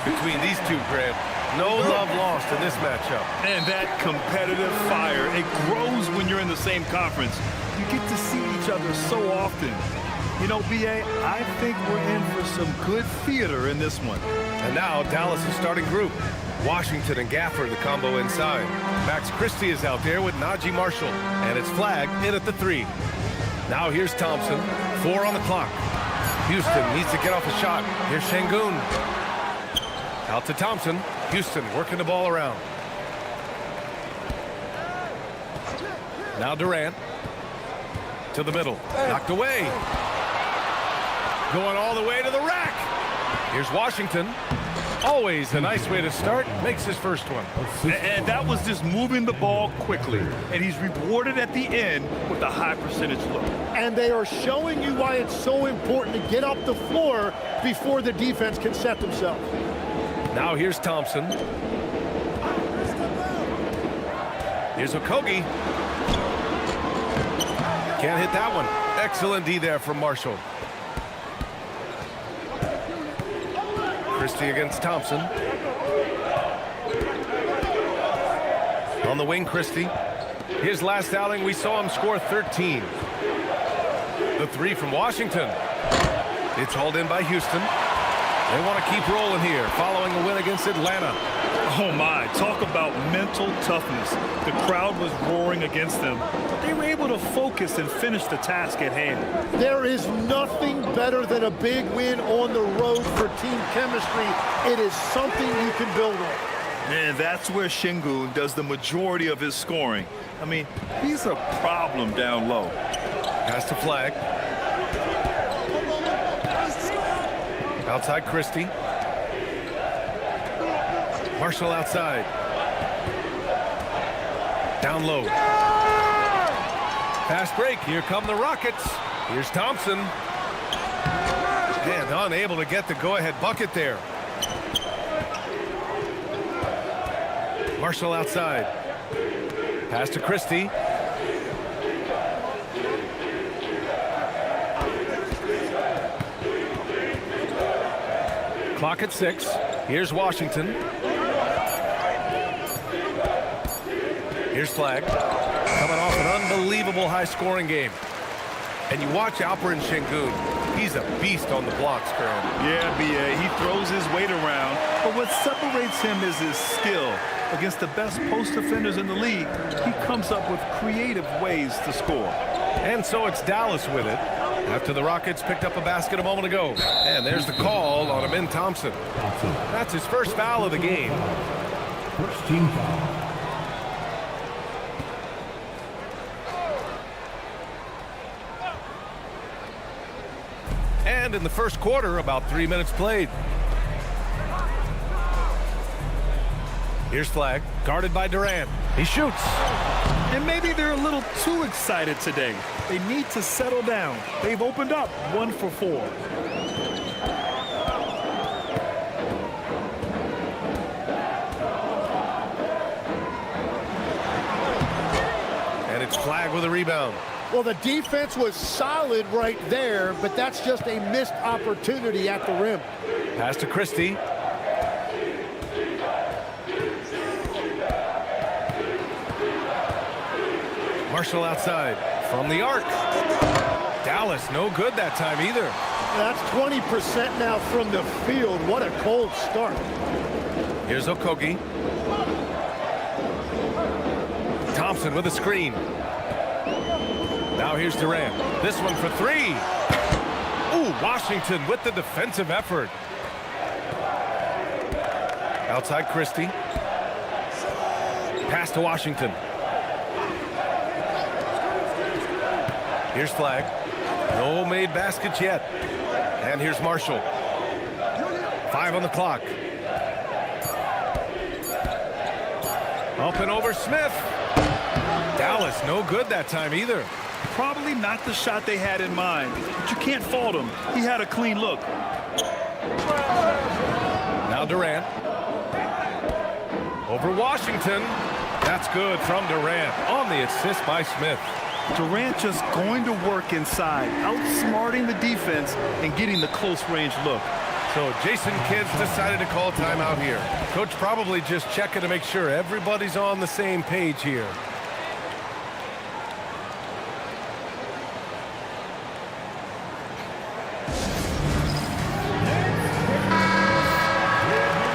Between these two, Grant. No love lost in this matchup. And that competitive fire, it grows when you're in the same conference. You get to see each other so often. You know, B.A., I think we're in for some good theater in this one. And now Dallas' starting group. Washington and Gaffer, the combo inside. Max Christie is out there with Najee Marshall. And it's flagged in at the 3. Now here's Thompson. 4 on the clock. Houston needs to get off a shot. Here's Şengün. Out to Thompson. Houston working the ball around. Now Durant. To the middle. Knocked away. Going all the way to the rack. Here's Washington. Always a nice way to start. Makes his first one. And that was just moving the ball quickly. And he's rewarded at the end with a high percentage look. And they are showing you why it's so important to get up the floor before the defense can set themselves. Now here's Thompson. Here's Okogie. Can't hit that one. Excellent D there from Marshall. Christie against Thompson. On the wing, Christie. His last outing, we saw him score 13. The 3 from Washington. It's hauled in by Houston. They want to keep rolling here, following a win against Atlanta. Oh my, talk about mental toughness. The crowd was roaring against them, but they were able to focus and finish the task at hand. There is nothing better than a big win on the road for team chemistry. It is something you can build on. And that's where Şengün does the majority of his scoring. I mean, he's a problem down low. Pass to Flag. Outside Christie. Marshall outside. Down low. Fast break. Here come the Rockets. Here's Thompson. And unable to get the go-ahead bucket there. Marshall outside. Pass to Christie. Clock at 6. Here's Washington. Here's Flag. Coming off an unbelievable high-scoring game. And you watch Alperen Şengün. He's a beast on the blocks, Graham. Yeah, B.A., he throws his weight around. But what separates him is his skill. Against the best post defenders in the league, he comes up with creative ways to score. And so it's Dallas with it. After the Rockets picked up a basket a moment ago. And there's the call on Amin Thompson. That's his first foul of the game. First team foul. And in the first quarter, about 3 minutes played. Here's Flag, guarded by Durant. He shoots. And maybe they're a little too excited today. They need to settle down. They've opened up 1 for 4. And it's Flag with a rebound. Well, the defense was solid right there, but that's just a missed opportunity at the rim. Pass to Christie. Marshall outside from the arc. Dallas no good that time either. That's 20% now from the field. What a cold start. Here's Okogie. Thompson with a screen. Now here's Durant. This one for 3. Ooh, Washington with the defensive effort. Outside Christie. Pass to Washington. Here's Flag. No made baskets yet. And here's Marshall. 5 on the clock. Up and over Smith. Dallas no good that time either. Probably not the shot they had in mind, but you can't fault him. He had a clean look. Now Durant. Over Washington. That's good from Durant on the assist by Smith. Durant just going to work inside, outsmarting the defense and getting the close range look. So Jason Kidd's decided to call timeout here. Coach probably just checking to make sure everybody's on the same page here.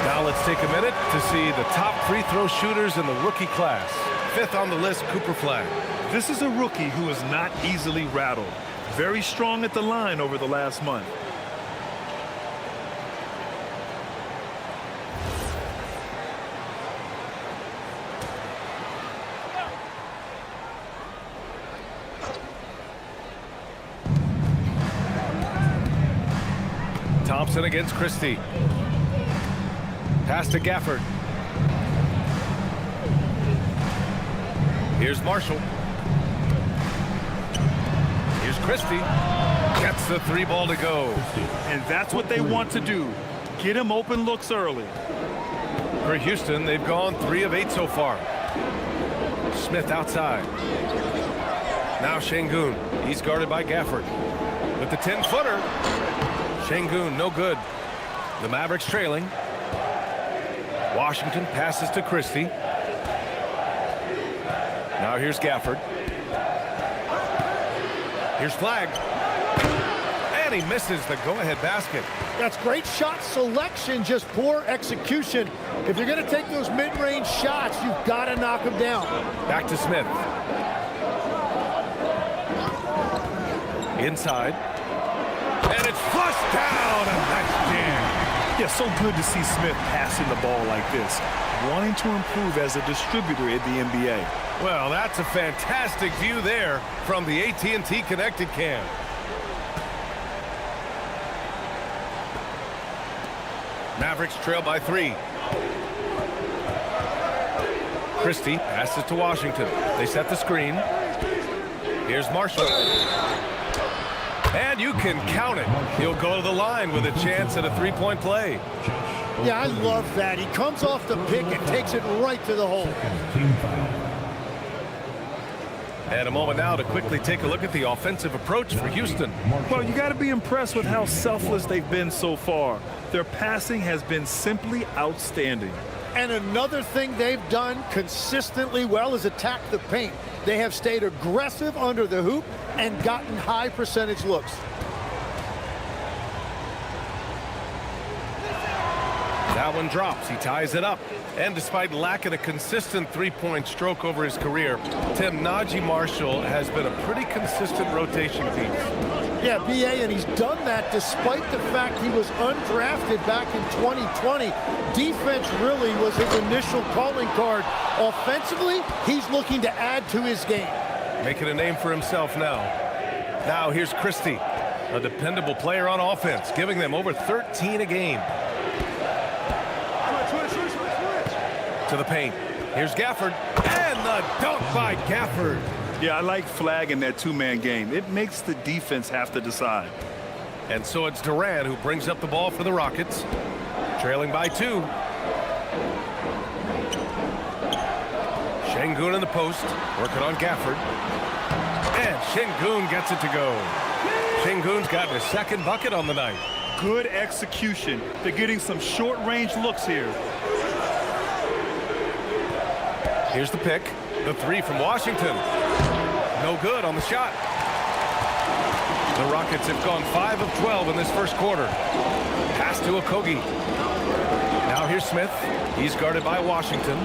Now let's take a minute to see the top free throw shooters in the rookie class. 5th on the list, Cooper Flag. This is a rookie who is not easily rattled. Very strong at the line over the last month. Thompson against Christie. Pass to Gafford. Here's Marshall. Here's Christie. Gets the 3 ball to go. And that's what they want to do. Get him open looks early. For Houston, they've gone 3 of 8 so far. Smith outside. Now Şengün. He's guarded by Gafford. With the 10-footer. Şengün, no good. The Mavericks trailing. Washington passes to Christie. Now here's Gafford. Here's Flag. And he misses the go-ahead basket. That's great shot selection, just poor execution. If you're going to take those mid-range shots, you've got to knock them down. Back to Smith. Inside. And it's flushed down. A nice jam. Yeah, so good to see Smith passing the ball like this. Wanting to improve as a distributor in the NBA. Well, that's a fantastic view there from the AT&T Connected Cam. Mavericks trail by 3. Christie passes to Washington. They set the screen. Here's Marshall. And you can count it. He'll go to the line with a chance at a 3-point play. Yeah, I love that. He comes off the pick and takes it right to the hole. Team foul. And a moment now to quickly take a look at the offensive approach for Houston. Well, you got to be impressed with how selfless they've been so far. Their passing has been simply outstanding. And another thing they've done consistently well is attack the paint. They have stayed aggressive under the hoop and gotten high percentage looks. That one drops. He ties it up. And despite lacking a consistent 3-point stroke over his career, Tim, Najee Marshall has been a pretty consistent rotation piece. Yeah, B.A., and he's done that despite the fact he was undrafted back in 2020. Defense really was his initial calling card. Offensively, he's looking to add to his game. Making a name for himself now. Now here's Christie, a dependable player on offense, giving them over 13 a game. To the paint. Here's Gafford. And the dunk by Gafford. Yeah, I like Flag in that 2-man game. It makes the defense have to decide. And so it's Durant who brings up the ball for the Rockets. Trailing by 2. Şengün in the post. Working on Gafford. And Şengün gets it to go. Şengün's got his 2nd bucket on the night. Good execution. They're getting some short-range looks here. Here's the pick. The 3 from Washington. No good on the shot. The Rockets have gone 5 of 12 in this first quarter. Pass to Okogie. Now here's Smith. He's guarded by Washington.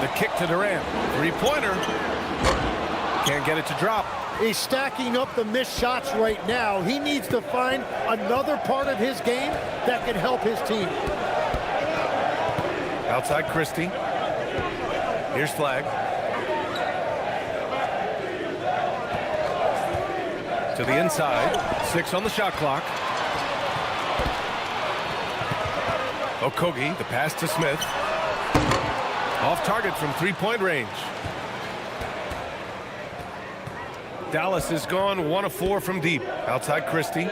The kick to Durant. 3-pointer. Can't get it to drop. He's stacking up the missed shots right now. He needs to find another part of his game that can help his team. Outside Christie. Here's Flag. To the inside. 6 on the shot clock. Okogie, the pass to Smith. Off target from 3-point range. Dallas has gone 1 of 4 from deep. Outside Christie.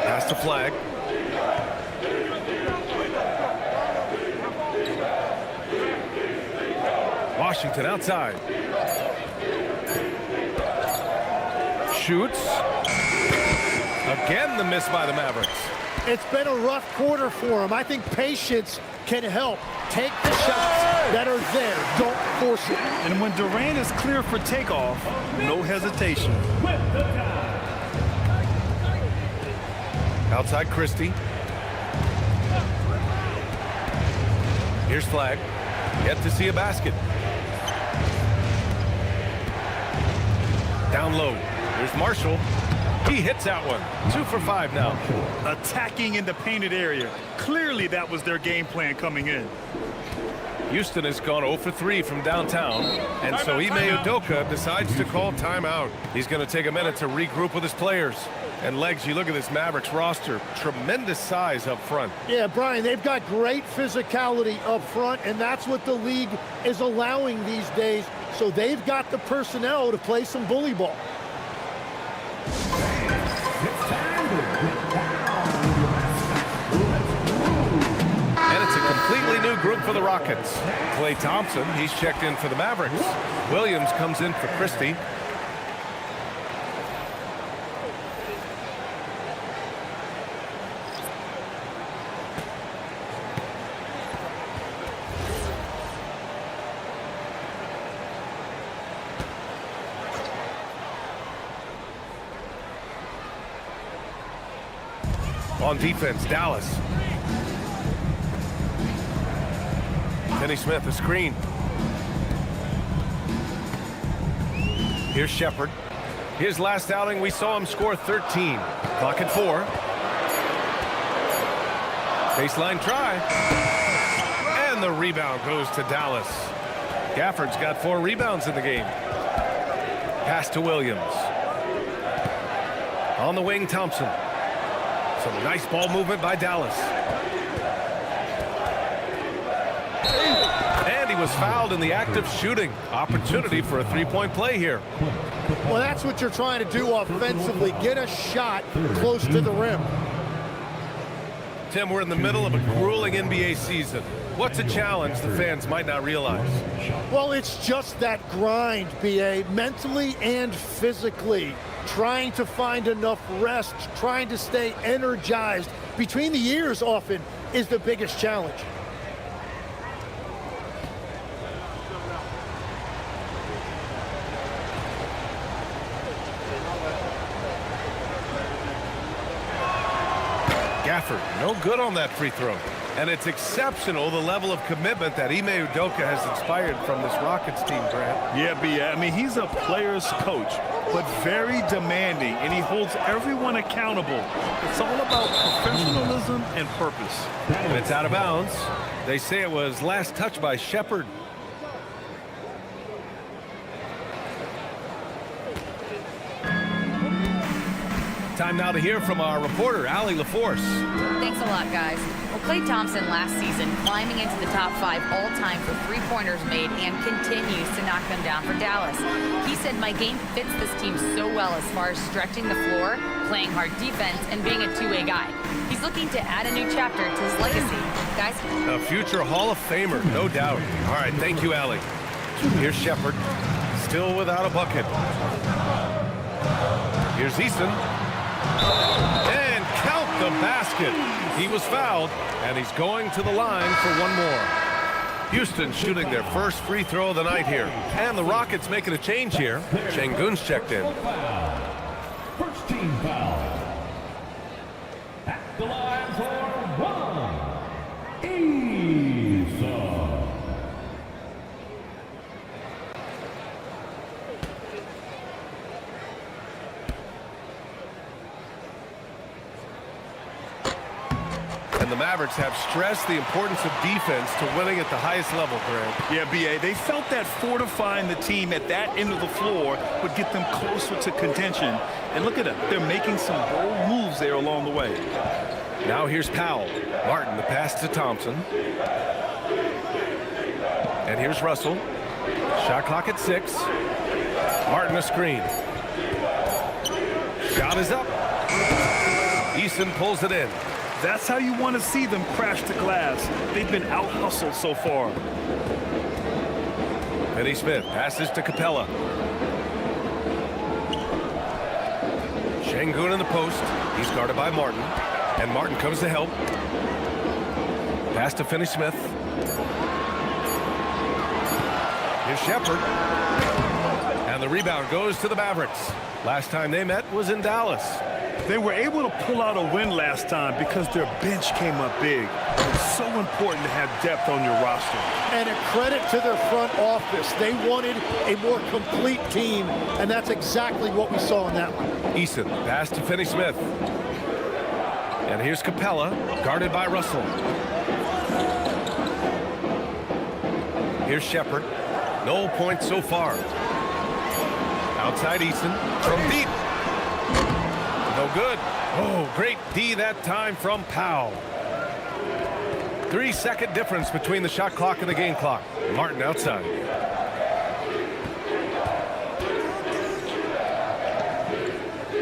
Pass to Flag. Washington outside. Shoots. Again, the miss by the Mavericks. It's been a rough quarter for him. I think patience can help. Take the shots that are there. Don't force it. And when Durant is clear for takeoff, no hesitation. Outside Christie. Here's Flag. Yet to see a basket. Down low. Here's Marshall. He hits that one. 2 for 5 now. Attacking in the painted area. Clearly that was their game plan coming in. Houston has gone 0 for 3 from downtown, and so Ime Udoka decides to call timeout. He's going to take a minute to regroup with his players. And Legs, you look at this Mavericks roster, tremendous size up front. Yeah, Brian, they've got great physicality up front, and that's what the league is allowing these days. So they've got the personnel to play some bully ball. And it's a completely new group for the Rockets. Klay Thompson, he's checked in for the Mavericks. Williams comes in for Christie. On defense, Dallas. Kenny Smith, a screen. Here's Shepherd. His last outing, we saw him score 13. Clock at 4. Baseline try. And the rebound goes to Dallas. Gafford's got 4 rebounds in the game. Pass to Williams. On the wing, Thompson. Some nice ball movement by Dallas. And he was fouled in the act of shooting. Opportunity for a three-point play here. Well, that's what you're trying to do offensively. Get a shot close to the rim. Tim, we're in the middle of a grueling NBA season. What's a challenge the fans might not realize? Well, it's just that grind, BA, mentally and physically. Trying to find enough rest, trying to stay energized between the years often is the biggest challenge. Gafford, no good on that free throw. And it's exceptional, the level of commitment that Ime Udoka has inspired from this Rockets team, Grant. Yeah, B.A. I mean, he's a player's coach, but very demanding, and he holds everyone accountable. It's all about professionalism and purpose. And it's out of bounds. They say it was last touched by Shepherd. Time now to hear from our reporter, Allie LaForce. Thanks a lot, guys. Well, Klay Thompson last season climbing into the top 5 all-time for three-pointers made and continues to knock them down for Dallas. He said, my game fits this team so well as far as stretching the floor, playing hard defense, and being a two-way guy. He's looking to add a new chapter to his legacy. Guys? A future Hall of Famer, no doubt. All right, thank you, Allie. Here's Shepherd, still without a bucket. Here's Easton. And count the basket. He was fouled, and he's going to the line for one more. Houston shooting their first free throw of the night here. And the Rockets making a change here. Şengün's checked in. First team foul. At the line for one. Easton. And the Mavericks have stressed the importance of defense to winning at the highest level, Grant. Yeah, B.A., they felt that fortifying the team at that end of the floor would get them closer to contention. And look at them. They're making some bold moves there along the way. Now here's Powell. Martin, the pass to Thompson. And here's Russell. Shot clock at 6. Martin a screen. Shot is up. Easton pulls it in. That's how you want to see them crash the glass. They've been out-hustled so far. Kenny Smith passes to Capella. Şengün in the post. He's guarded by Martin. And Martin comes to help. Pass to Finney-Smith. Here's Shepherd. And the rebound goes to the Mavericks. Last time they met was in Dallas. They were able to pull out a win last time because their bench came up big. It's so important to have depth on your roster. And a credit to their front office. They wanted a more complete team, and that's exactly what we saw in that one. Eason, pass to Finney-Smith. And here's Capella, guarded by Russell. Here's Shepherd. No points so far. Outside Eason from deep. No good. Oh, great D that time from Powell. 3-second difference between the shot clock and the game clock. Martin outside.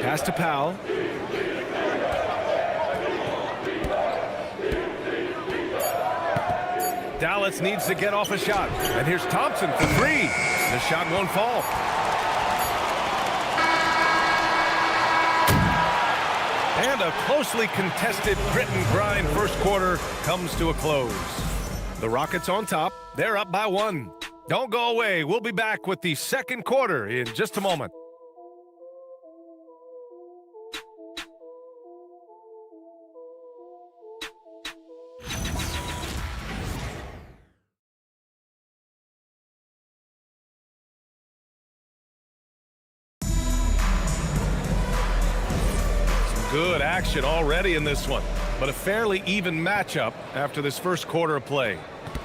Pass to Powell. Dallas needs to get off a shot. And here's Thompson for three. The shot won't fall. And a closely contested grit and grind first quarter comes to a close. The Rockets on top. They're up by 1. Don't go away. We'll be back with the second quarter in just a moment. Good action already in this one, but a fairly even matchup after this first quarter of play.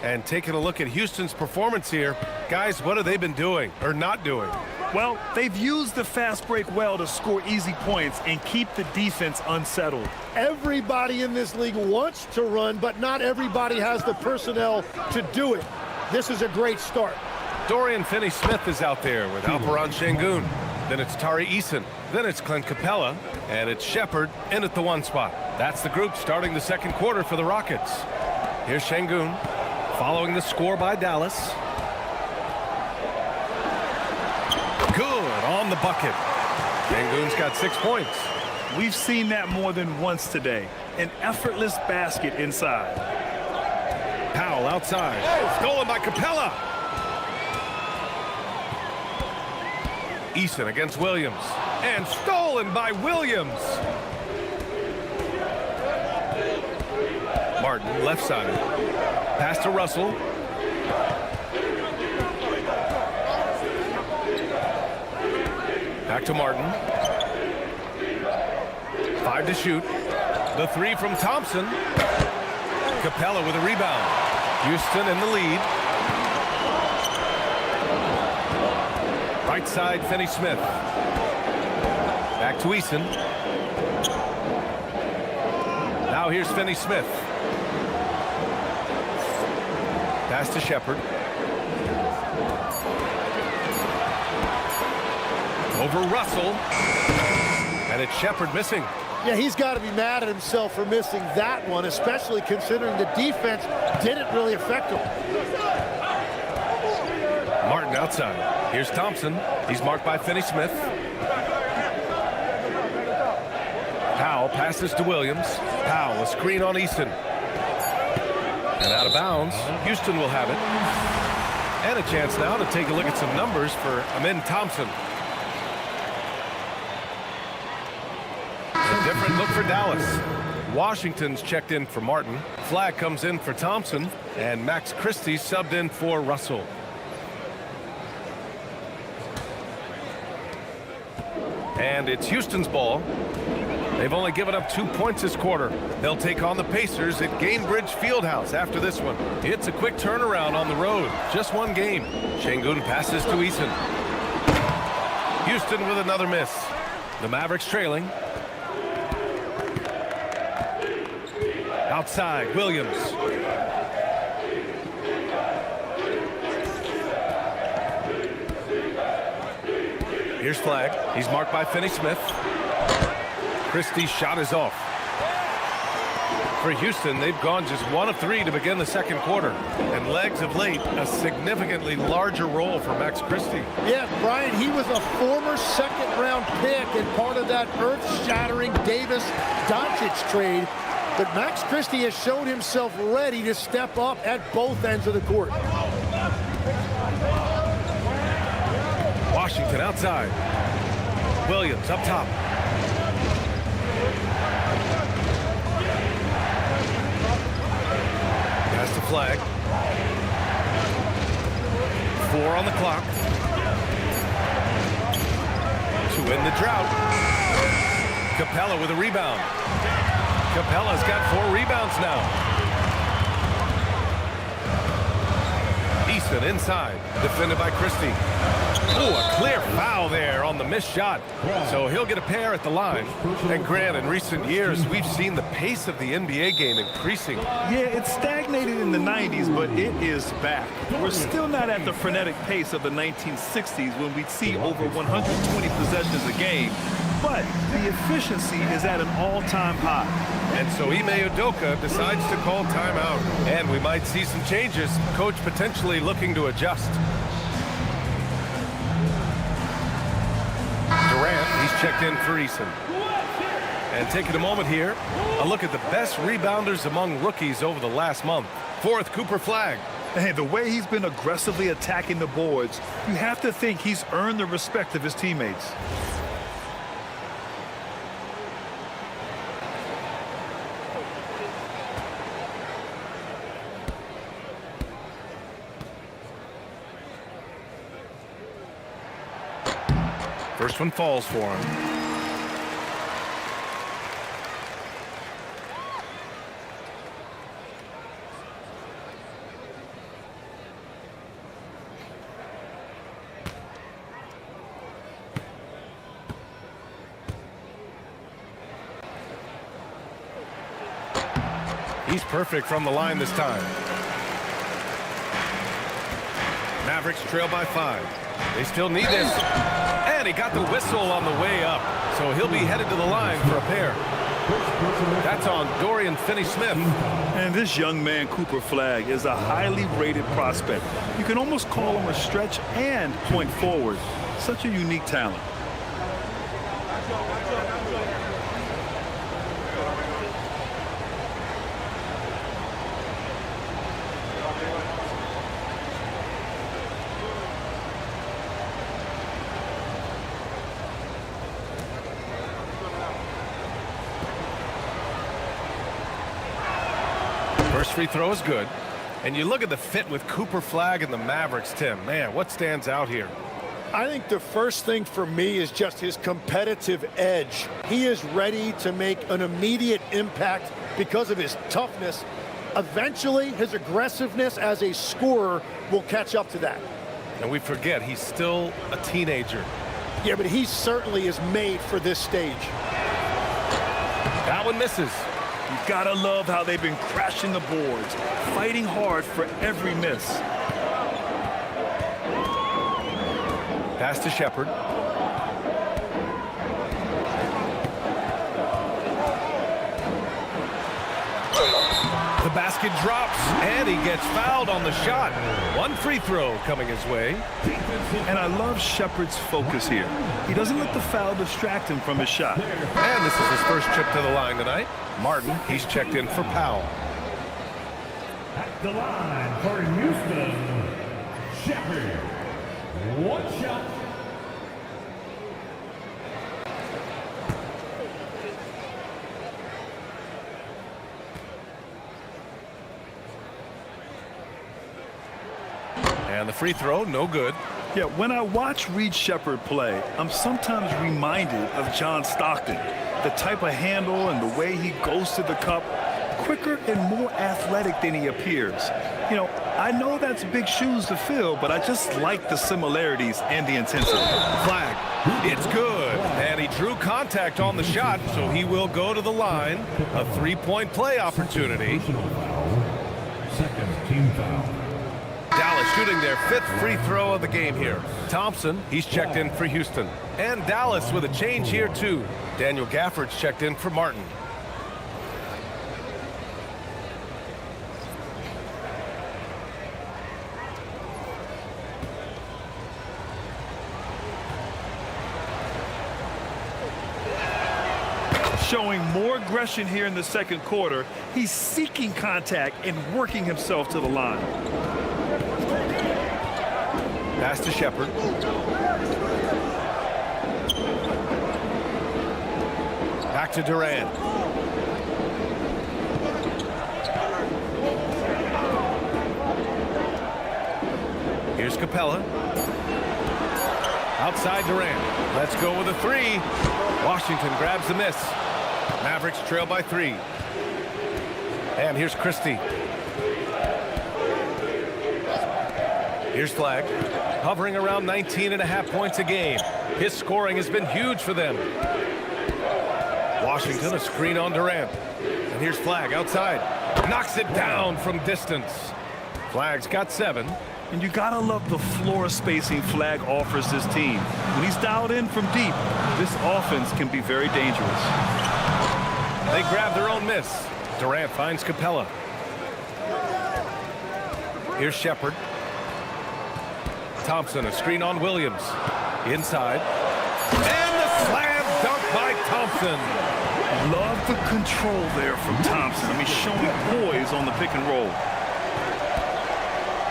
And taking a look at Houston's performance here, guys, what have they been doing or not doing? Well, they've used the fast break well to score easy points and keep the defense unsettled. Everybody in this league wants to run, but not everybody has the personnel to do it. This is a great start. Dorian Finney-Smith is out there with Alperen Şengün. Then it's Tari Eason. Then it's Clint Capella. And it's Shepherd in at the 1 spot. That's the group starting the second quarter for the Rockets. Here's Şengün following the score by Dallas. Good on the bucket. Şengün's got 6 points. We've seen that more than once today. An effortless basket inside. Powell outside. Stolen by Capella. Eason against Williams. And stolen by Williams. Martin left side. Pass to Russell. Back to Martin. 5 to shoot. The 3 from Thompson. Capella with a rebound. Houston in the lead. Right side, Finney-Smith. Back to Eason. Now here's Finney-Smith. Pass to Shepherd. Over Russell. And it's Shepherd missing. Yeah, he's got to be mad at himself for missing that one, especially considering the defense didn't really affect him. Martin outside. Here's Thompson. He's marked by Finney-Smith. Powell passes to Williams. Powell, a screen on Eason. And out of bounds. Houston will have it. And a chance now to take a look at some numbers for Amin Thompson. A different look for Dallas. Washington's checked in for Martin. Flag comes in for Thompson. And Max Christie subbed in for Russell. And it's Houston's ball. They've only given up 2 points this quarter. They'll take on the Pacers at Gainbridge Fieldhouse after this one. It's a quick turnaround on the road. Just one game. Şengün passes to Eason. Houston with another miss. The Mavericks trailing. Outside, Williams. Here's Flag. He's marked by Finney-Smith. Christie's shot is off. For Houston, they've gone just 1 of 3 to begin the second quarter. And legs of late, a significantly larger role for Max Christie. Yeah, Brian, he was a former second-round pick and part of that earth-shattering Davis-Doncic trade. But Max Christie has shown himself ready to step up at both ends of the court. Washington outside. Williams up top. Pass the flag. 4 on the clock. To end the drought. Capella with a rebound. Capella's got 4 rebounds now. Easton inside, defended by Christie. Oh, a clear foul there on the missed shot. So he'll get a pair at the line. And Grant, in recent years, we've seen the pace of the NBA game increasing. Yeah, it stagnated in the 90s, but it is back. We're still not at the frenetic pace of the 1960s when we'd see over 120 possessions a game. But the efficiency is at an all-time high. And so Ime Udoka decides to call timeout. And we might see some changes. Coach potentially looking to adjust. Durant, he's checked in for Eason. And taking a moment here, a look at the best rebounders among rookies over the last month. 4th, Cooper Flagg. Hey, the way he's been aggressively attacking the boards, you have to think he's earned the respect of his teammates. First one falls for him. He's perfect from the line this time. Mavericks trail by 5. They still need this. And he got the whistle on the way up. So he'll be headed to the line for a pair. That's on Dorian Finney-Smith. And this young man, Cooper Flagg, is a highly rated prospect. You can almost call him a stretch and point forward. Such a unique talent. First free throw is good. And you look at the fit with Cooper Flagg and the Mavericks, Tim. Man, what stands out here? I think the first thing for me is just his competitive edge. He is ready to make an immediate impact because of his toughness. Eventually, his aggressiveness as a scorer will catch up to that. And we forget, he's still a teenager. Yeah, but he certainly is made for this stage. That one misses. You gotta love how they've been crashing the boards, fighting hard for every miss. Pass to Shepherd. The basket drops, and he gets fouled on the shot. One free throw coming his way. And I love Shepherd's focus here. He doesn't let the foul distract him from his shot. And this is his first trip to the line tonight. Martin, he's checked in for Powell. At the line for Houston, Shepherd. One shot. And the free throw, no good. Yeah, when I watch Reed Shepherd play, I'm sometimes reminded of John Stockton. The type of handle and the way he goes to the cup, quicker and more athletic than he appears. You know, I know that's big shoes to fill, but I just like the similarities and the intensity. Flag. It's good. And he drew contact on the shot, so he will go to the line. A three-point play opportunity. Second team foul. Dallas shooting their 5th free throw of the game here. Thompson, he's checked in for Houston. And Dallas with a change here, too. Daniel Gafford's checked in for Martin. showing more aggression here in the second quarter. He's seeking contact and working himself to the line. Pass to Shepard. Back to Durant. Here's Capella. Outside Durant. Let's go with a three. Washington grabs the miss. Mavericks trail by 3. And here's Christie. Here's Flagg. Hovering around 19.5 points a game. His scoring has been huge for them. Washington, a screen on Durant. And here's Flagg outside. Knocks it down from distance. Flagg's got 7. And you gotta love the floor spacing Flagg offers his team. When he's dialed in from deep, this offense can be very dangerous. They grab their own miss. Durant finds Capella. Here's Shepard. Thompson, a screen on Williams. Inside. And the slam dunk by Thompson. Love the control there from Thompson. I mean, showing poise on the pick and roll.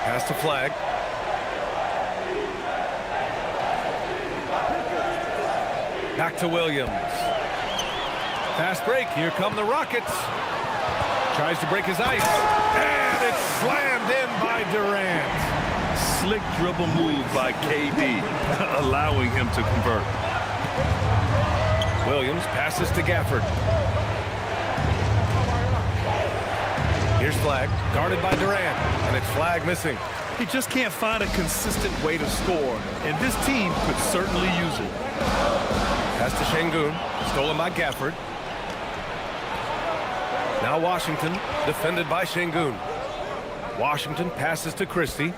Pass to Flagg. Back to Williams. Fast break. Here come the Rockets. Tries to break his ice. And it's slammed in by Durant. Slick dribble move by KD, allowing him to convert. Williams passes to Gafford. Here's Flagg, guarded by Durant, and it's Flagg missing. He just can't find a consistent way to score, and this team could certainly use it. Pass to Şengün, stolen by Gafford. Now Washington, defended by Şengün. Washington passes to Christie.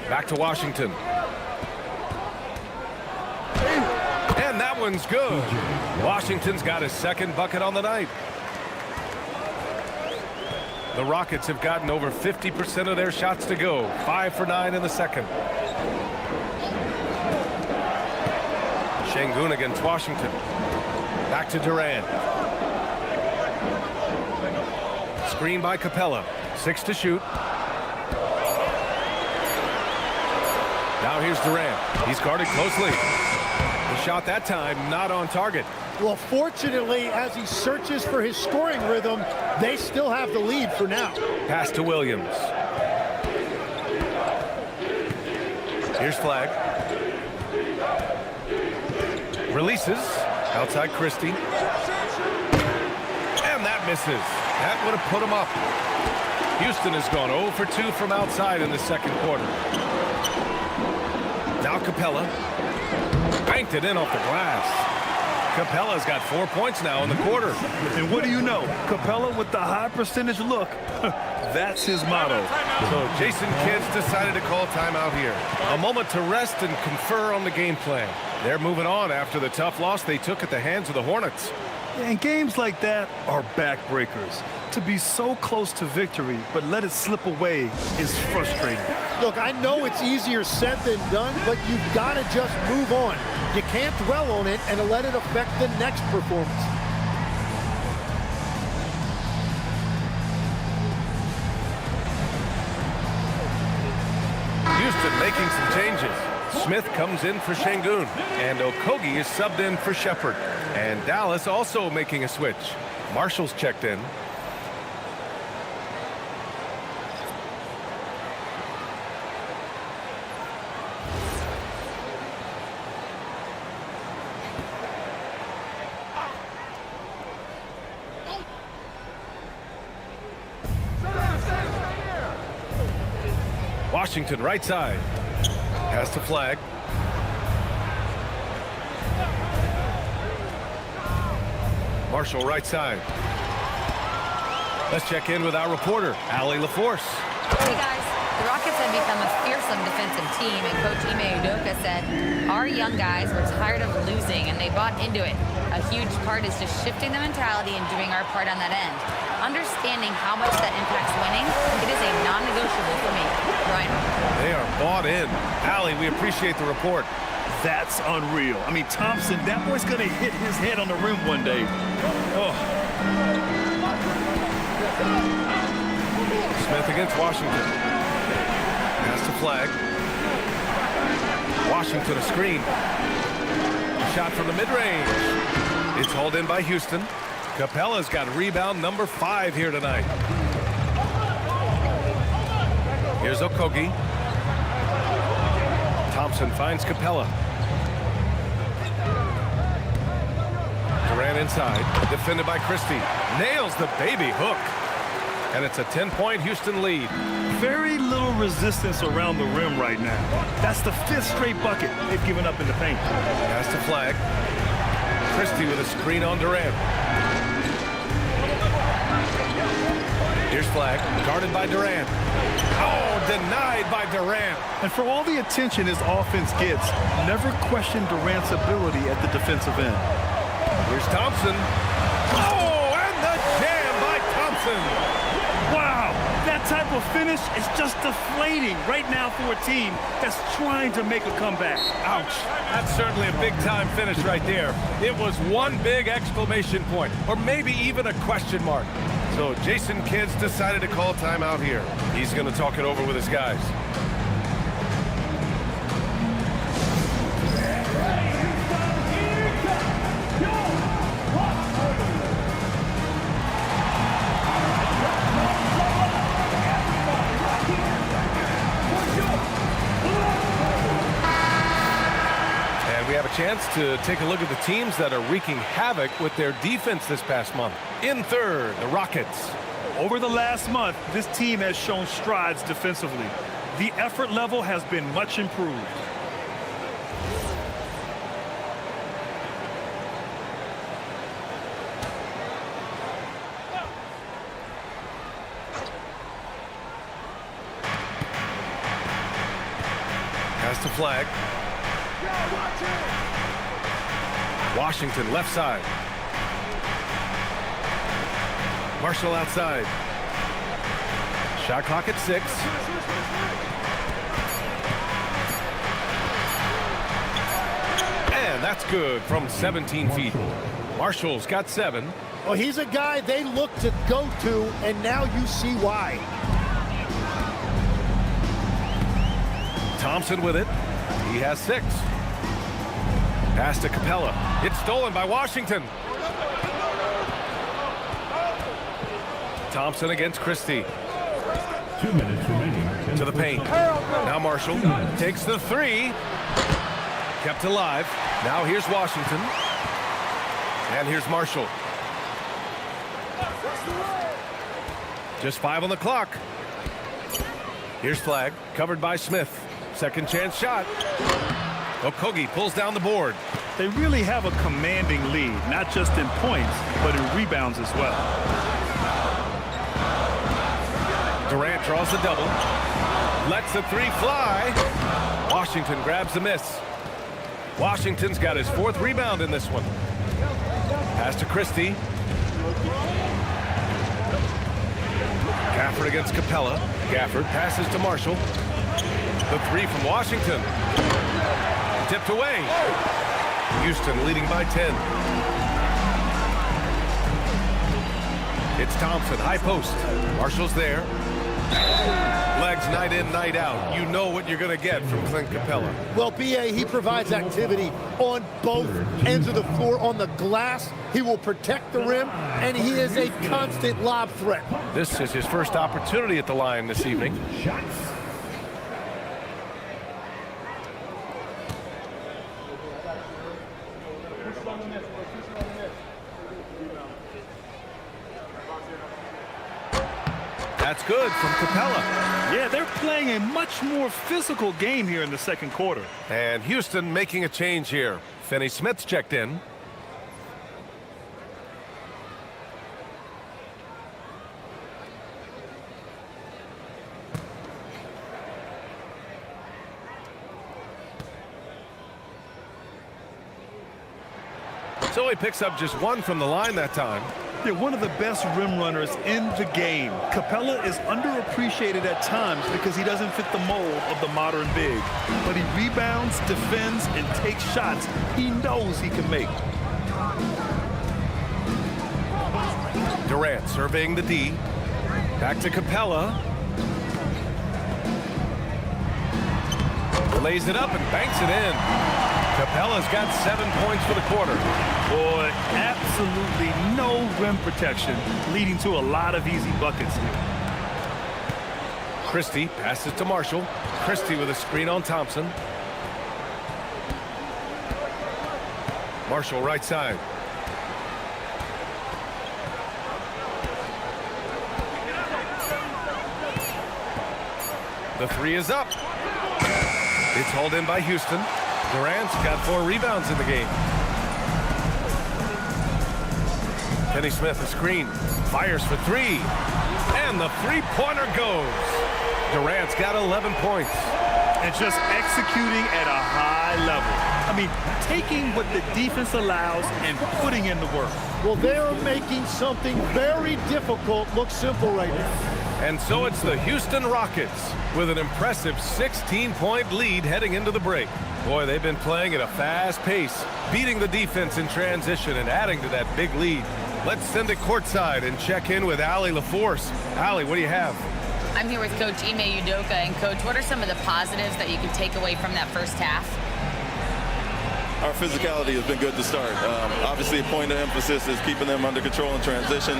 Back to Washington. And that one's good. Washington's got his second bucket on the night. The Rockets have gotten over 50% of their shots to go. 5 for 9 in the second. Şengün against Washington. Back to Durant. Screen by Capella. 6 to shoot. Now here's Durant. He's guarded closely. The shot that time not on target. Well, fortunately, as he searches for his scoring rhythm, they still have the lead for now. Pass to Williams. Here's Flagg. Releases. Outside Christie. And that misses. That would have put him up. Houston has gone 0 for 2 from outside in the second quarter. Now Capella. Banked it in off the glass. Capella's got 4 points now in the quarter. And what do you know? Capella with the high percentage look. That's his motto. So Jason Kidd's decided to call timeout here. A moment to rest and confer on the game plan. They're moving on after the tough loss they took at the hands of the Hornets. And games like that are backbreakers. To be so close to victory, but let it slip away is frustrating. Look, I know it's easier said than done, but you've got to just move on. You can't dwell on it and let it affect the next performance. Houston making some changes. Smith comes in for Şengün, and Okogie is subbed in for Shepard. And Dallas also making a switch. Marshall's checked in. Washington right side. Pass to Flagg. Marshall right side. Let's check in with our reporter, Allie LaForce. Hey guys, the Rockets have become a fearsome defensive team, and Coach Ime Udoka said, our young guys were tired of losing and they bought into it. A huge part is just shifting the mentality and doing our part on that end. Understanding how much that impacts winning, it is a non-negotiable for me. Ryan. They are bought in. Allie, we appreciate the report. That's unreal. I mean, Thompson, that boy's going to hit his head on the rim one day. Oh. Smith against Washington. Pass to Flag. Washington a screen. Shot from the mid-range. It's hauled in by Houston. Capella's got rebound number 5 here tonight. Here's Okogie. Thompson finds Capella. Durant inside. Defended by Christie. Nails the baby hook. And it's a 10-point Houston lead. Very little resistance around the rim right now. That's the 5th straight bucket they've given up in the paint. Pass to Flag. Christie with a screen on Durant. Here's Flag, guarded by Durant. Oh, denied by Durant. And for all the attention his offense gets, never question Durant's ability at the defensive end. Here's Thompson. Oh, and the jam by Thompson. Wow, that type of finish is just deflating right now for a team that's trying to make a comeback. Ouch. That's certainly a big-time finish right there. It was one big exclamation point, or maybe even a question mark. So Jason Kidd's decided to call timeout here. He's going to talk it over with his guys. We have a chance to take a look at the teams that are wreaking havoc with their defense this past month. In third, the Rockets. Over the last month, this team has shown strides defensively. The effort level has been much improved. Pass to Flag. Washington left side. Marshall outside. Shot clock at 6. And that's good from 17 feet. Marshall's got 7. Well, he's a guy they look to go to, and now you see why. Thompson with it. He has 6. Pass to Capella. It's stolen by Washington. Thompson against Christie. 2 minutes remaining. To the paint. Now Marshall takes the 3. Kept alive. Now here's Washington. And here's Marshall. Just 5 on the clock. Here's Flag. Covered by Smith. Second chance shot. Okogie pulls down the board. They really have a commanding lead, not just in points, but in rebounds as well. Durant draws the double. Lets the 3 fly. Washington grabs the miss. Washington's got his 4th rebound in this one. Pass to Christie. Gafford against Capella. Gafford passes to Marshall. The 3 from Washington. Tipped away. Houston leading by 10. It's Thompson, high post. Marshall's there. Legs night in, night out. You know what you're going to get from Clint Capella. Well, B.A., he provides activity on both ends of the floor. On the glass, he will protect the rim, and he is a constant lob threat. This is his first opportunity at the line this evening. That's good from Capella. Yeah, they're playing a much more physical game here in the second quarter. And Houston making a change here. Finney Smith's checked in. So he picks up just 1 from the line that time. They're one of the best rim runners in the game. Capella is underappreciated at times because he doesn't fit the mold of the modern big. But he rebounds, defends, and takes shots he knows he can make. Durant surveying the D. Back to Capella. Lays it up and banks it in. Capella's got 7 points for the quarter. Boy, absolutely no rim protection, leading to a lot of easy buckets here. Christie passes to Marshall. Christie with a screen on Thompson. Marshall right side. The three is up. It's hauled in by Houston. Durant's got 4 rebounds in the game. Kenny Smith a screen. Fires for 3. And the three-pointer goes. Durant's got 11 points. And just executing at a high level. I mean, taking what the defense allows and putting in the work. Well, they are making something very difficult look simple right now. And so it's the Houston Rockets with an impressive 16-point lead heading into the break. Boy, they've been playing at a fast pace, beating the defense in transition and adding to that big lead. Let's send it courtside and check in with Allie LaForce. Allie, what do you have? I'm here with Coach Ime Udoka. And, Coach, what are some of the positives that you can take away from that first half? Our physicality has been good to start. Obviously, a point of emphasis is keeping them under control in transition.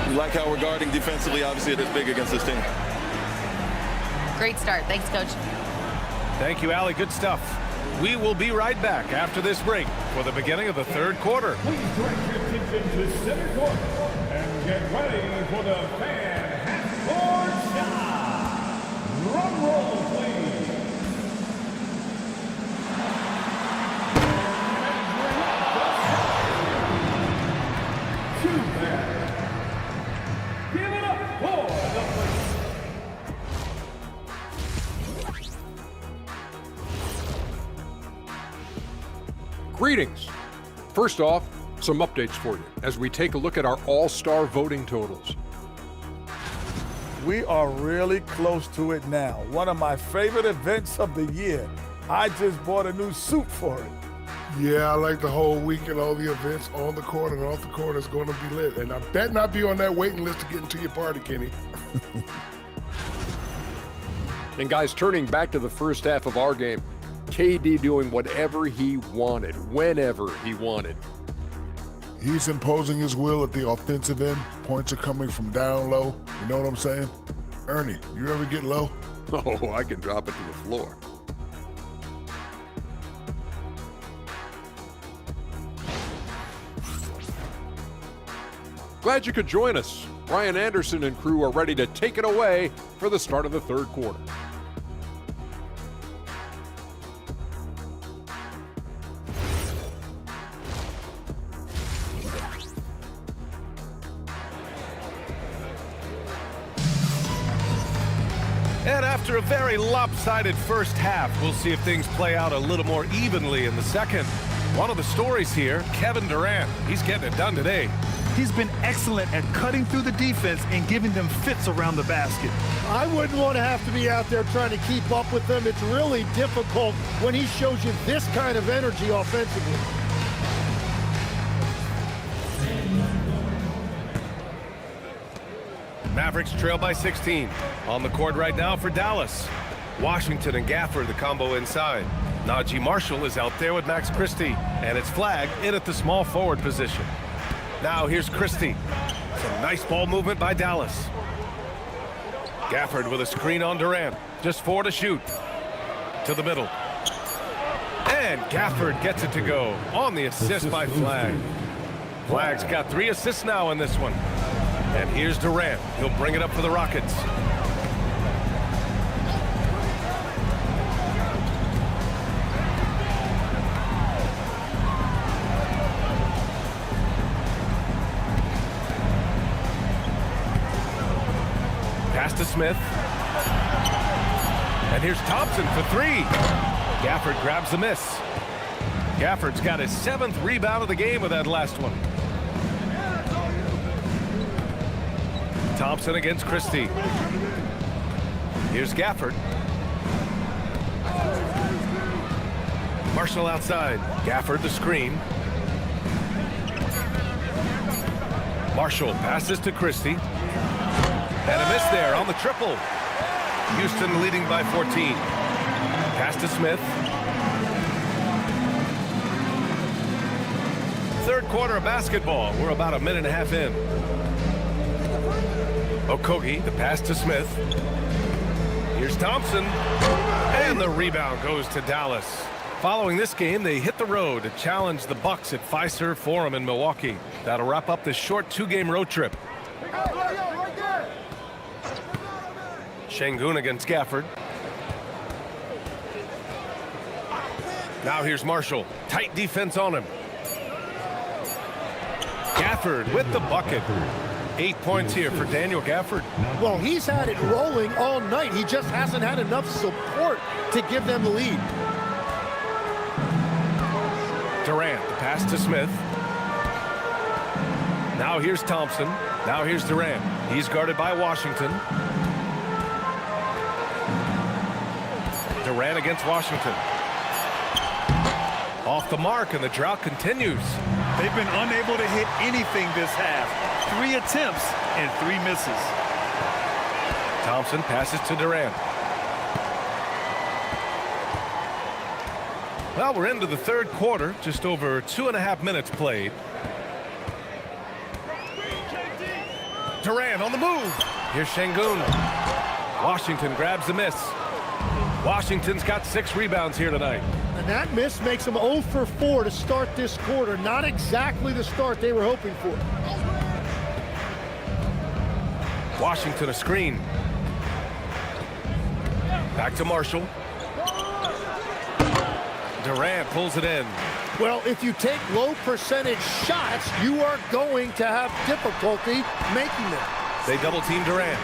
We like how we're guarding defensively. Obviously, it is big against this team. Great start. Thanks, Coach. Thank you, Allie. Good stuff. We will be right back after this break for the beginning of the third quarter. Please direct your attention to center court and get ready for the fan half-court shot. Drum roll, please. Give it up for the first. Greetings. First off, some updates for you as we take a look at our all-star voting totals. We are really close to it now. One of my favorite events of the year. I just bought a new suit for it. Yeah, I like the whole week and all the events on the court and off the court is going to be lit. And I bet not be on that waiting list to get into your party, Kenny. And guys, turning back to the first half of our game, KD doing whatever he wanted, whenever he wanted. He's imposing his will at the offensive end. Points are coming from down low. You know what I'm saying? Ernie, you ever get low? Oh, I can drop it to the floor. Glad you could join us. Brian Anderson and crew are ready to take it away for the start of the third quarter. And after a very lopsided first half, we'll see if things play out a little more evenly in the second. One of the stories here, Kevin Durant. He's getting it done today. He's been excellent at cutting through the defense and giving them fits around the basket. I wouldn't want to have to be out there trying to keep up with them. It's really difficult when he shows you this kind of energy offensively. Mavericks trail by 16. On the court right now for Dallas. Washington and Gafford, the combo inside. Najee Marshall is out there with Max Christie, and it's flagged in at the small forward position. Now here's Christie. Some nice ball movement by Dallas. Gafford with a screen on Durant. Just 4 to shoot. To the middle. And Gafford gets it to go on the assist by Flag. Flag's got 3 assists now in this one. And here's Durant. He'll bring it up for the Rockets. Pass to Smith. And here's Thompson for 3. Gafford grabs the miss. Gafford's got his 7th rebound of the game with that last one. Thompson against Christie. Here's Gafford. Marshall outside. Gafford the screen. Marshall passes to Christie. And a miss there on the triple. Houston leading by 14. Pass to Smith. Third quarter of basketball. We're about a minute and a half in. Okogie, the pass to Smith. Here's Thompson. And the rebound goes to Dallas. Following this game, they hit the road to challenge the Bucks at Fiserv Forum in Milwaukee. That'll wrap up this short two-game road trip. Şengün against Gafford. Now here's Marshall. Tight defense on him. Gafford with the bucket. 8 points here for Daniel Gafford. Well, he's had it rolling all night. He just hasn't had enough support to give them the lead. Durant, the pass to Smith. Now here's Thompson. Now here's Durant. He's guarded by Washington. Durant against Washington. Off the mark, and the drought continues. They've been unable to hit anything this half. 3 attempts and 3 misses. Thompson passes to Durant. Well, we're into the third quarter, just over 2.5 minutes played. Durant on the move. Here's Şengün. Washington grabs the miss. Washington's got 6 rebounds here tonight. And that miss makes them 0 for 4 to start this quarter. Not exactly the start they were hoping for. Washington a screen. Back to Marshall. Durant pulls it in. Well, if you take low percentage shots, you are going to have difficulty making them. They double team Durant.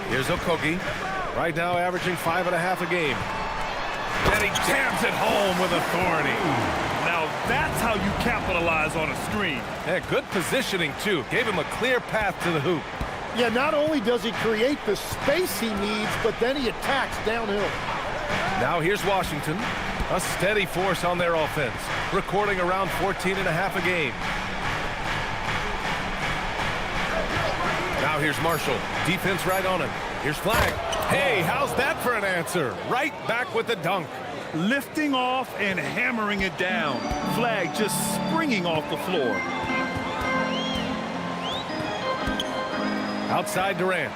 Here's Okogie. Right now averaging 5.5 a game. And he jams it home with authority. Now that's how you capitalize on a screen. Yeah, good positioning too. Gave him a clear path to the hoop. Yeah, not only does he create the space he needs, but then he attacks downhill. Now here's Washington. A steady force on their offense. Recording around 14.5 a game. Now here's Marshall. Defense right on him. Here's Flag. Hey, how's that for an answer? Right back with the dunk. Lifting off and hammering it down. Flag just springing off the floor. Outside Durant.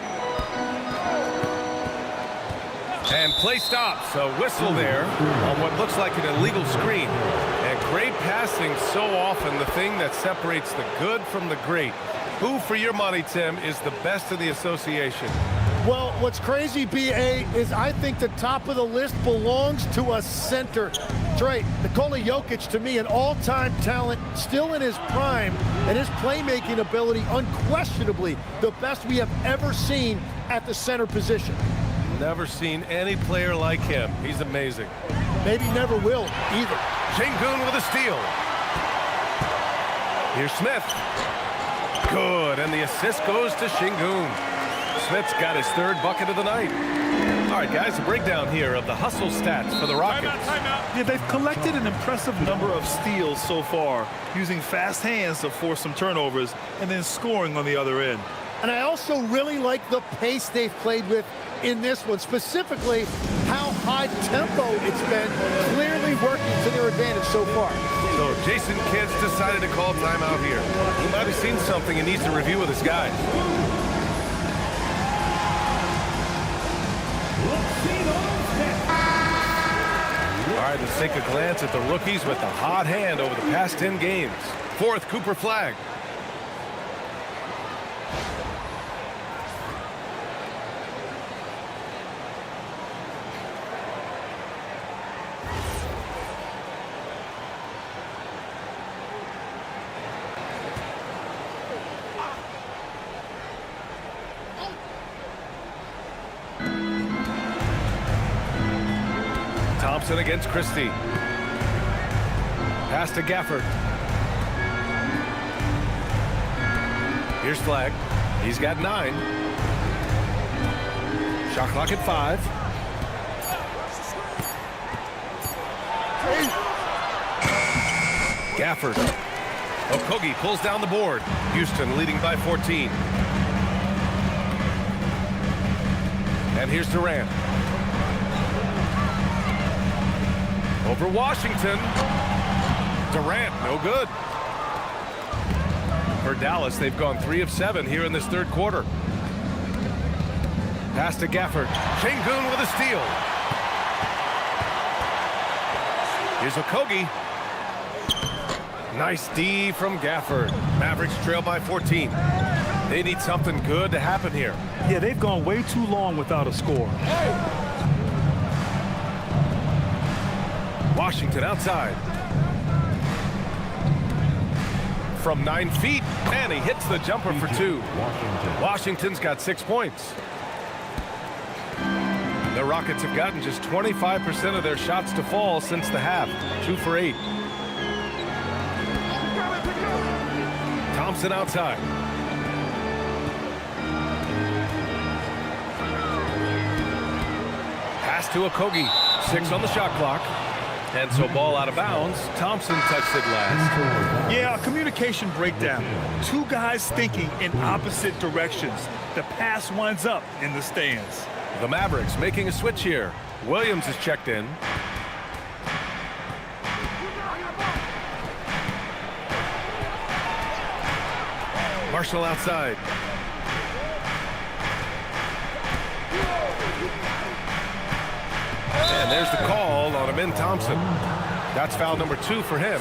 And play stops. A whistle there on what looks like an illegal screen. And great passing, so often the thing that separates the good from the great. Who, for your money, Tim, is the best in the association? Well, what's crazy, B.A., is I think the top of the list belongs to a center. Trey, Nikola Jokic, to me, an all-time talent, still in his prime, and his playmaking ability, unquestionably, the best we have ever seen at the center position. Never seen any player like him. He's amazing. Maybe never will, either. Şengün with a steal. Here's Smith. Good, and the assist goes to Şengün. Smith's got his 3rd bucket of the night. All right, guys, a breakdown here of the hustle stats for the Rockets. Yeah, they've collected an impressive number of steals so far, using fast hands to force some turnovers and then scoring on the other end. And I also really like the pace they've played with in this one, specifically how high tempo it's been, clearly working to their advantage so far. So Jason Kidd's decided to call timeout here. He might have seen something and needs to review with his guys. All right, let's take a glance at the rookies with the hot hand over the past 10 games. 4th, Cooper Flag. Thompson against Christie. Pass to Gafford. Here's Flag. He's got 9. Shot clock at 5. Gafford. Okogie pulls down the board. Houston leading by 14. And here's Durant. Over Washington. Durant, no good. For Dallas, they've gone 3 of 7 here in this third quarter. Pass to Gafford. Şengün with a steal. Here's Okogie. Nice D from Gafford. Mavericks trail by 14. They need something good to happen here. Yeah, they've gone way too long without a score. Washington outside. From 9 feet, and he hits the jumper for 2. Washington's got 6 points. The Rockets have gotten just 25% of their shots to fall since the half. 2 for 8. Thompson outside. Pass to Okogie. 6 on the shot clock. And so ball out of bounds. Thompson touched it last. Yeah, a communication breakdown. 2 guys thinking in opposite directions. The pass winds up in the stands. The Mavericks making a switch here. Williams is checked in. Marshall outside. And there's the call on Amin Thompson. That's foul number 2 for him.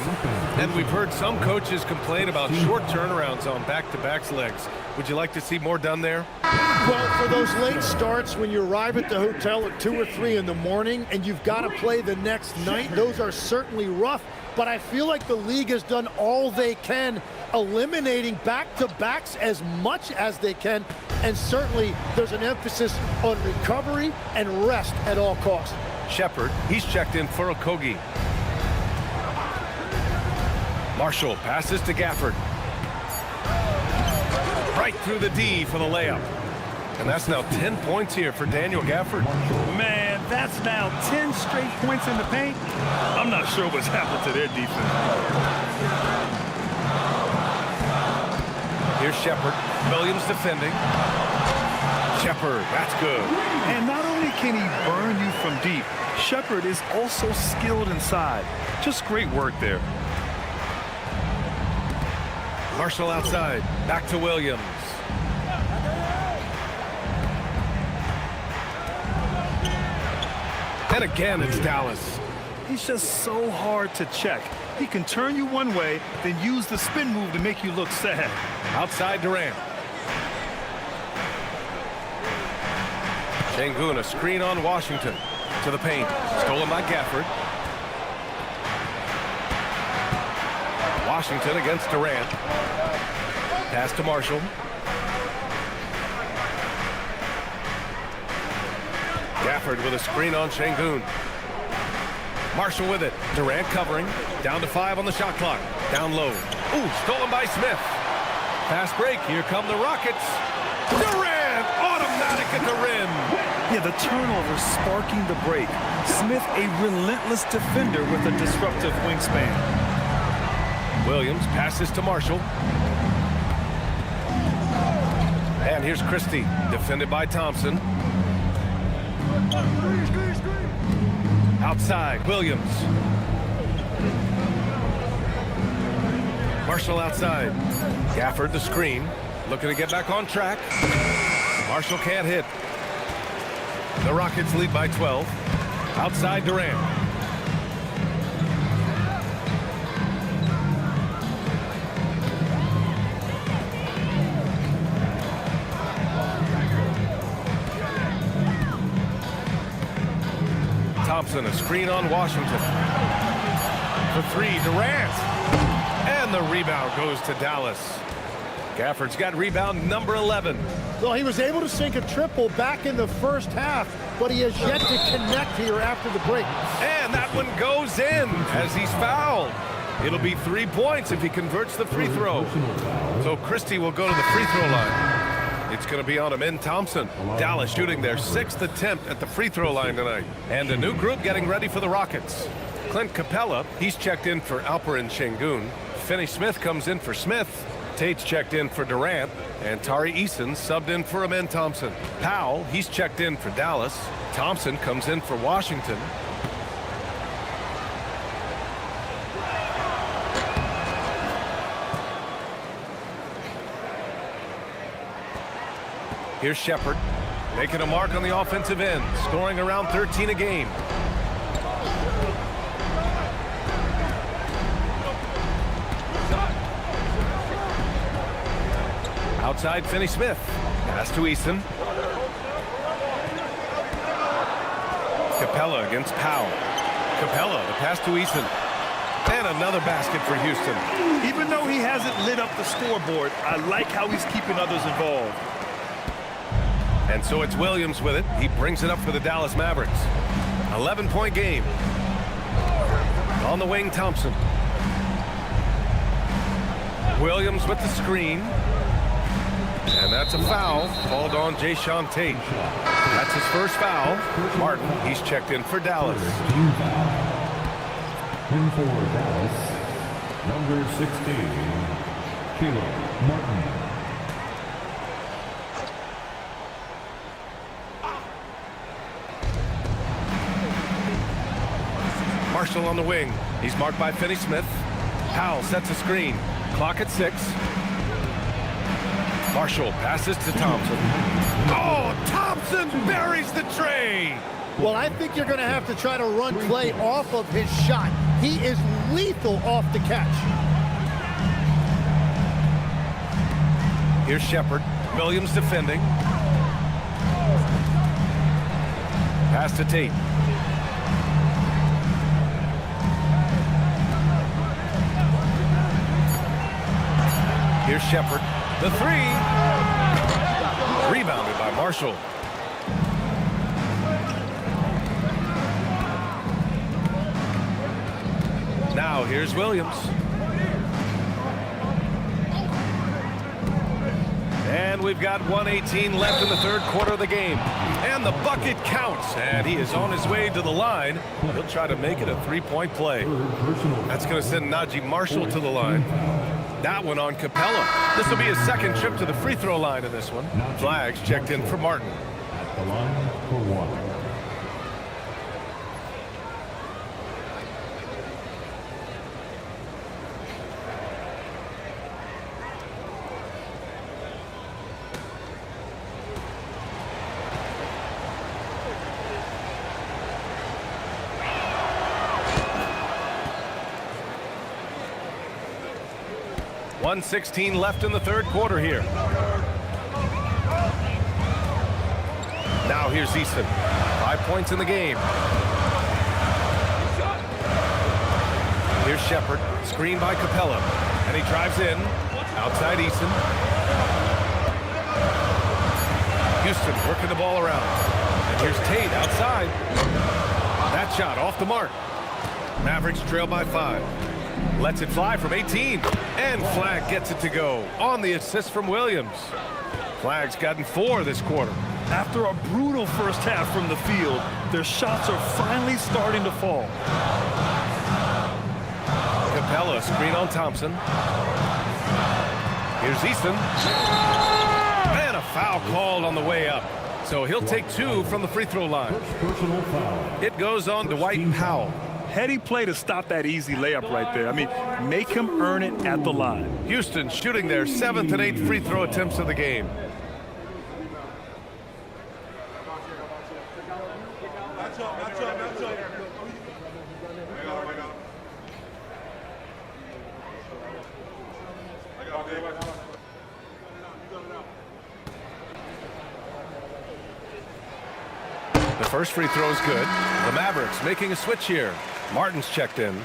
And we've heard some coaches complain about short turnarounds on back-to-backs legs. Would you like to see more done there? Well, for those late starts when you arrive at the hotel at 2 or 3 in the morning and you've got to play the next night, those are certainly rough. But I feel like the league has done all they can, eliminating back-to-backs as much as they can. And certainly there's an emphasis on recovery and rest at all costs. Shepard, he's checked in for Okogie. Marshall passes to Gafford. Right through the D for the layup. And that's now 10 points here for Daniel Gafford. Man, that's now 10 straight points in the paint. I'm not sure what's happened to their defense. Here's Shepard. Williams defending. Shepard, that's good. And not only can he burn you from deep, Shepard is also skilled inside. Just great work there. Marshall outside. Back to Williams. And again, it's Dallas. He's just so hard to check. He can turn you one way, then use the spin move to make you look sad. Outside Durant. Şengün, a screen on Washington. To the paint. Stolen by Gafford. Washington against Durant. Pass to Marshall. Gafford with a screen on Şengün. Marshall with it. Durant covering. Down to 5 on the shot clock. Down low. Ooh, stolen by Smith. Fast break. Here come the Rockets. Durant, automatic at the rim. Yeah, the turnover sparking the break. Smith, a relentless defender with a disruptive wingspan. Williams passes to Marshall. And here's Christie, defended by Thompson. Outside, Williams. Marshall outside. Gafford the screen, looking to get back on track. Marshall can't hit. The Rockets lead by 12. Outside Durant. Thompson, a screen on Washington. For 3, Durant. And the rebound goes to Dallas. Gafford's got rebound number 11. Well, he was able to sink a triple back in the first half, but he has yet to connect here after the break. And that one goes in as he's fouled. It'll be 3 points if he converts the free throw. So Christie will go to the free throw line. It's going to be on Amen Thompson. Dallas shooting their 6th attempt at the free throw line tonight. And a new group getting ready for the Rockets. Clint Capella, he's checked in for Alperen Şengün. Finney-Smith comes in for Smith. Tate's checked in for Durant. And Tari Eason subbed in for Amen Thompson. Powell, he's checked in for Dallas. Thompson comes in for Washington. Here's Shepard, making a mark on the offensive end, scoring around 13 a game. Outside Finney-Smith, pass to Eason. Capella against Powell. Capella, the pass to Eason. And another basket for Houston. Even though he hasn't lit up the scoreboard, I like how he's keeping others involved. And so it's Williams with it. He brings it up for the Dallas Mavericks. 11-point game. On the wing, Thompson. Williams with the screen. And that's a foul called on Jayshawn Tate. That's his first foul. Martin, he's checked in for Dallas. In for Dallas, number 16, Caleb Martin. Marshall on the wing. He's marked by Finney-Smith. Powell sets a screen. Clock at 6. Marshall passes to Thompson. Oh, Thompson buries the tray. Well, I think you're going to have to try to run Clay off of his shot. He is lethal off the catch. Here's Shepard. Williams defending. Pass to Tate. Here's Shepard. The three. Rebounded by Marshall. Now here's Williams. And we've got 1:18 left in the third quarter of the game. And the bucket counts. And he is on his way to the line. He'll try to make it a three-point play. That's going to send Najee Marshall to the line. That one on Capella. This will be his second trip to the free throw line in this one. Flags checked in for Martin. At the line for one. .116 left in the third quarter here. Now here's Eason. 5 points in the game. Here's Shepard. Screen by Capella. And he drives in. Outside Eason. Houston working the ball around. And here's Tate outside. That shot off the mark. Mavericks trail by 5. Lets it fly from 18. And Flagg gets it to go on the assist from Williams. Flagg's gotten 4 this quarter. After a brutal first half from the field, their shots are finally starting to fall. Capella, screen on Thompson. Here's Eason. And a foul called on the way up. So he'll take 2 from the free throw line. Personal foul. It goes on Dwight Powell. Heady play to stop that easy layup right there. I mean, make him earn it at the line. Houston shooting their 7th and 8th free throw attempts of the game. The first free throw is good. The Mavericks making a switch here. Martin's checked in.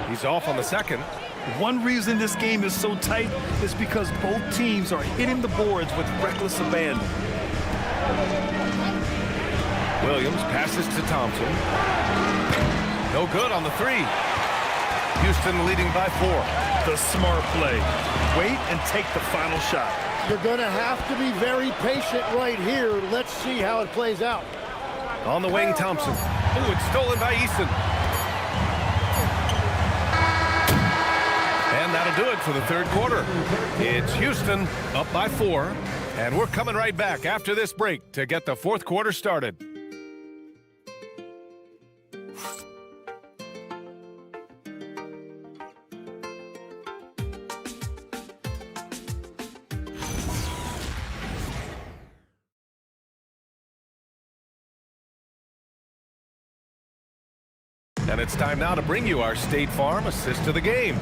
He's off on the second. One reason this game is so tight is because both teams are hitting the boards with reckless abandon. Williams passes to Thompson. No good on the three. Houston leading by 4. The smart play. Wait and take the final shot. You're going to have to be very patient right here. Let's see how it plays out. On the wing, Thompson. Ooh, it's stolen by Eason. And that'll do it for the third quarter. It's Houston up by 4. And we're coming right back after this break to get the fourth quarter started. And it's time now to bring you our State Farm assist of the game.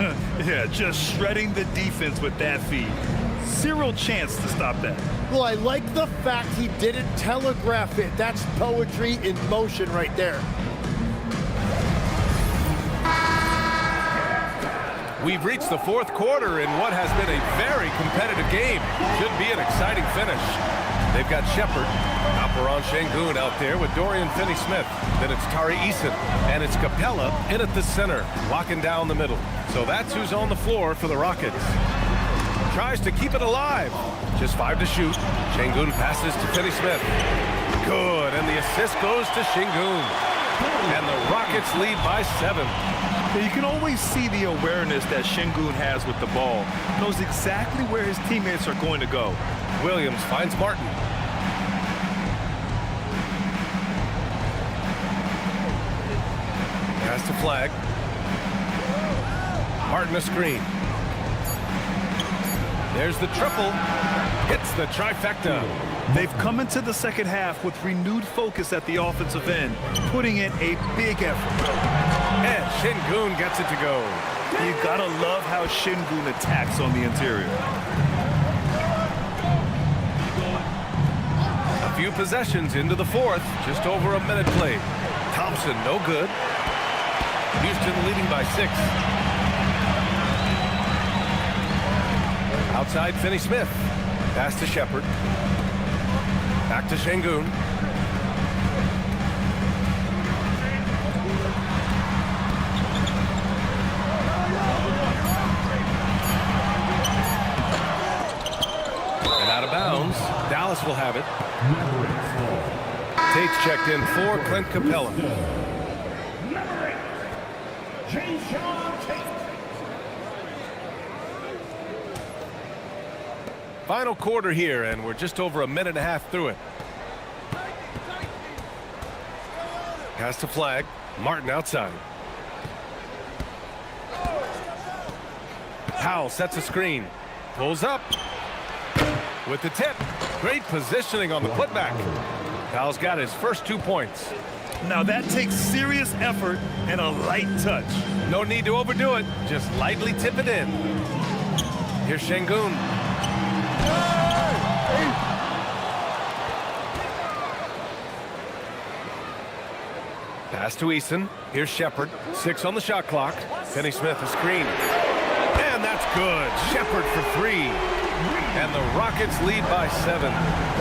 Yeah, just shredding the defense with that feed. Zero chance to stop that. Well, I like the fact he didn't telegraph it. That's poetry in motion right there. We've reached the fourth quarter in what has been a very competitive game. Should be an exciting finish. They've got Shepard, Alperon Şengün out there with Dorian Finney-Smith. Then it's Tari Eason, and it's Capella in at the center, locking down the middle. So that's who's on the floor for the Rockets. Tries to keep it alive. Just 5 to shoot. Şengün passes to Finney-Smith. Good, and the assist goes to Şengün. And the Rockets lead by 7. You can always see the awareness that Şengün has with the ball. Knows exactly where his teammates are going to go. Williams finds Martin. Pass to Flag. Martin a screen. There's the triple. Hits the trifecta. They've come into the second half with renewed focus at the offensive end, putting in a big effort. And Şengün gets it to go. You gotta love how Şengün attacks on the interior. A few possessions into the fourth, just over a minute played. Thompson, no good. Houston leading by 6. Outside, Finney-Smith. Pass to Shepard. Back to Şengün. And out of bounds. Dallas will have it. Tate's checked in for Clint Capella. Final quarter here, and we're just over a minute and a half through it. Pass to Flag. Martin outside. Powell sets a screen. Pulls up. With the tip. Great positioning on the putback. Powell's got his first 2 points. Now that takes serious effort and a light touch. No need to overdo it. Just lightly tip it in. Here's Şengün. Pass to Eason. Here's Shepard. 6 on the shot clock. Finney-Smith a screen. And that's good. Shepard for 3. And the Rockets lead by 7.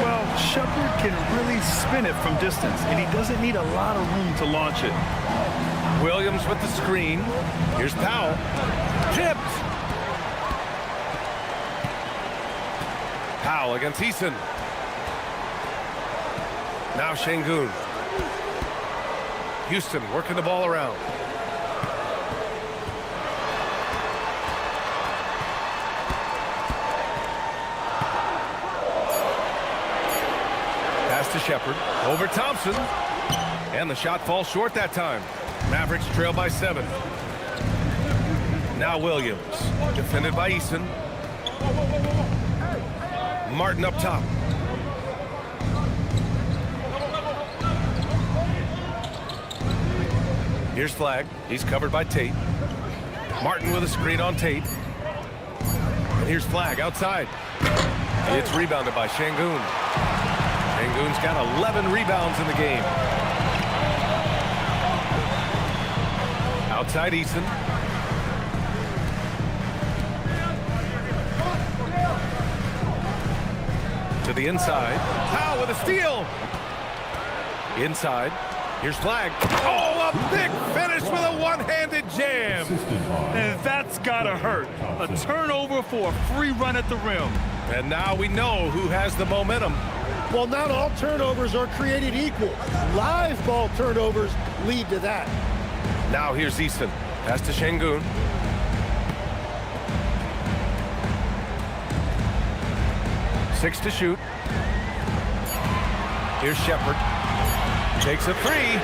Well, Shepard can really spin it from distance, and he doesn't need a lot of room to launch it. Williams with the screen. Here's Powell. Tipped. Powell against Eason. Now Şengün. Houston working the ball around. Pass to Shepard. Over Thompson. And the shot falls short that time. Mavericks trail by 7. Now Williams. Defended by Eason. Martin up top. Here's Flag. He's covered by Tate. Martin with a screen on Tate. And here's Flag outside. It's rebounded by Şengün. Şengün's got 11 rebounds in the game. Outside Eason. To the inside. Powell with a steal. Inside. Here's Flag. Oh, a big finish with a one-handed jam. And that's gotta hurt. A turnover for a free run at the rim. And now we know who has the momentum. Well, not all turnovers are created equal. Live ball turnovers lead to that. Now here's Eason. Pass to Şengün. Six to shoot. Here's Shepherd. Takes a three.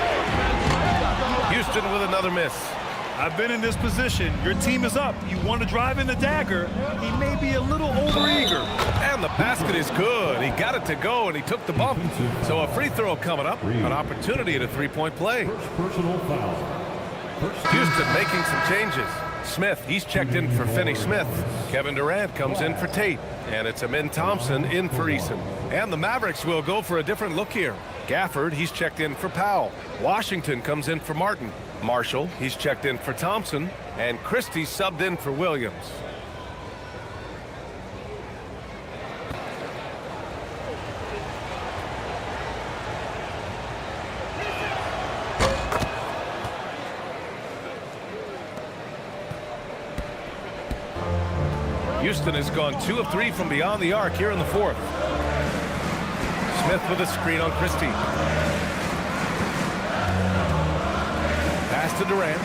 Houston with another miss. I've been in this position. Your team is up. You want to drive in the dagger. He may be a little overeager. And the basket is good. He got it to go, and he took the bump. So a free throw coming up. An opportunity at a three-point play. Personal foul. Houston making some changes. Smith, he's checked in for Finney Smith. Kevin Durant comes in for Tate. And it's Amin Thompson in for Eason. And the Mavericks will go for a different look here. Gafford, he's checked in for Powell. Washington comes in for Martin. Marshall, he's checked in for Thompson. And Christie subbed in for Williams. Houston has gone 2 of 3 from beyond the arc here in the fourth. Smith with a screen on Christie. Pass to Durant.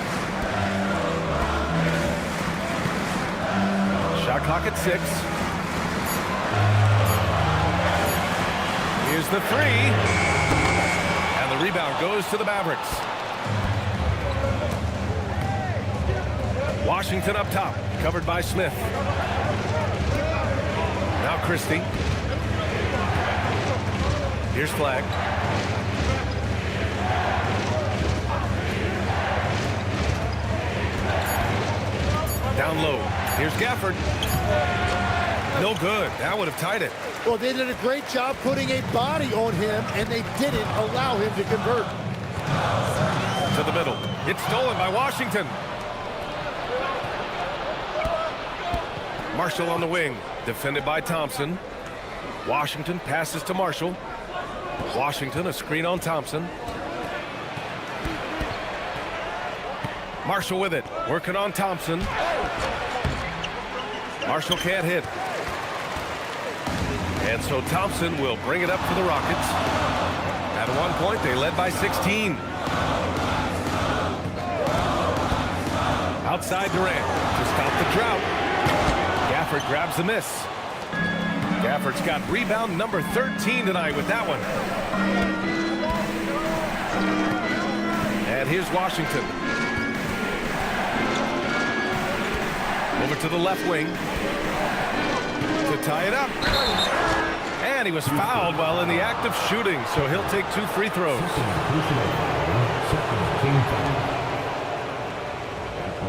Shot clock at 6. Here's the three. And the rebound goes to the Mavericks. Washington up top, covered by Smith. Now Christie. Here's Flag. Down low. Here's Gafford. No good. That would have tied it. Well, they did a great job putting a body on him, and they didn't allow him to convert. To the middle. It's stolen by Washington. Marshall on the wing. Defended by Thompson. Washington passes to Marshall. Washington, a screen on Thompson. Marshall with it. Working on Thompson. Marshall can't hit. And so Thompson will bring it up for the Rockets. At one point, they led by 16. Outside Durant to stop the drought. Gafford grabs the miss. Gafford's got rebound number 13 tonight with that one. And here's Washington. Over to the left wing. To tie it up. And he was fouled while in the act of shooting, so he'll take 2 free throws.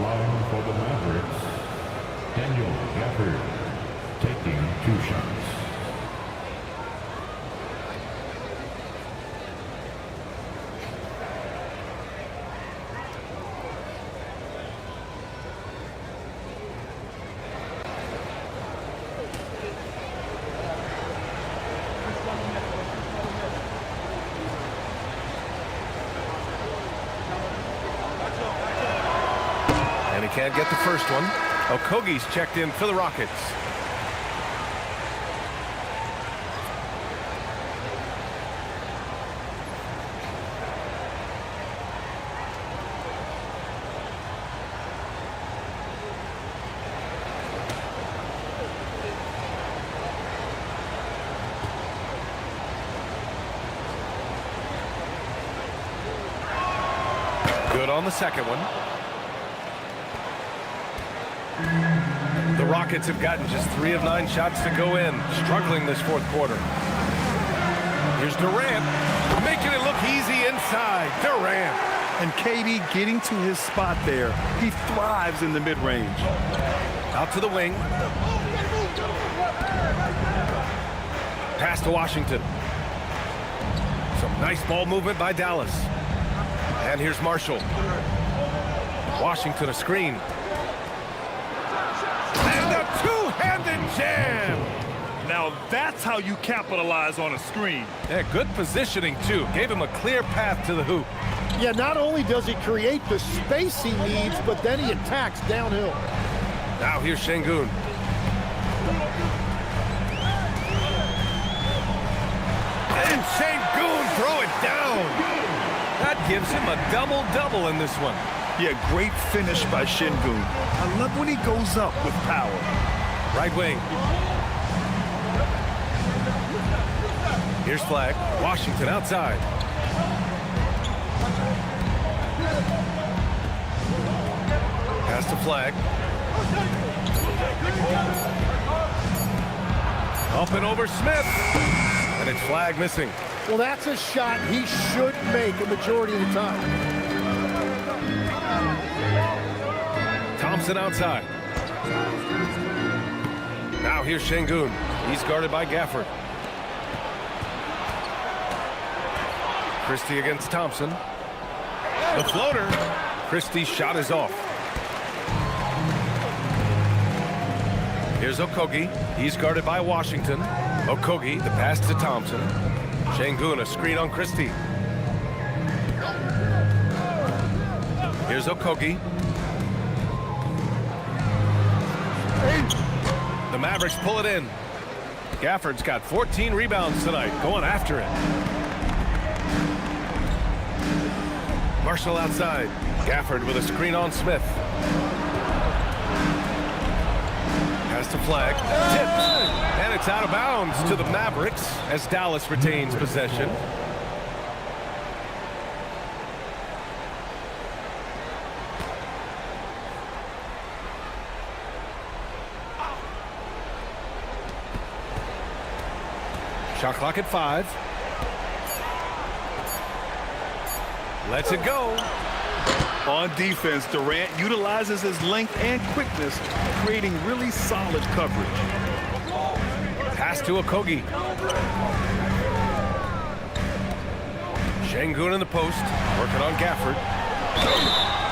Line for the Mavericks. Daniel Gafford taking 2 shots. And he can't get the first one. Okogie's checked in for the Rockets. Good on the second one. The Rockets have gotten just 3 of 9 shots to go in, struggling this fourth quarter. Here's Durant, making it look easy inside. Durant. And KD getting to his spot there. He thrives in the mid-range. Out to the wing. Pass to Washington. Some nice ball movement by Dallas. And here's Marshall. Washington a screen. And a two-handed jam. Now that's how you capitalize on a screen. Yeah, good positioning, too. Gave him a clear path to the hoop. Yeah, not only does he create the space he needs, but then he attacks downhill. Now here's Şengün. And Şengün throw it down. That gives him a double-double in this one. Yeah, great finish by Şengün. I love when he goes up with power. Right wing. Here's Flag. Washington outside. Pass to Flag. Up and over Smith. And it's Flag missing. Well, that's a shot he should make a majority of the time. Thompson outside. Now here's Şengün. He's guarded by Gafford. Christie against Thompson. The floater. Christie's shot is off. Here's Okogie. He's guarded by Washington. Okogie, the pass to Thompson. Şengün, a screen on Christie. Here's Okogie. The Mavericks pull it in. Gafford's got 14 rebounds tonight, going after it. Marshall outside. Gafford with a screen on Smith. Pass to Flag. Tipped. And it's out of bounds to the Mavericks as Dallas retains possession. Shot clock at 5. Lets it go. On defense, Durant utilizes his length and quickness, creating really solid coverage. Pass to Okogie. Şengün in the post, working on Gafford.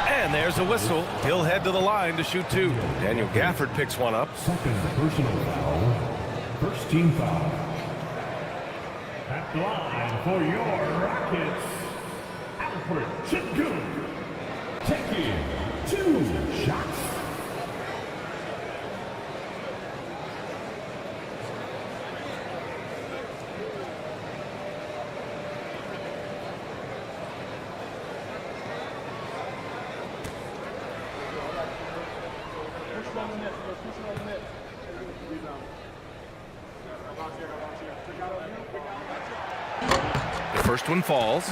And there's a whistle. He'll head to the line to shoot 2. Daniel Gafford picks one up. Second personal foul. First team foul. At the line for your Rockets, Alfred Şengün. Taking 2 shots. The first one falls.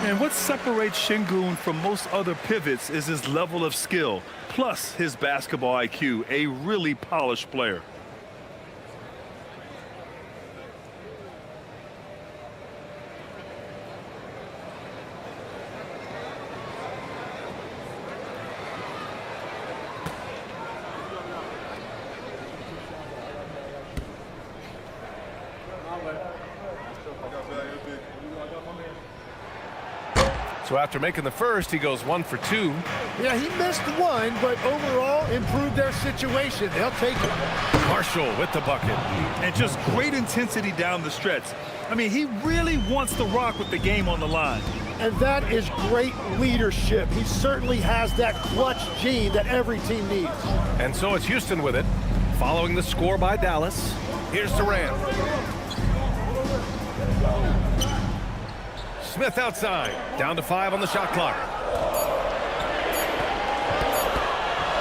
And what separates Şengün from most other pivots is his level of skill, plus his basketball IQ, a really polished player. So after making the first, he goes 1 for 2. Yeah, he missed one, but overall improved their situation. They'll take it. Marshall with the bucket. And just great intensity down the stretch. I mean, he really wants to rock with the game on the line. And that is great leadership. He certainly has that clutch gene that every team needs. And so it's Houston with it, following the score by Dallas. Here's Durant. Smith outside, down to 5 on the shot clock.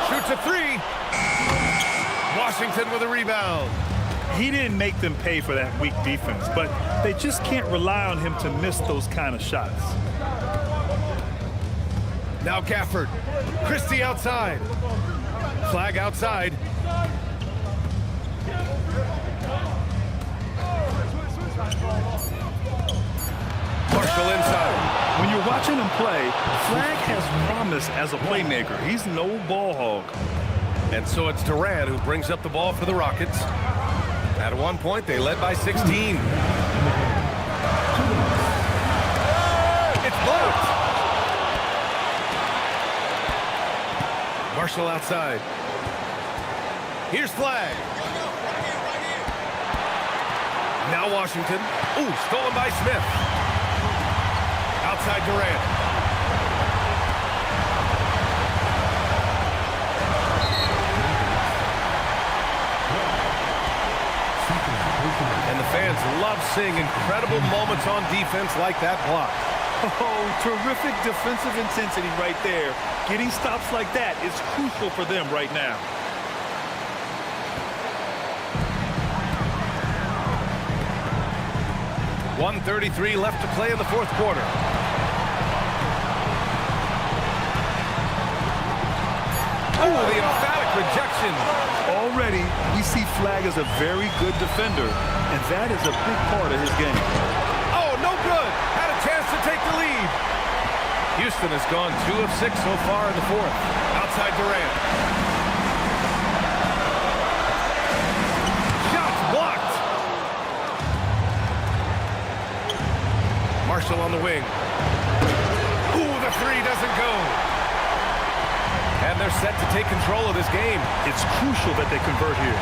Shoots a 3. Washington with a rebound. He didn't make them pay for that weak defense, but they just can't rely on him to miss those kind of shots. Now Gafford. Christie outside. Flag outside. Marshall inside. When you're watching him play, Flag has promise as a playmaker. He's no ball hog. And so it's Durant who brings up the ball for the Rockets. At one point, they led by 16. It's blocked. Marshall outside. Here's Flag. Now Washington. Ooh, stolen by Smith. Outside Durant. And the fans love seeing incredible moments on defense like that block. Oh, terrific defensive intensity right there. Getting stops like that is crucial for them right now. .133 left to play in the fourth quarter. Oh, the emphatic rejection. Already, we see Flag as a very good defender, and that is a big part of his game. Oh, no good. Had a chance to take the lead. Houston has gone 2 of 6 so far in the fourth. Outside Durant. Shots blocked. Marshall on the wing. Ooh, the three doesn't go. And they're set to take control of this game. It's crucial that they convert here.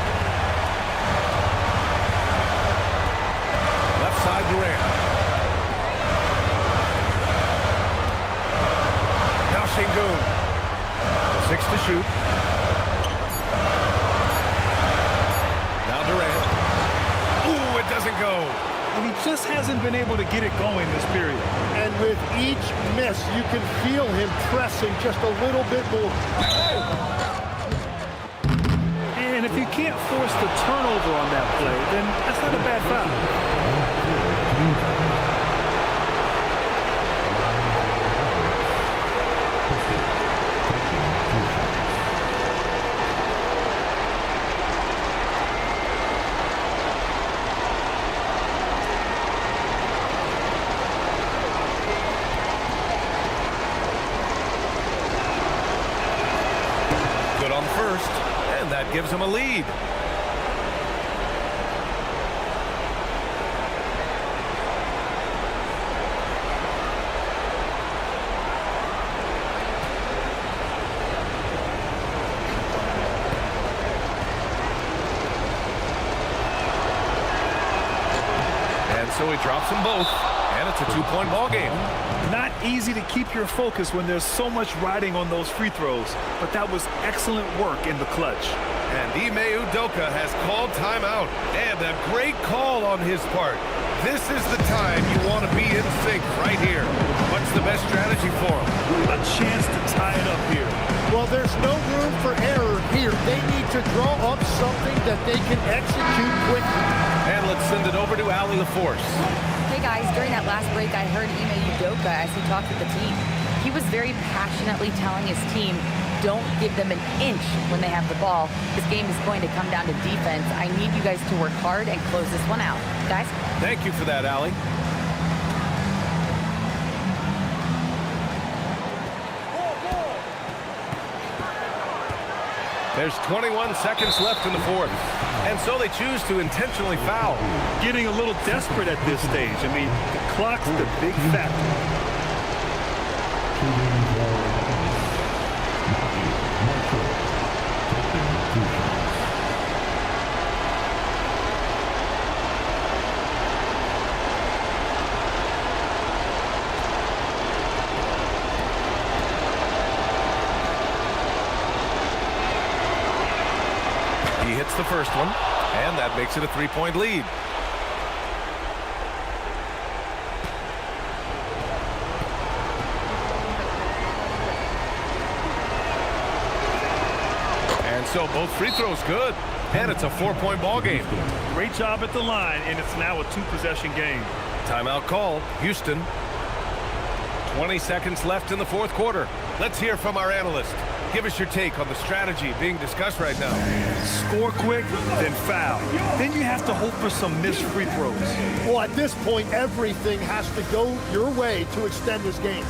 Left side Durant. Now Şengün. 6 to shoot. Now Durant. Ooh, it doesn't go. And he just hasn't been able to get it going this period. And with each miss, you can feel him pressing just a little bit more. And if you can't force the turnover on that play, then that's not a bad foul. Good on first, and that gives him a lead. And so he drops them both, and it's a 2-point ball game. Not easy to keep your focus when there's so much riding on those free throws, but that was excellent work in the clutch. And Ime Udoka has called timeout, and a great call on his part. This is the time you want to be in sync right here. What's the best strategy for him? A chance to tie it up here. Well, there's no room for error here. They need to draw up something that they can execute quickly. And let's send it over to Allie LaForce. Hey guys, during that last break, I heard Ime Udoka as he talked with the team. He was very passionately telling his team, don't give them an inch when they have the ball. This game is going to come down to defense. I need you guys to work hard and close this one out. Guys? Thank you for that, Allie. There's 21 seconds left in the fourth. And so they choose to intentionally foul. Getting a little desperate at this stage. I mean, the clock's the big factor. He hits the first one, and that makes it a 3-point lead. And so both free throws good, and it's a 4-point ball game. Great job at the line, and it's now a 2-possession game. Timeout call, Houston. 20 seconds left in the fourth quarter. Let's hear from our analyst. Give us your take on the strategy being discussed right now. Score quick, then foul. Then you have to hope for some missed free throws. Well, at this point, everything has to go your way to extend this game.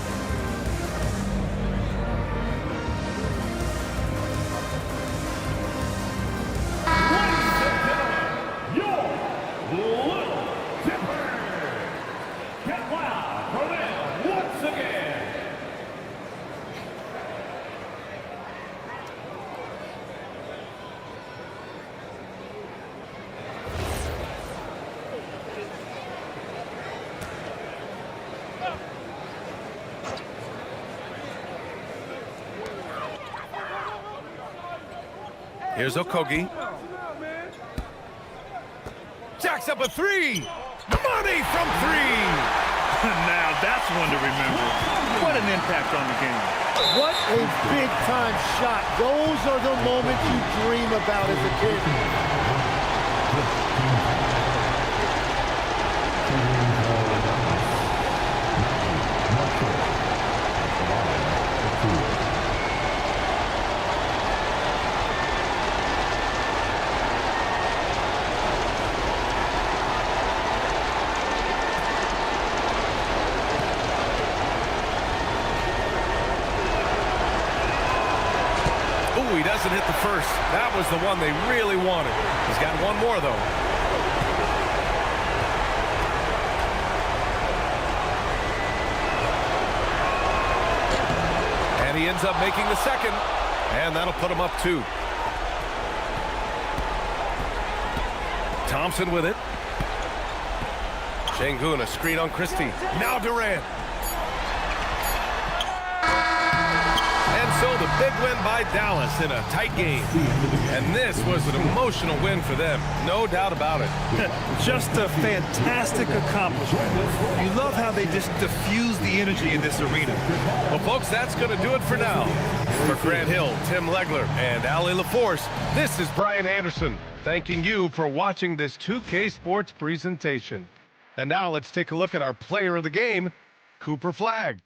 Here's Okogie. Jacks up a three. Money from three. Now that's one to remember. What an impact on the game. What a big-time shot. Those are the moments you dream about as a kid. He doesn't hit the first. That was the one they really wanted. He's got one more, though. And he ends up making the second. And that'll put him up 2. Thompson with it. Şengün, a screen on Christie. Now Durant. So the big win by Dallas in a tight game. And this was an emotional win for them. No doubt about it. Just a fantastic accomplishment. You love how they just diffuse the energy in this arena. Well, folks, that's going to do it for now. For Grant Hill, Tim Legler, and Ali LaForce, this is Brian Anderson, thanking you for watching this 2K Sports presentation. And now let's take a look at our player of the game, Cooper Flagg.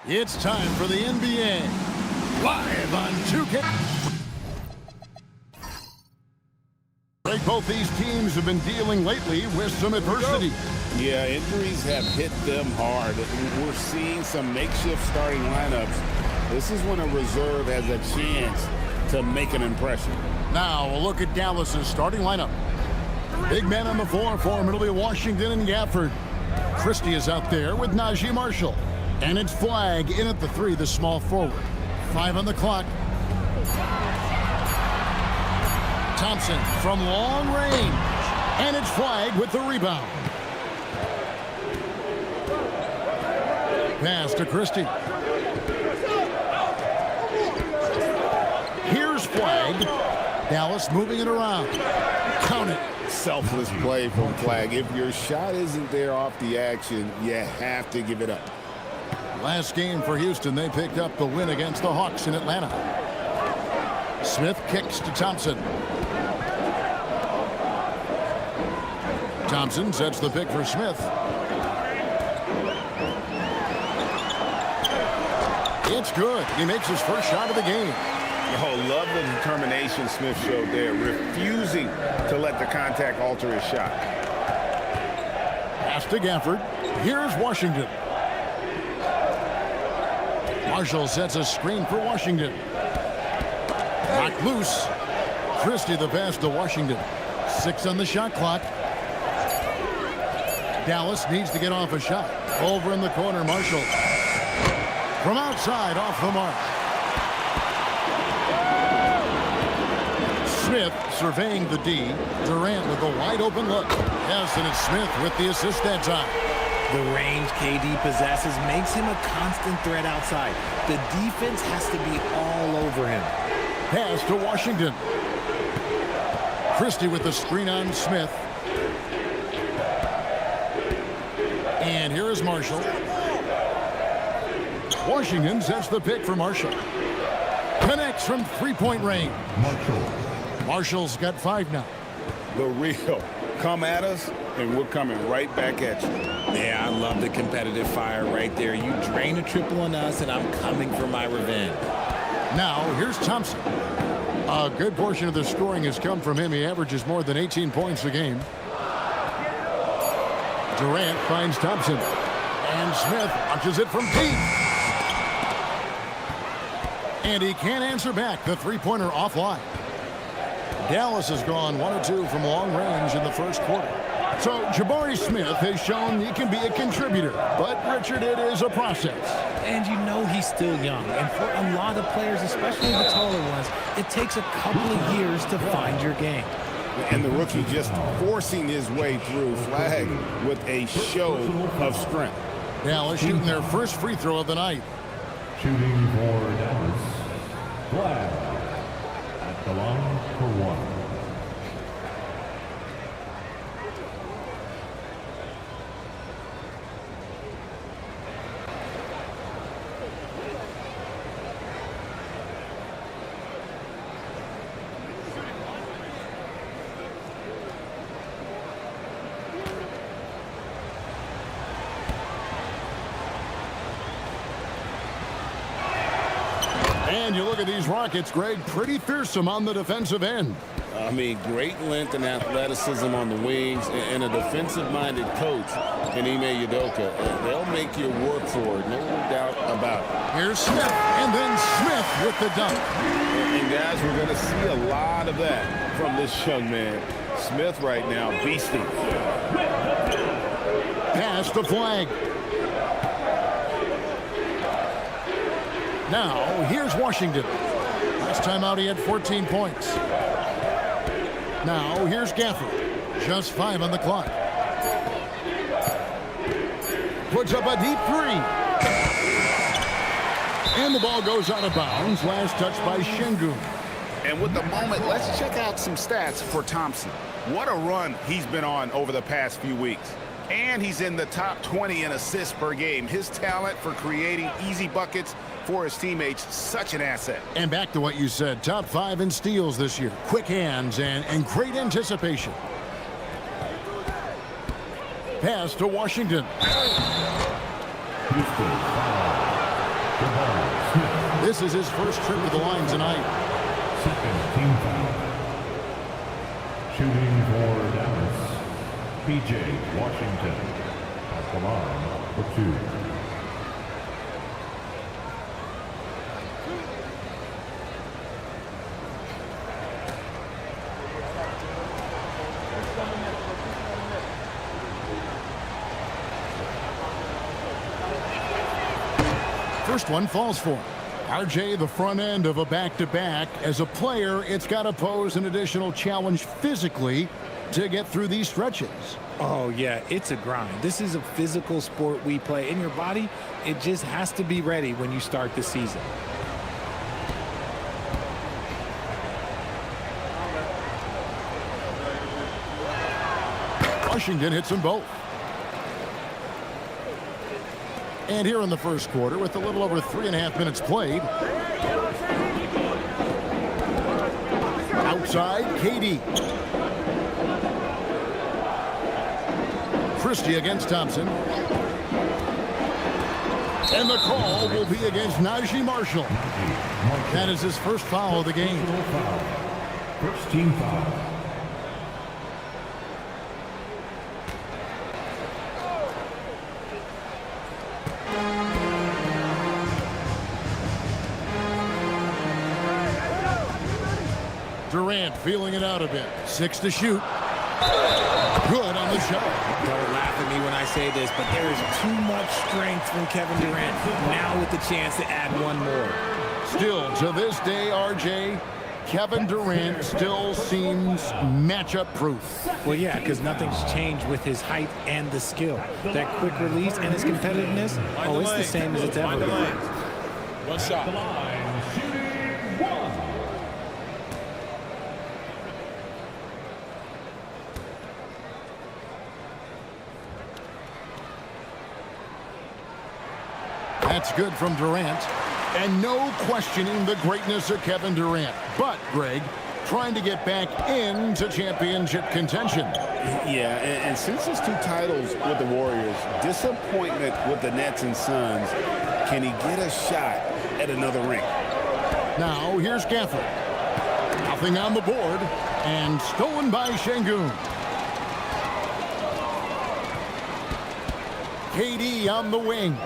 It's time for the NBA. Live on 2K. Both these teams have been dealing lately with some adversity. Yeah, injuries have hit them hard. We're seeing some makeshift starting lineups. This is when a reserve has a chance to make an impression. Now, a look at Dallas's starting lineup. Big man on the floor for him. It'll be Washington and Gafford. Christie is out there with Najee Marshall. And it's Flagg in at the 3, the small forward. 5 on the clock. Thompson from long range. And it's Flagg with the rebound. Pass to Christie. Here's Flagg. Dallas moving it around. Count it. Selfless play from Flagg. If your shot isn't there off the action, you have to give it up. Last game for Houston, they picked up the win against the Hawks in Atlanta. Smith kicks to Thompson. Thompson sets the pick for Smith. It's good. He makes his first shot of the game. Oh, love the determination Smith showed there, refusing to let the contact alter his shot. Pass to Gafford. Here's Washington. Marshall sets a screen for Washington. Knocked loose. Christie the pass to Washington. 6 on the shot clock. Dallas needs to get off a shot. Over in the corner, Marshall. From outside, off the mark. Smith surveying the D. Durant with a wide open look. Yes, and it's Smith with the assist that time. The range KD possesses makes him a constant threat outside. The defense has to be all over him. Pass to Washington. Christie with the screen on Smith. And here is Marshall. Washington sets the pick for Marshall. Connects from three-point range. Marshall's got 5 now. The real. Come at us, and we're coming right back at you. Yeah, I love the competitive fire right there. You drain a triple on us, and I'm coming for my revenge. Now, here's Thompson. A good portion of the scoring has come from him. He averages more than 18 points a game. Durant finds Thompson. And Smith launches it from deep. And he can't answer back. The three-pointer offline. Dallas has gone 1 of 2 from long range in the first quarter. So Jabari Smith has shown he can be a contributor. But, Richard, it is a process. And you know he's still young. And for a lot of players, especially the taller ones, it takes a couple of years to find your game. And the rookie just forcing his way through. Flag with a show of strength. Dallas shooting their first free throw of the night. Shooting for Dallas. Flag at the line for 1. And you look at these Rockets, Greg, pretty fearsome on the defensive end. I mean, great length and athleticism on the wings, and a defensive-minded coach in Ime Udoka. They'll make you work for it, no doubt about it. Here's Smith, and then Smith with the dunk. And guys, we're going to see a lot of that from this young man. Smith right now, beasting. Pass to Flag. Now, here's Washington. Last time out, he had 14 points. Now, here's Gafford. Just 5 on the clock. Puts up a deep 3. And the ball goes out of bounds. Last touch by Şengün. And with the moment, let's check out some stats for Thompson. What a run he's been on over the past few weeks. And he's in the top 20 in assists per game. His talent for creating easy buckets for his teammates, such an asset. And back to what you said, top 5 in steals this year. Quick hands and great anticipation. Pass to Washington. This is his first trip to the line tonight. Second team foul. Shooting for Dallas. P.J. Washington at the line for 2. First one falls for him. RJ, the front end of a back-to-back. As a player, it's got to pose an additional challenge physically to get through these stretches. Oh, yeah, it's a grind. This is a physical sport we play. And your body, it just has to be ready when you start the season. Washington hits them both. And here in the first quarter, with a little over 3.5 minutes played. Outside, KD. Christie against Thompson. And the call will be against Najee Marshall. That is his first foul of the game. First team foul. Durant feeling it out a bit. 6 to shoot. Good on the shot. Don't laugh at me when I say this, but there is too much strength from Kevin Durant. Now with the chance to add one more. Still, to this day, RJ, Kevin Durant still seems matchup proof. Well, yeah, because nothing's changed with his height and the skill. That quick release and his competitiveness, oh, it's the same as it's ever been. One shot. That's good from Durant. And no questioning the greatness of Kevin Durant. But, Greg, trying to get back into championship contention. Yeah, and since his 2 titles with the Warriors, disappointment with the Nets and Suns, can he get a shot at another ring? Now, here's Gafford. Nothing on the board, and stolen by Şengün. KD on the wing.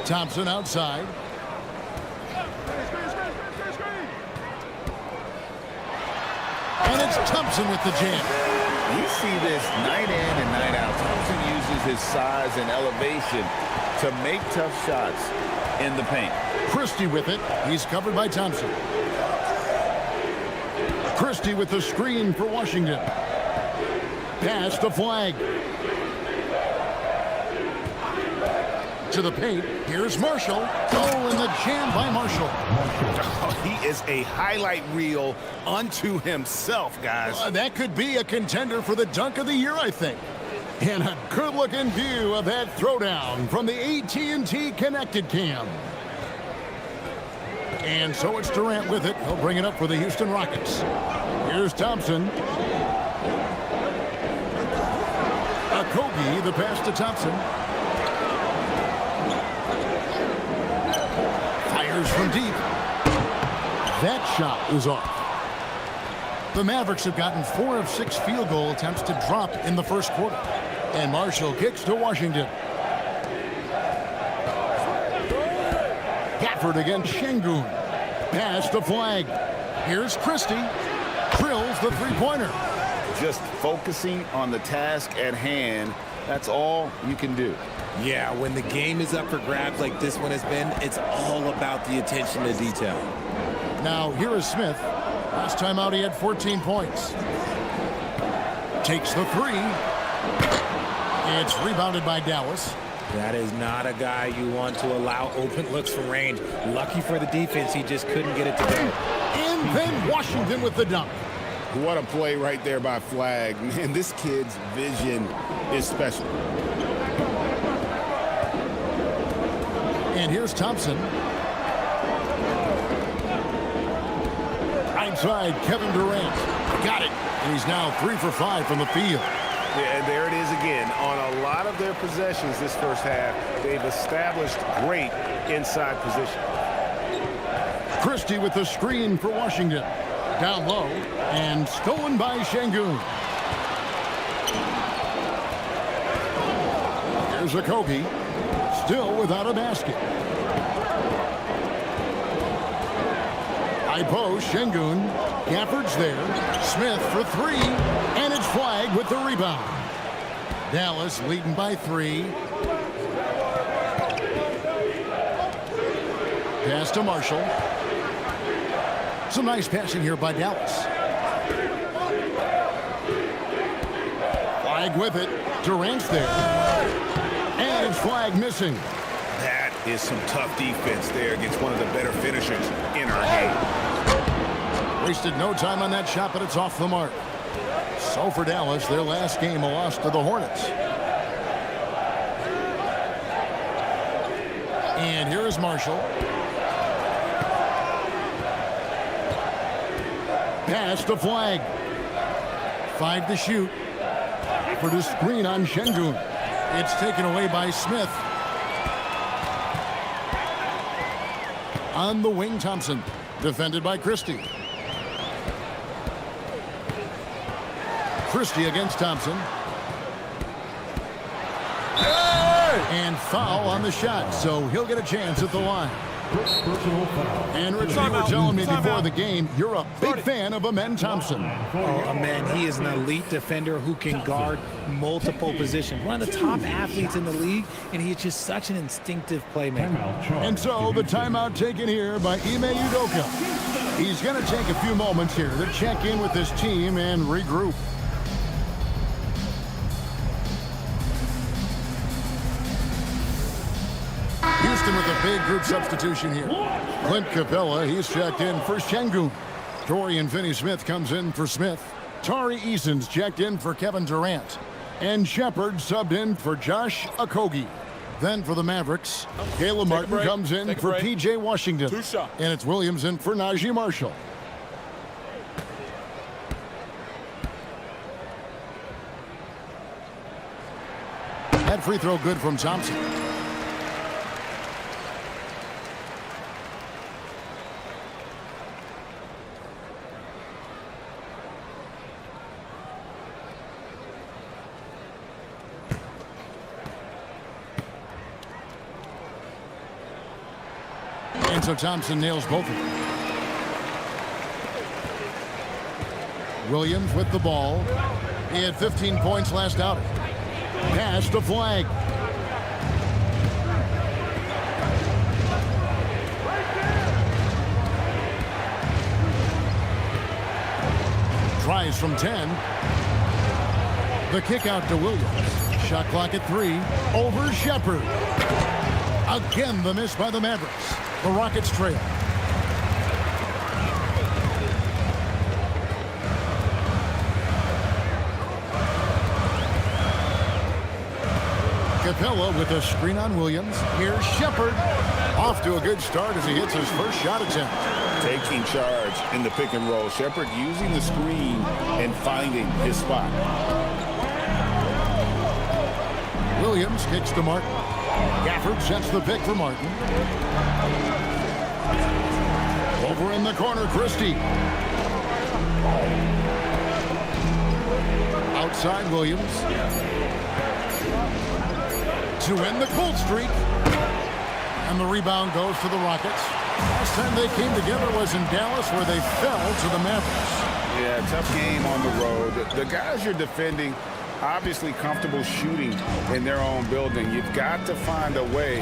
Thompson outside. And it's Thompson with the jam. You see this night in and night out. Thompson uses his size and elevation to make tough shots in the paint. Christie with it. He's covered by Thompson. Christie with the screen for Washington. Pass to Flag. To the paint. Here's Marshall. Oh, and the jam by Marshall. Oh, he is a highlight reel unto himself, guys. That could be a contender for the dunk of the year, I think. And a good-looking view of that throwdown from the AT&T Connected Cam. And so it's Durant with it. He'll bring it up for the Houston Rockets. Here's Thompson. Okogie, the pass to Thompson. Fires from deep. That shot is off. The Mavericks have gotten 4 of 6 field goal attempts to drop in the first quarter. And Marshall kicks to Washington. Gafford against Şengün. Pass to Flag. Here's Christie. Drills the three-pointer. Just focusing on the task at hand. That's all you can do. Yeah, when the game is up for grabs like this one has been, it's all about the attention to detail. Now, here is Smith. Last time out, he had 14 points. Takes the 3. It's rebounded by Dallas. That is not a guy you want to allow open looks from range. Lucky for the defense, he just couldn't get it to go. And then Washington with the dunk. What a play right there by Flag. Man, this kid's vision is special. And here's Thompson. Outside, Kevin Durant. Got it. And he's now 3 for 5 from the field. Yeah, and there it is again. On a lot of their possessions this first half, they've established great inside position. Christie with the screen for Washington. Down low, and stolen by Şengün. Here's Okogie, still without a basket. High post, Şengün. Gafford's there. Smith for 3, and it's Flag with the rebound. Dallas leading by 3. Pass to Marshall. Some nice passing here by Dallas. Flag with it. Durant's there. And it's Flag missing. That is some tough defense there against one of the better finishers in our game. Wasted no time on that shot, but it's off the mark. So for Dallas, their last game, a loss to the Hornets. And here is Marshall. Pass to Flag. 5 to shoot. For the screen on Şengün. It's taken away by Smith. On the wing, Thompson. Defended by Christie. Christie against Thompson. And foul on the shot, so he'll get a chance at the line. And Rich, you were telling me before the game, you're a big fan of Amen Thompson. Oh, man, he is an elite defender who can guard multiple positions. One of the top athletes in the league, and he's just such an instinctive playmaker. And so the timeout taken here by Ime Udoka. He's going to take a few moments here to check in with his team and regroup. Houston with a big group substitution here. Clint Capella, he's checked in for Şengün. Dorian Finney-Smith comes in for Smith. Tari Eason's checked in for Kevin Durant. And Shepard subbed in for Josh Okogie. Then for the Mavericks, Caleb Martin comes in for P.J. Washington. And it's Williams in for Najee Marshall. That free throw good from Thompson. And so Thompson nails both of them. Williams with the ball. He had 15 points last outing. Pass to Flag. Tries from 10. The kick out to Williams. Shot clock at 3. Over Shepard. Again, the miss by the Mavericks. The Rockets trail. Capella with a screen on Williams. Here's Shepard. Off to a good start as he hits his first shot attempt. Taking charge in the pick and roll. Shepard using the screen and finding his spot. Williams kicks to Martin. Gafford sets the pick for Martin. Over in the corner, Christie. Outside Williams. To end the cold streak. And the rebound goes to the Rockets. Last time they came together was in Dallas, where they fell to the Mavericks. Yeah, tough game on the road. The guys you're defending, obviously comfortable shooting in their own building. You've got to find a way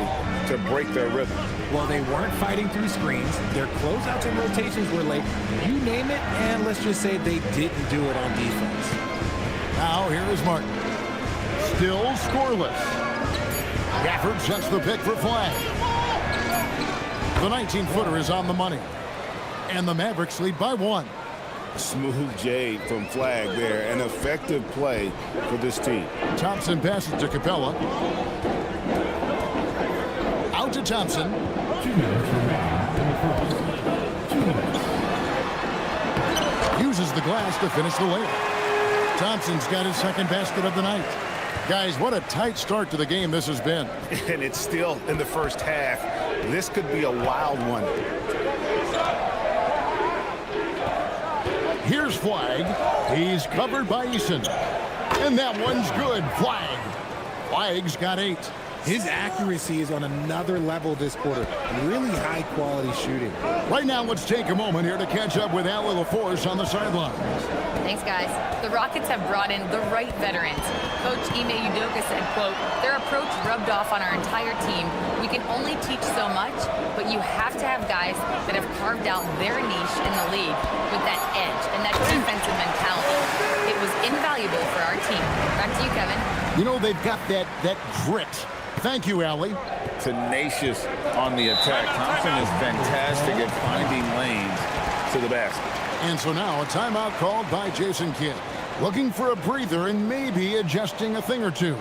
to break their rhythm. Well, they weren't fighting through screens. Their closeouts and rotations were late. You name it, and let's just say they didn't do it on defense. Now here is Martin. Still scoreless. Gafford sets the pick for Flag. The 19-footer is on the money. And the Mavericks lead by 1. Smooth J from Flag there. An effective play for this team. Thompson passes to Capella. Out to Thompson. 2 minutes remaining. 2 minutes. Uses the glass to finish the layup. Thompson's got his second basket of the night. Guys, what a tight start to the game this has been. And it's still in the first half. This could be a wild one. Here's Flag. He's covered by Eason. And that one's good. Flag. Flag's got 8. His accuracy is on another level this quarter. Really high-quality shooting. Right now, let's take a moment here to catch up with Allie LaForce on the sidelines. Thanks, guys. The Rockets have brought in the right veterans. Coach Ime Udoka said, quote, "Their approach rubbed off on our entire team. We can only teach so much, but you have to have guys that have carved out their niche in the league with that edge and that defensive mentality. It was invaluable for our team." Back to you, Kevin. You know, they've got that grit. Thank you, Allie. Tenacious on the attack. Thompson is fantastic at finding lanes to the basket. And so now a timeout called by Jason Kidd. Looking for a breather and maybe adjusting a thing or two.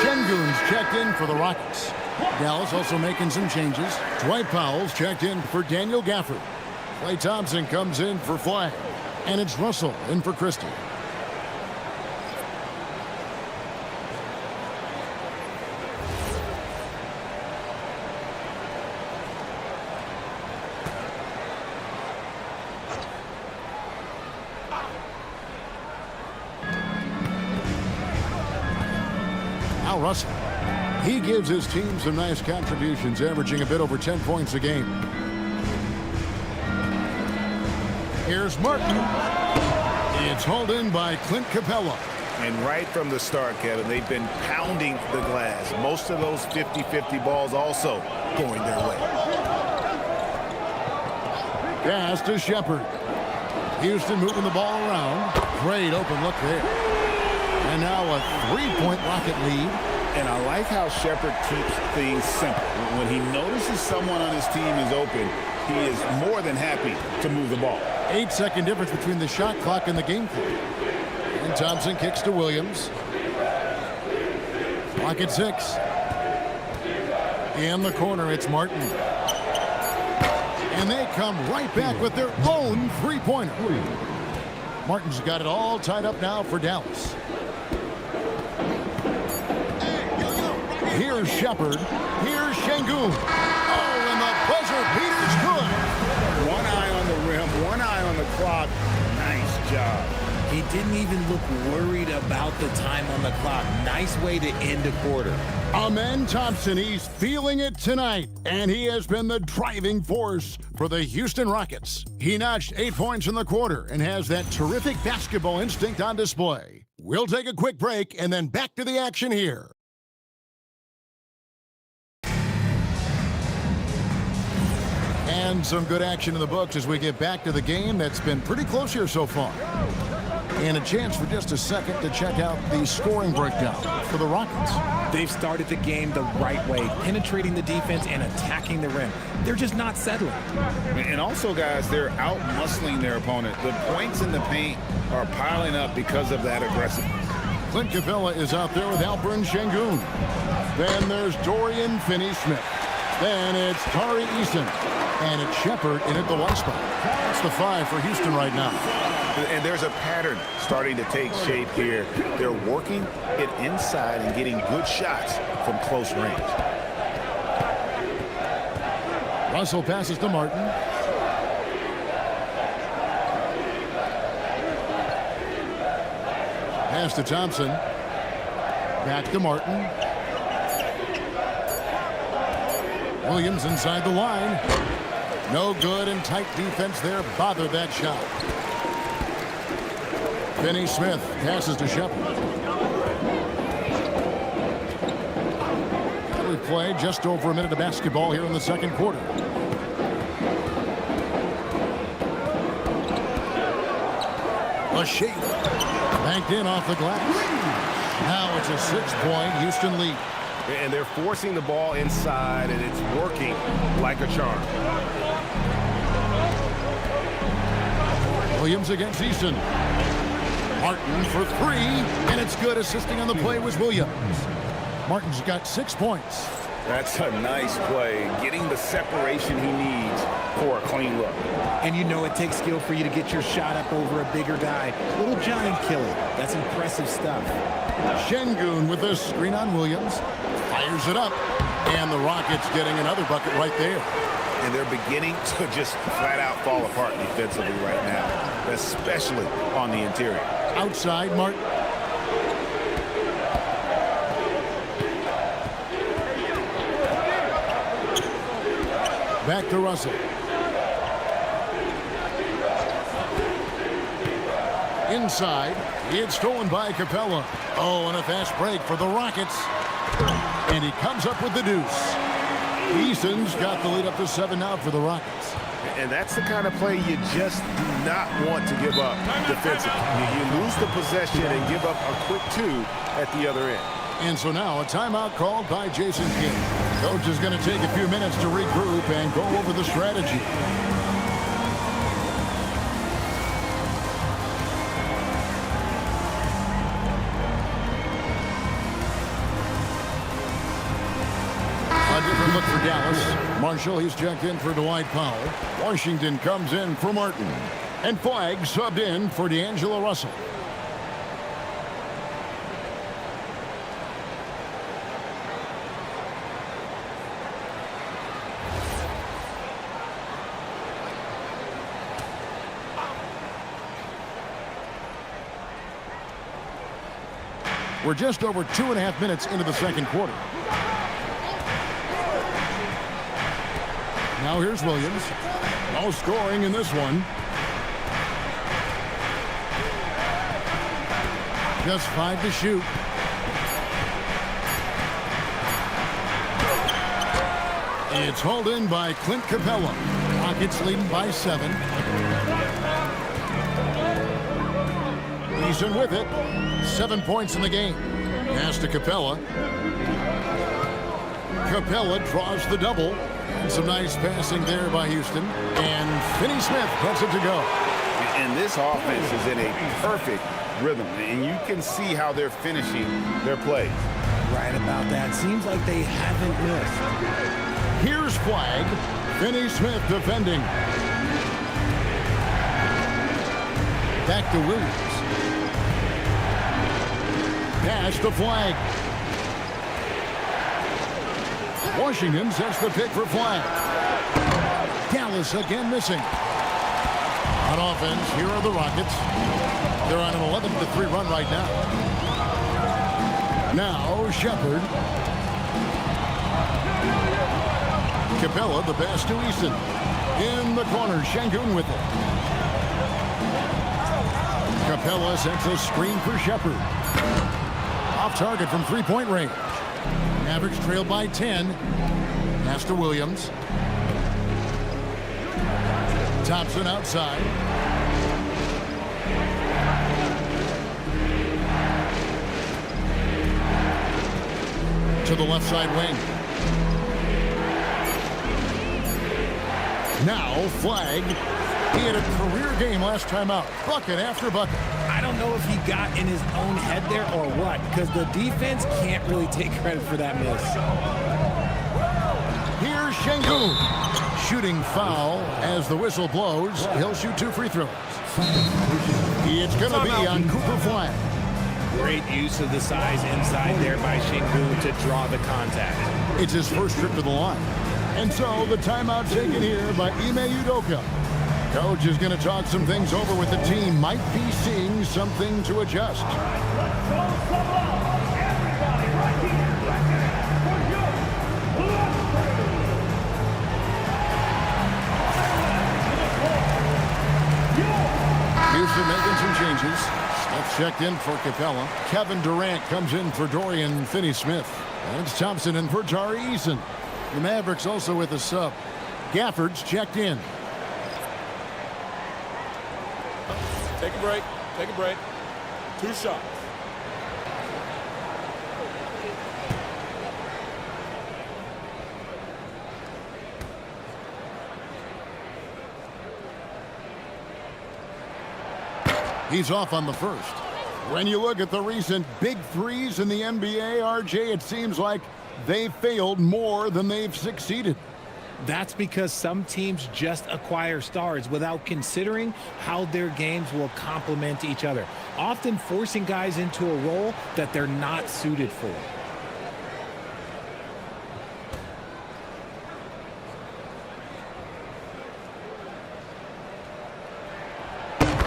Şengün's checked in for the Rockets. Dallas also making some changes. Dwight Powell's checked in for Daniel Gafford. Klay Thompson comes in for Flag. And it's Russell in for Christie. Now Russell. He gives his team some nice contributions, averaging a bit over 10 points a game. Here's Martin. It's hauled in by Clint Capella. And right from the start, Kevin, they've been pounding the glass. Most of those 50-50 balls also going their way. Pass to Shepard. Houston moving the ball around. Great open look there. And now a 3-point Rocket lead. And I like how Shepard keeps things simple. When he notices someone on his team is open, he is more than happy to move the ball. 8-second difference between the shot clock and the game clock. And Thompson kicks to Williams. Clock at 6. In the corner, it's Martin. And they come right back with their own three-pointer. Martin's got it all tied up now for Dallas. Here's Shepard. Here's Şengün. Oh, and the buzzer beater's good. One eye on the rim, one eye on the clock. Nice job. He didn't even look worried about the time on the clock. Nice way to end a quarter. Amen Thompson, he's feeling it tonight, and he has been the driving force for the Houston Rockets. He notched 8 points in the quarter and has that terrific basketball instinct on display. We'll take a quick break and then back to the action here. And some good action in the books as we get back to the game that's been pretty close here so far. And a chance for just a second to check out the scoring breakdown for the Rockets. They've started the game the right way, penetrating the defense and attacking the rim. They're just not settling. And also, guys, they're out-muscling their opponent. The points in the paint are piling up because of that aggressiveness. Clint Capella is out there with Alperen Şengün. Then there's Dorian Finney-Smith. Then it's Tari Eason. And it's Shepard in at the 1 spot. That's the 5 for Houston right now. And there's a pattern starting to take shape here. They're working it inside and getting good shots from close range. Russell passes to Martin. Pass to Thompson. Back to Martin. Williams inside the line. No good, and tight defense there bothered that shot. Finney-Smith passes to Shepard. We play just over a minute of basketball here in the second quarter. A shake. Banked in off the glass. Now it's a 6-point Houston lead. And they're forcing the ball inside, and it's working like a charm. Williams against Eason. Martin for 3, and it's good. Assisting on the play was Williams. Martin's got 6 points. That's a nice play, getting the separation he needs for a clean look. And you know it takes skill for you to get your shot up over a bigger guy. Little giant killer. That's impressive stuff. Şengün with the screen on Williams. Fires it up. And the Rockets getting another bucket right there. And they're beginning to just flat out fall apart defensively right now, especially on the interior. Outside, Martin. Back to Russell. Inside, it's stolen by Capella. Oh, and a fast break for the Rockets. And he comes up with the deuce. Eason's got the lead up to 7 now for the Rockets. And that's the kind of play you just do not want to give up defensively. You lose the possession and give up a quick 2 at the other end. And so now a timeout called by Jason King. Coach is going to take a few minutes to regroup and go over the strategy. A different look for Dallas. Marshall, he's checked in for Dwight Powell. Washington comes in for Martin. And Flagg subbed in for D'Angelo Russell. We're just over 2.5 minutes into the second quarter. Now here's Williams. No scoring in this one. Just 5 to shoot. It's hauled in by Clint Capella. Rockets leading by 7. Eason with it. 7 points in the game. Pass to Capella. Capella draws the double. And some nice passing there by Houston. And Finney-Smith puts it to go. And this offense is in a perfect rhythm. And you can see how they're finishing their plays. Right about that. Seems like they haven't missed. Here's Flagg. Finney-Smith defending. Back to Williams. Pass to Flagg. Washington sets the pick for Flagg. Dallas again missing. On offense, here are the Rockets. They're on an 11-3 run right now. Now Shepard. Capella, the pass to Eason. In the corner, Şengün with it. Capella sets a screen for Shepard. Off target from three-point range. Mavericks trailed by 10. Pass to Williams. Thompson outside. To the left side wing. Now Flagg. He had a career game last time out. Bucket after bucket. I don't know if he got in his own head there or what, because the defense can't really take credit for that miss. Here's Şengün. Shooting foul as the whistle blows. He'll shoot 2 free throws. It's going to be on Cooper Flagg. Great use of the size inside there by Şengün to draw the contact. It's his first trip to the line. And so the timeout taken here by Ime Udoka. Coach is going to talk some things over with the team. Might be seeing something to adjust. Houston making some changes. Steph checked in for Capella. Kevin Durant comes in for Dorian Finney-Smith. And it's Thompson in for Tari Eason. The Mavericks also with a sub. Gafford's checked in. Take a break. Take a break. 2 shots. He's off on the first. When you look at the recent big threes in the NBA, RJ, it seems like they failed more than they've succeeded. That's because some teams just acquire stars without considering how their games will complement each other, often forcing guys into a role that they're not suited for.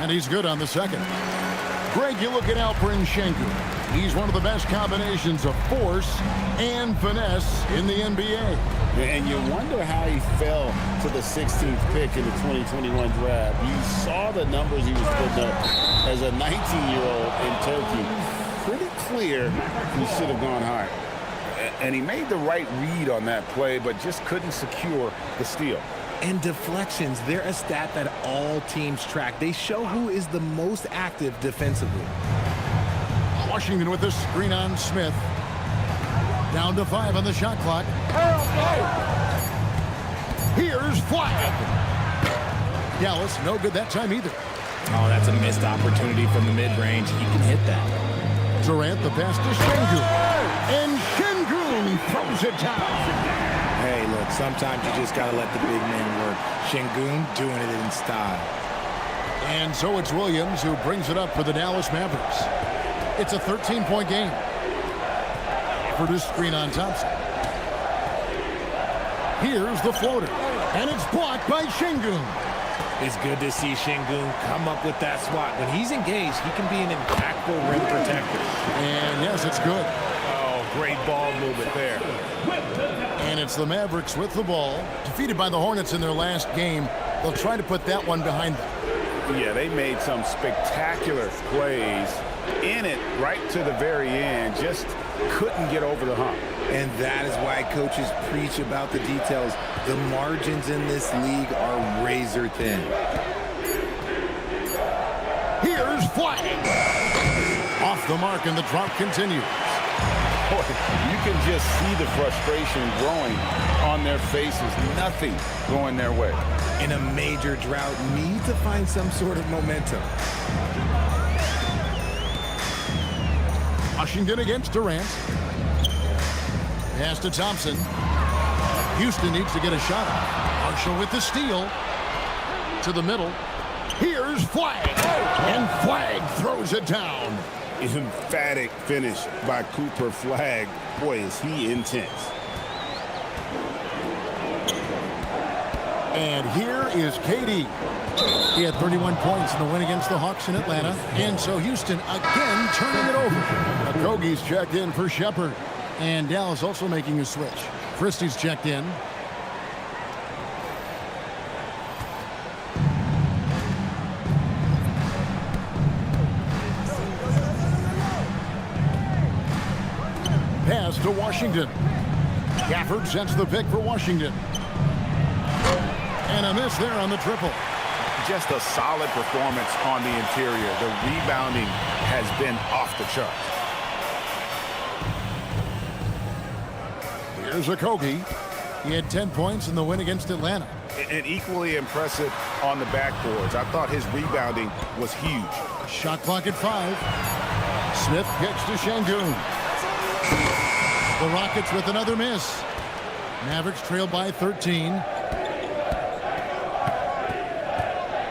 And he's good on the second. Greg, you look at Alperen Şengün. He's one of the best combinations of force and finesse in the NBA. And you wonder how he fell to the 16th pick in the 2021 draft. You saw the numbers he was putting up as a 19-year-old in Turkey. Pretty clear he should have gone higher. And he made the right read on that play, but just couldn't secure the steal. And deflections, they're a stat that all teams track. They show who is the most active defensively. Washington with the screen on Smith. Down to 5 on the shot clock. Here's Flagg. Dallas, no good that time either. Oh, that's a missed opportunity from the mid-range. He can hit that. Durant, the pass to Şengün. And Şengün throws it down. Hey, look, sometimes you just got to let the big man work. Şengün doing it in style. And so it's Williams who brings it up for the Dallas Mavericks. It's a 13-point game. For this screen on Thompson. Here's the floater. And it's blocked by Şengün. It's good to see Şengün come up with that swat. When he's engaged, he can be an impactful rim protector. And yes, it's good. Oh, great ball movement there. And it's the Mavericks with the ball. Defeated by the Hornets in their last game. They'll try to put that one behind them. Yeah, they made some spectacular plays in it right to the very end. Just couldn't get over the hump. And that is why coaches preach about the details. The margins in this league are razor thin. Here's Flag. Off the mark, and the drop continues. Boy, you can just see the frustration growing on their faces. Nothing going their way. In a major drought, need to find some sort of momentum. Washington against Durant. Pass to Thompson. Houston needs to get a shot off. Marshall with the steal. To the middle. Here's Flag. And Flag throws it down. Emphatic finish by Cooper Flag. Boy, is he intense. And here is KD. He had 31 points in the win against the Hawks in Atlanta. And so Houston again turning it over. Okogie's checked in for Shepard. And Dallas also making a switch. Christie's checked in. Pass to Washington. Gafford sets the pick for Washington. And a miss there on the triple. Just a solid performance on the interior. The rebounding has been off the charts. Here's Okogie. He had 10 points in the win against Atlanta. And equally impressive on the backboards. I thought his rebounding was huge. Shot clock at 5. Smith kicks to Şengün. The Rockets with another miss. Mavericks trail by 13.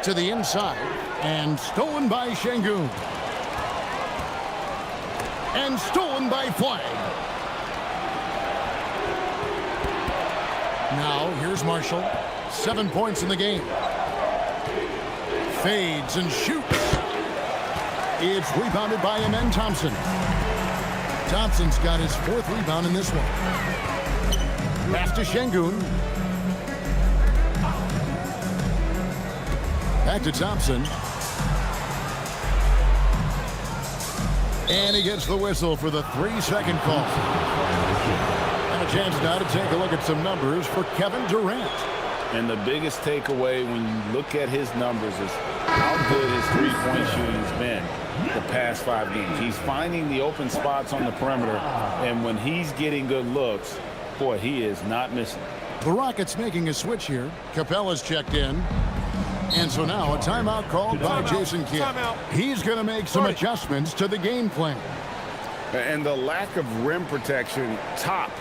To the inside. And stolen by Şengün. And stolen by Flag. Now, here's Marshall. 7 points in the game. Fades and shoots. It's rebounded by Amen Thompson. Thompson's got his 4th rebound in this one. Pass to Şengün. Back to Thompson. And he gets the whistle for the 3-second call. And a chance now to take a look at some numbers for Kevin Durant. And the biggest takeaway when you look at his numbers is how good his three-point shooting's been the past 5 games. He's finding the open spots on the perimeter, and when he's getting good looks, boy, he is not missing. The Rockets making a switch here. Capella's checked in. And so now a timeout called by Jason Kidd. He's going to make some adjustments to the game plan. And the lack of rim protection, top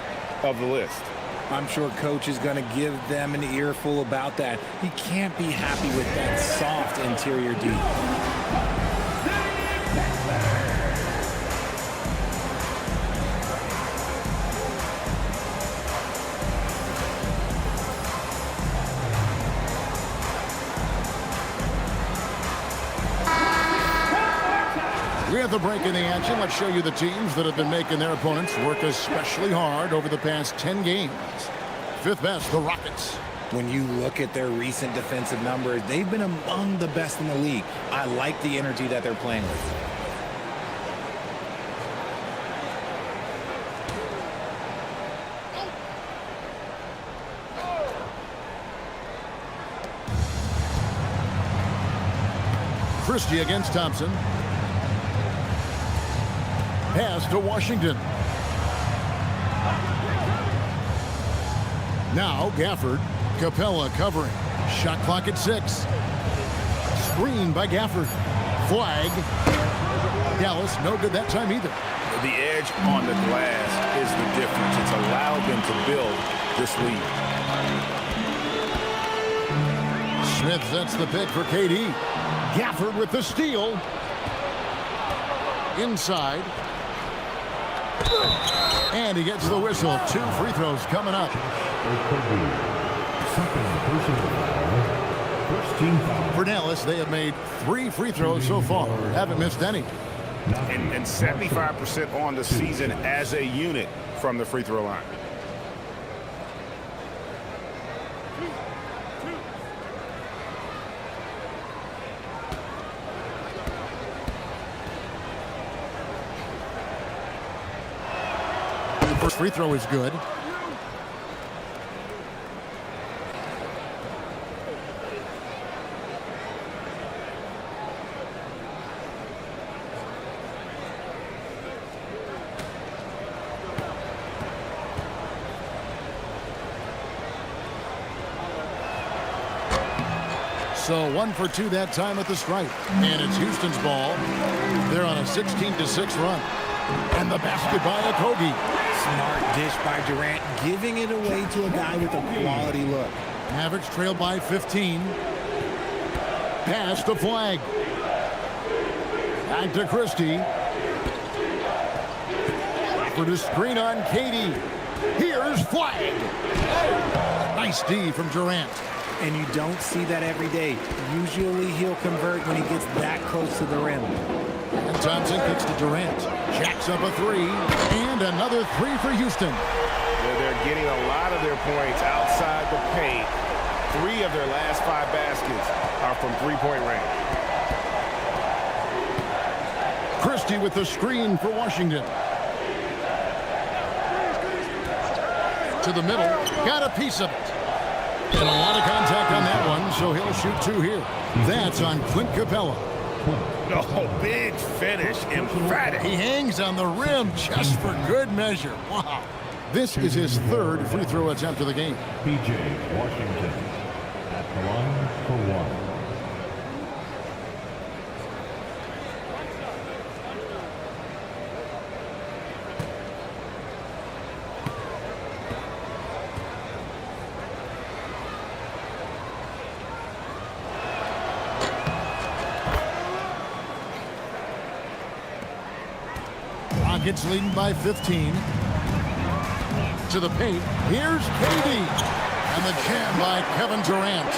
of the list. I'm sure coach is going to give them an earful about that. He can't be happy with that soft interior D. We have the break in the action. Let's show you the teams that have been making their opponents work especially hard over the past 10 games. 5th best, the Rockets. When you look at their recent defensive numbers, they've been among the best in the league. I like the energy that they're playing with. Christie against Thompson. Pass to Washington. Now Gafford. Capella covering. Shot clock at 6. Screen by Gafford. Flag. Dallas no good that time either. The edge on the glass is the difference. It's allowed them to build this lead. Smith sets the pick for KD. Gafford with the steal. Inside. And he gets the whistle. 2 free throws coming up. For Dallas, they have made 3 free throws so far. Haven't missed any. And 75% on the season as a unit from the free throw line. The first free throw is good. So 1 for 2 that time at the stripe. And it's Houston's ball. They're on a 16-6 run. And the basket by Okogie. Smart dish by Durant, giving it away to a guy with a quality look. Mavericks trail by 15. Pass to Flag. Back to Christie. For the screen on Katie. Here's Flag. Nice D from Durant. And you don't see that every day. Usually he'll convert when he gets that close to the rim. And Thompson kicks to Durant. Jacks up a 3. And another 3 for Houston. They're getting a lot of their points outside the paint. 3 of their last 5 baskets are from three-point range. Christie with the screen for Washington. To the middle. Got a piece of it. And a lot of contact on that one, so he'll shoot 2 here. That's on Clint Capella. Oh, big finish. Emphatic. He hangs on the rim just for good measure. Wow. This is his 3rd free throw attempt of the game. P.J. Washington at the line for 1. Rockets leading by 15. To the paint. Here's KD. And the jam by Kevin Durant.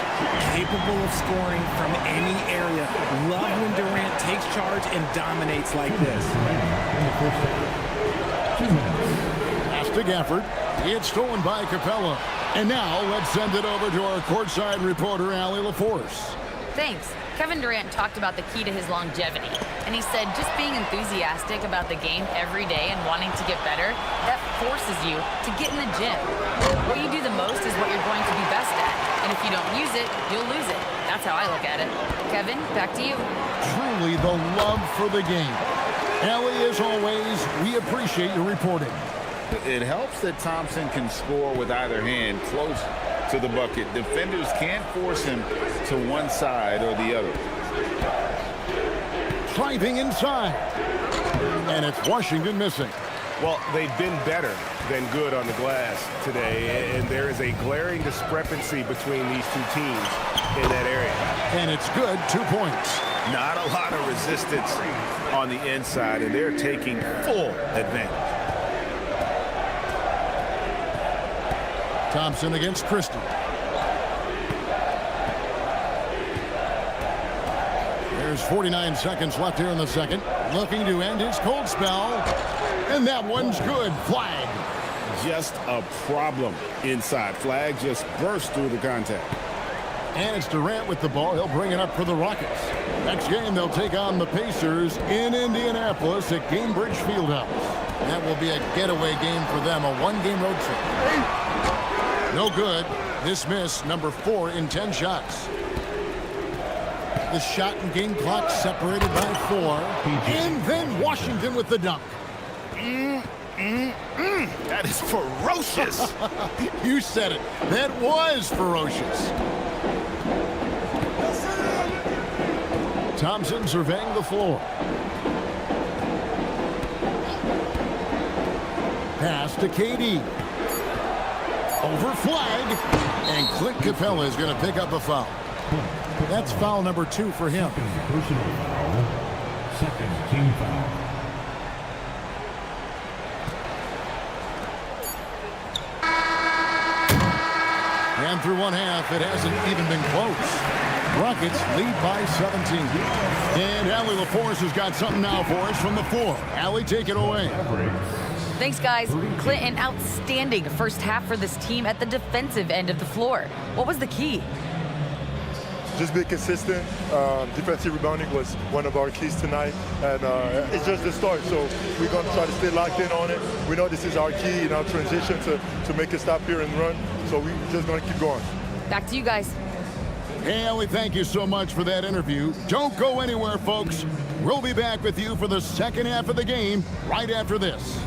Capable of scoring from any area. Love when Durant takes charge and dominates like this. Pass to Gafford. It's stolen by Capella. And now let's send it over to our courtside reporter, Allie LaForce. Thanks. Kevin Durant talked about the key to his longevity, and he said just being enthusiastic about the game every day and wanting to get better, that forces you to get in the gym. What you do the most is what you're going to be best at, and if you don't use it, you'll lose it. That's how I look at it. Kevin, back to you. Truly the love for the game. Allie, as always, we appreciate your reporting. It helps that Thompson can score with either hand close to the bucket. Defenders can't force him to one side or the other. Driving inside. And it's Washington missing. Well, they've been better than good on the glass today, and there is a glaring discrepancy between these 2 teams in that area. And it's good, 2 points. Not a lot of resistance on the inside, and they're taking full advantage. Thompson against Christie. There's 49 seconds left here in the second. Looking to end his cold spell. And that one's good. Flag. Just a problem inside. Flag just burst through the contact. And it's Durant with the ball. He'll bring it up for the Rockets. Next game, they'll take on the Pacers in Indianapolis at Gainbridge Fieldhouse. That will be a getaway game for them, a 1-game road trip. No good. This miss, number 4 in 10 shots. The shot and game clock separated by 4. And then Washington with the dunk. That is ferocious. You said it. That was ferocious. Thompson surveying the floor. Pass to KD. Over flag. And Clint Capella is going to pick up a foul. That's foul number 2 for him. Personal foul. Second team foul. And through one half, it hasn't even been close. Rockets lead by 17. And Allie LaForce has got something now for us from the floor. Allie, take it away. Thanks, guys. Clint, an outstanding first half for this team at the defensive end of the floor. What was the key? Just be consistent. Defensive rebounding was one of our keys tonight, and it's just the start. So we're going to try to stay locked in on it. We know this is our key in our transition to make a stop here and run. So we're just going to keep going. Back to you guys. Hey, Allie, thank you so much for that interview. Don't go anywhere, folks. We'll be back with you for the second half of the game right after this.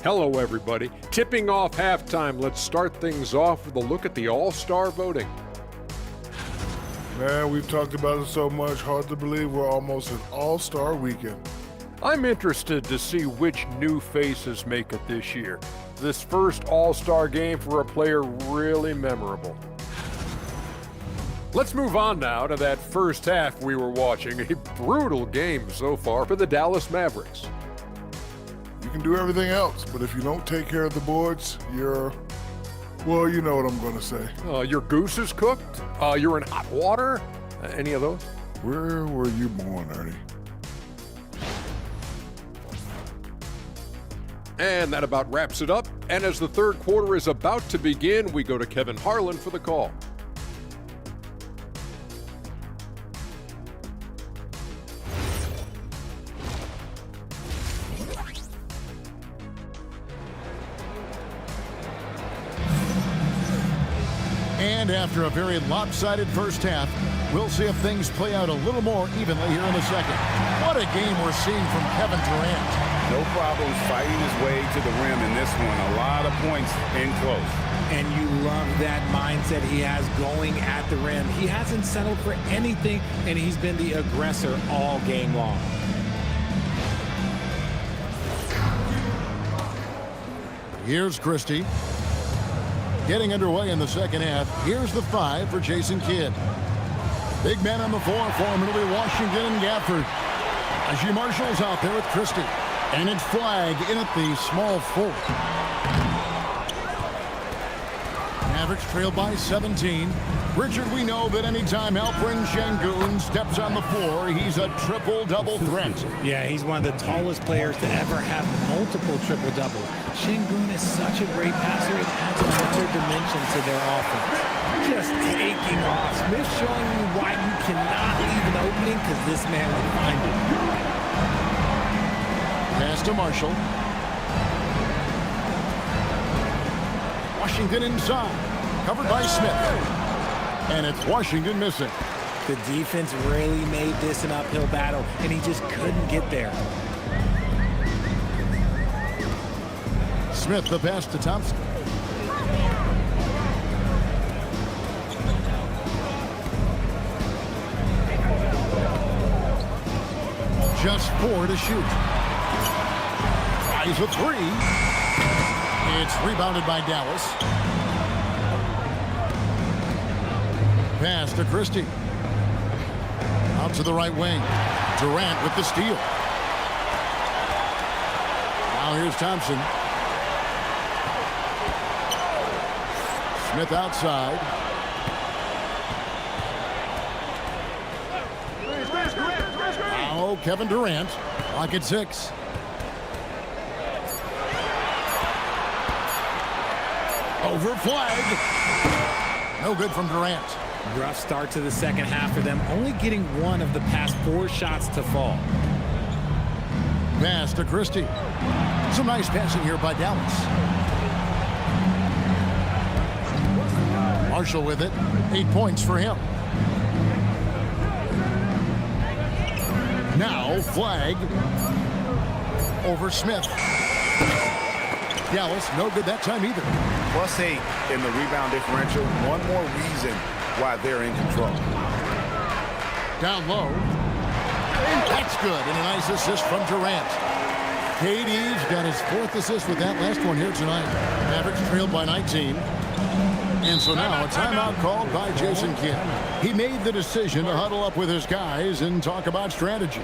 Hello, everybody. Tipping off halftime, let's start things off with a look at the All-Star voting. Man, we've talked about it so much, hard to believe we're almost an all-star weekend. I'm interested to see which new faces make it this year. This first All-Star game for a player really memorable. Let's move on now to that first half we were watching. A brutal game so far for the Dallas Mavericks. You can do everything else, but if you don't take care of the boards, well, you know what I'm going to say. Your goose is cooked? You're in hot water? Any of those? Where were you born, Ernie? And that about wraps it up. And as the third quarter is about to begin, we go to Kevin Harlan for the call. And after a very lopsided first half, we'll see if things play out a little more evenly here in the second. What a game we're seeing from Kevin Durant. No problems fighting his way to the rim in this one. A lot of points in close. And you love that mindset he has going at the rim. He hasn't settled for anything, and he's been the aggressor all game long. Here's Christie. Getting underway in the second half. Here's the 5 for Jason Kidd. Big man on the floor for him. It'll be Washington and Gafford. Najee Marshall's out there with Christie. And it's Flag in at the small forward. Mavericks trail by 17. Richard, we know that anytime Alperen Şengün steps on the floor, he's a triple-double threat. Yeah, he's one of the tallest players to ever have multiple triple-double. Şengün is such a great passer, it adds another dimension to their offense. Just taking off. Smith showing you why you cannot leave an opening, because this man will find it. Pass to Marshall. Washington inside. Covered by Smith. And it's Washington missing. The defense really made this an uphill battle, and he just couldn't get there. Smith, the pass to Thompson. Just 4 to shoot. Tries a 3. It's rebounded by Dallas. Pass to Christie. Out to the right wing. Durant with the steal. Now here's Thompson. Smith outside. Now Kevin Durant. Clock at 6. Over Flag. No good from Durant. Rough start to the second half for them, only getting 1 of the past 4 shots to fall. Pass to Christie. Some nice passing here by Dallas. Marshall with it. 8 points for him. Now Flag over Smith. Dallas, no good that time either. +8 in the rebound differential. One more reason why they're in control. Down low. That's good. And a nice assist from Durant. KD's got his 4th assist with that last one here tonight. Mavericks trailed by 19. And so now a timeout called by Jason Kidd. He made the decision to huddle up with his guys and talk about strategy.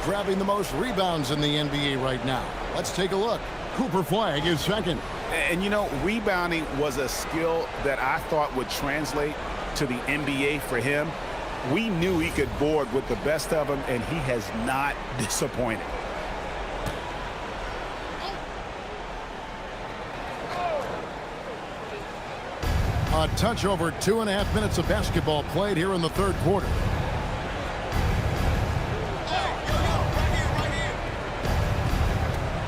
Grabbing the most rebounds in the NBA right now. Let's take a look. Cooper Flagg is second. And you know, rebounding was a skill that I thought would translate to the NBA for him. We knew he could board with the best of them, and he has not disappointed. A touch over 2.5 minutes of basketball played here in the third quarter.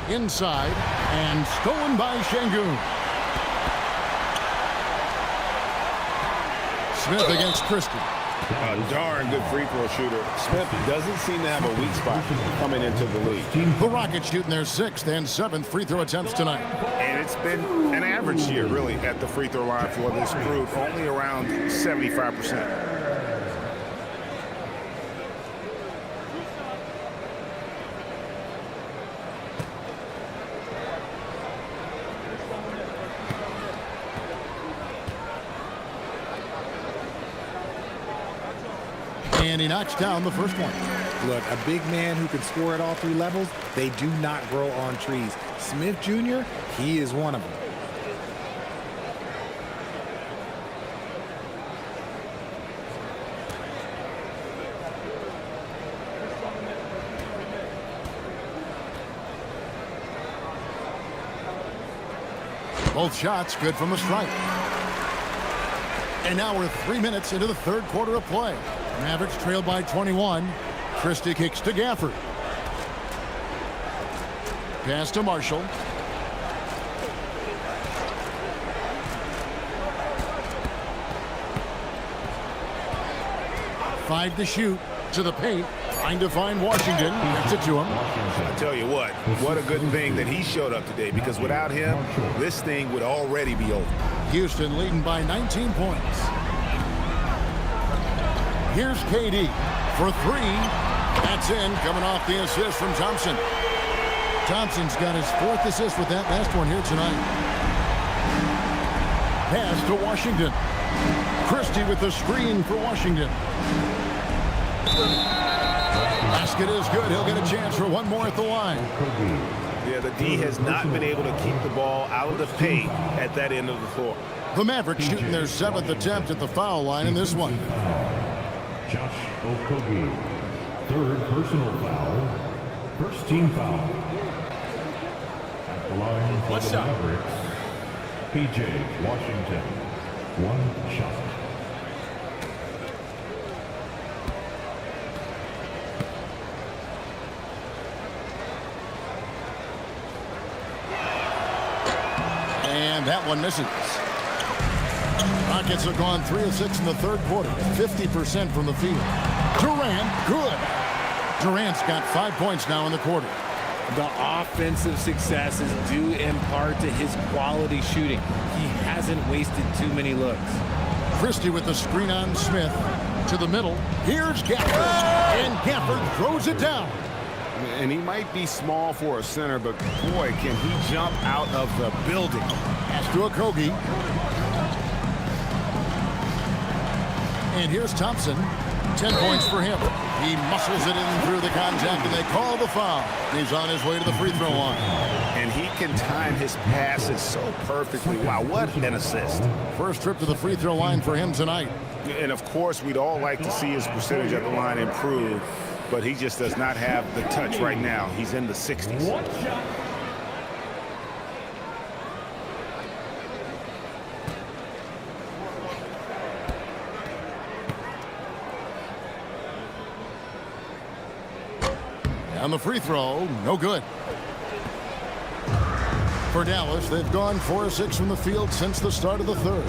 Inside and stolen by Şengün. Smith against Christie. A darn good free throw shooter. Smith doesn't seem to have a weak spot coming into the league. The Rockets shooting their 6th and 7th free throw attempts tonight. And it's been an average year, really, at the free throw line for this group, only around 75%. And he knocks down the first one. Look, a big man who can score at all 3 levels, they do not grow on trees. Smith Jr., he is one of them. Both shots good from the stripe. And now we're 3 minutes into the third quarter of play. Mavericks trail by 21. Christie kicks to Gafford. Pass to Marshall. Five to shoot. To the paint. Trying to find Washington. Gets it to him. I tell you what a good thing that he showed up today, because without him, this thing would already be over. Houston leading by 19 points. Here's KD for 3. That's in, coming off the assist from Thompson. Thompson's got his 4th assist with that last one here tonight. Pass to Washington. Christie with the screen for Washington. Basket is good. He'll get a chance for one more at the line. Yeah, the D has not been able to keep the ball out of the paint at that end of the floor. The Mavericks shooting their 7th attempt at the foul line in this one. Josh Okogie, 3rd personal foul, 1st team foul. At the line for the Mavericks, P.J. Washington, 1 shot. And that one misses. Rockets have gone 3 of 6 in the third quarter, 50% from the field. Durant, good. Durant's got 5 points now in the quarter. The offensive success is due in part to his quality shooting. He hasn't wasted too many looks. Christie with the screen on Smith. To the middle. Here's Gafford. And Gafford throws it down. And he might be small for a center, but boy, can he jump out of the building. Pass to Okogie. And here's Thompson. 10 points for him. He muscles it in through the contact, and they call the foul. He's on his way to the free throw line. And he can time his passes so perfectly. Wow, what an assist. First trip to the free throw line for him tonight. And, of course, we'd all like to see his percentage at the line improve, but he just does not have the touch right now. He's in the 60s. And the free throw, no good. For Dallas, they've gone 4 of 6 from the field since the start of the third.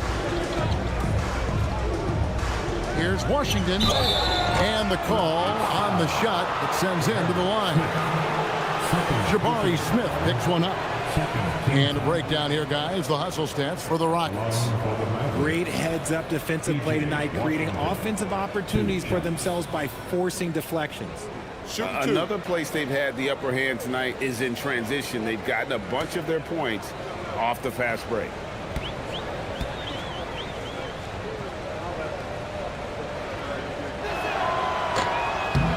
Here's Washington. And the call on the shot that sends him to the line. Jabari Smith picks one up. And a breakdown here, guys. The hustle stats for the Rockets. Great heads-up defensive play tonight, creating offensive opportunities for themselves by forcing deflections. Another place they've had the upper hand tonight is in transition. They've gotten a bunch of their points off the fast break.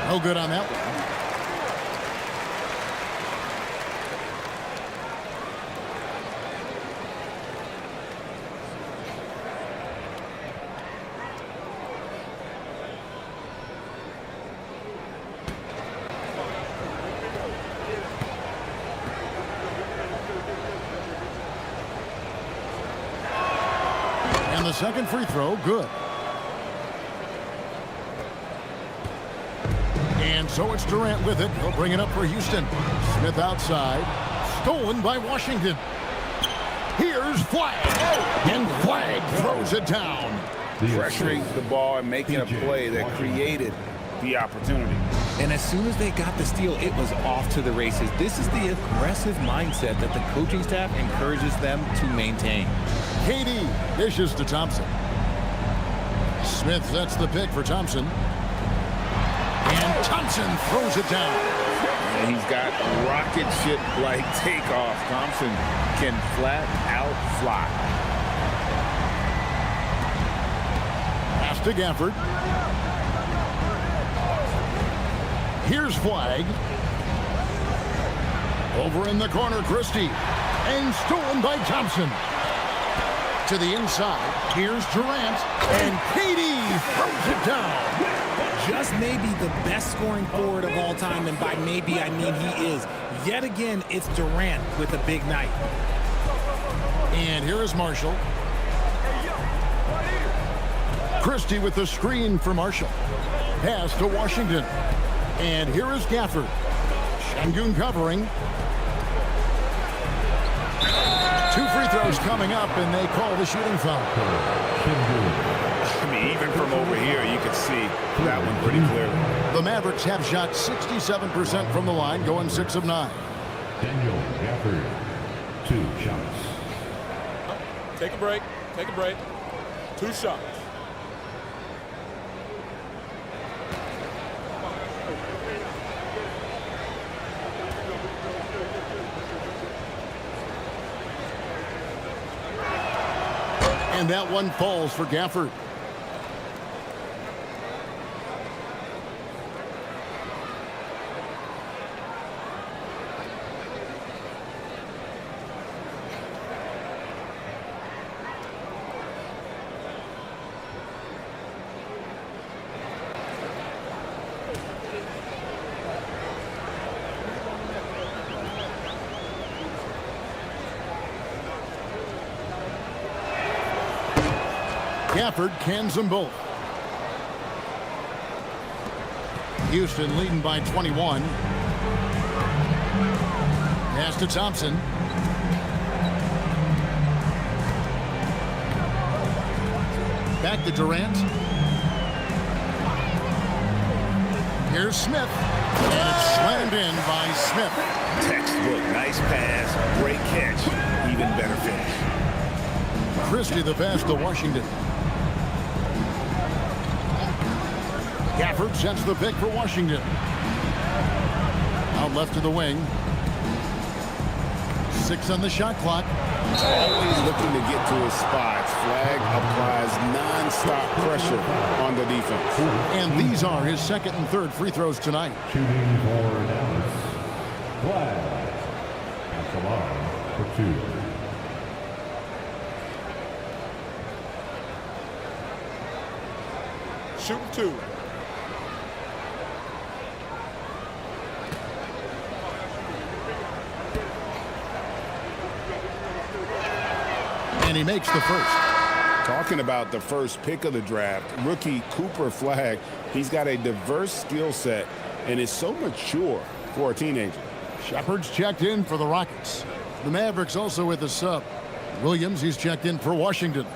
No good on that one. And the second free throw, good. And so it's Durant with it. He'll bring it up for Houston. Smith outside. Stolen by Washington. Here's Flagg. And Flagg throws it down. Pressuring the ball and making a play that created the opportunity. And as soon as they got the steal, it was off to the races. This is the aggressive mindset that the coaching staff encourages them to maintain. KD dishes to Thompson. Smith sets the pick for Thompson. And Thompson throws it down. And he's got rocket ship-like takeoff. Thompson can flat out fly. Pass to Gafford. Here's Flagg. Over in the corner, Christie. And stolen by Thompson. To the inside. Here's Durant. And KD throws it down. Just maybe the best scoring forward of all time, and by maybe I mean he is. Yet again, it's Durant with a big night. And here is Marshall. Christie with the screen for Marshall. Pass to Washington. And here is Gafford. Şengün covering. 2 free throws coming up, and they call the shooting foul. I mean, even from over here, you can see that one pretty clearly. The Mavericks have shot 67% from the line, going 6 of 9. Daniel Gafford, 2 shots. Take a break. Take a break. 2 shots. And that one falls for Gafford. Gafford cans them both. Houston leading by 21. Pass to Thompson. Back to Durant. Here's Smith. And it's slammed in by Smith. Textbook, nice pass, great catch, even better finish. Christie the pass to Washington. Gafford sends the pick for Washington. Out left to the wing. 6 on the shot clock. Always looking to get to his spots. Flagg applies non-stop pressure on the defense. And these are his second and third free throws tonight. Shooting for Dallas. Flagg. At the line for 2. Shooting 2. And he makes the first. Talking about the first pick of the draft, rookie Cooper Flagg, he's got a diverse skill set and is so mature for a teenager. Shepard's checked in for the Rockets. The Mavericks also with a sub. Williams, he's checked in for Washington.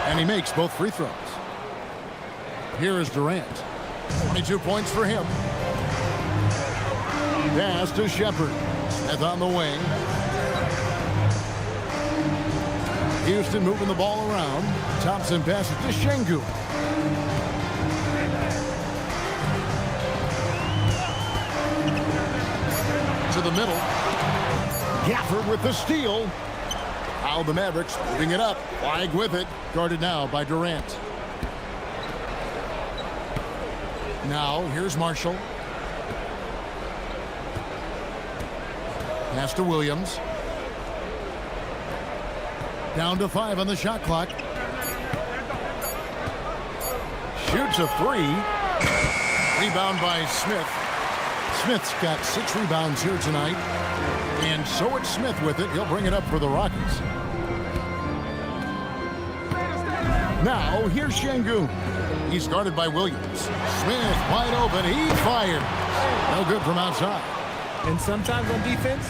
And he makes both free throws. Here is Durant. 22 points for him. Pass to Shepard. Smith on the wing. Houston moving the ball around. Thompson passes to Şengün. To the middle. Gafford with the steal. Now the Mavericks moving it up. Flag with it. Guarded now by Durant. Now here's Marshall. Pass to Williams. Down to 5 on the shot clock. Shoots a 3. Rebound by Smith. Smith's got 6 rebounds here tonight. And so it's Smith with it. He'll bring it up for the Rockets. Now here's Şengün. He's guarded by Williams. Smith wide open. He fires. No good from outside. And sometimes on defense,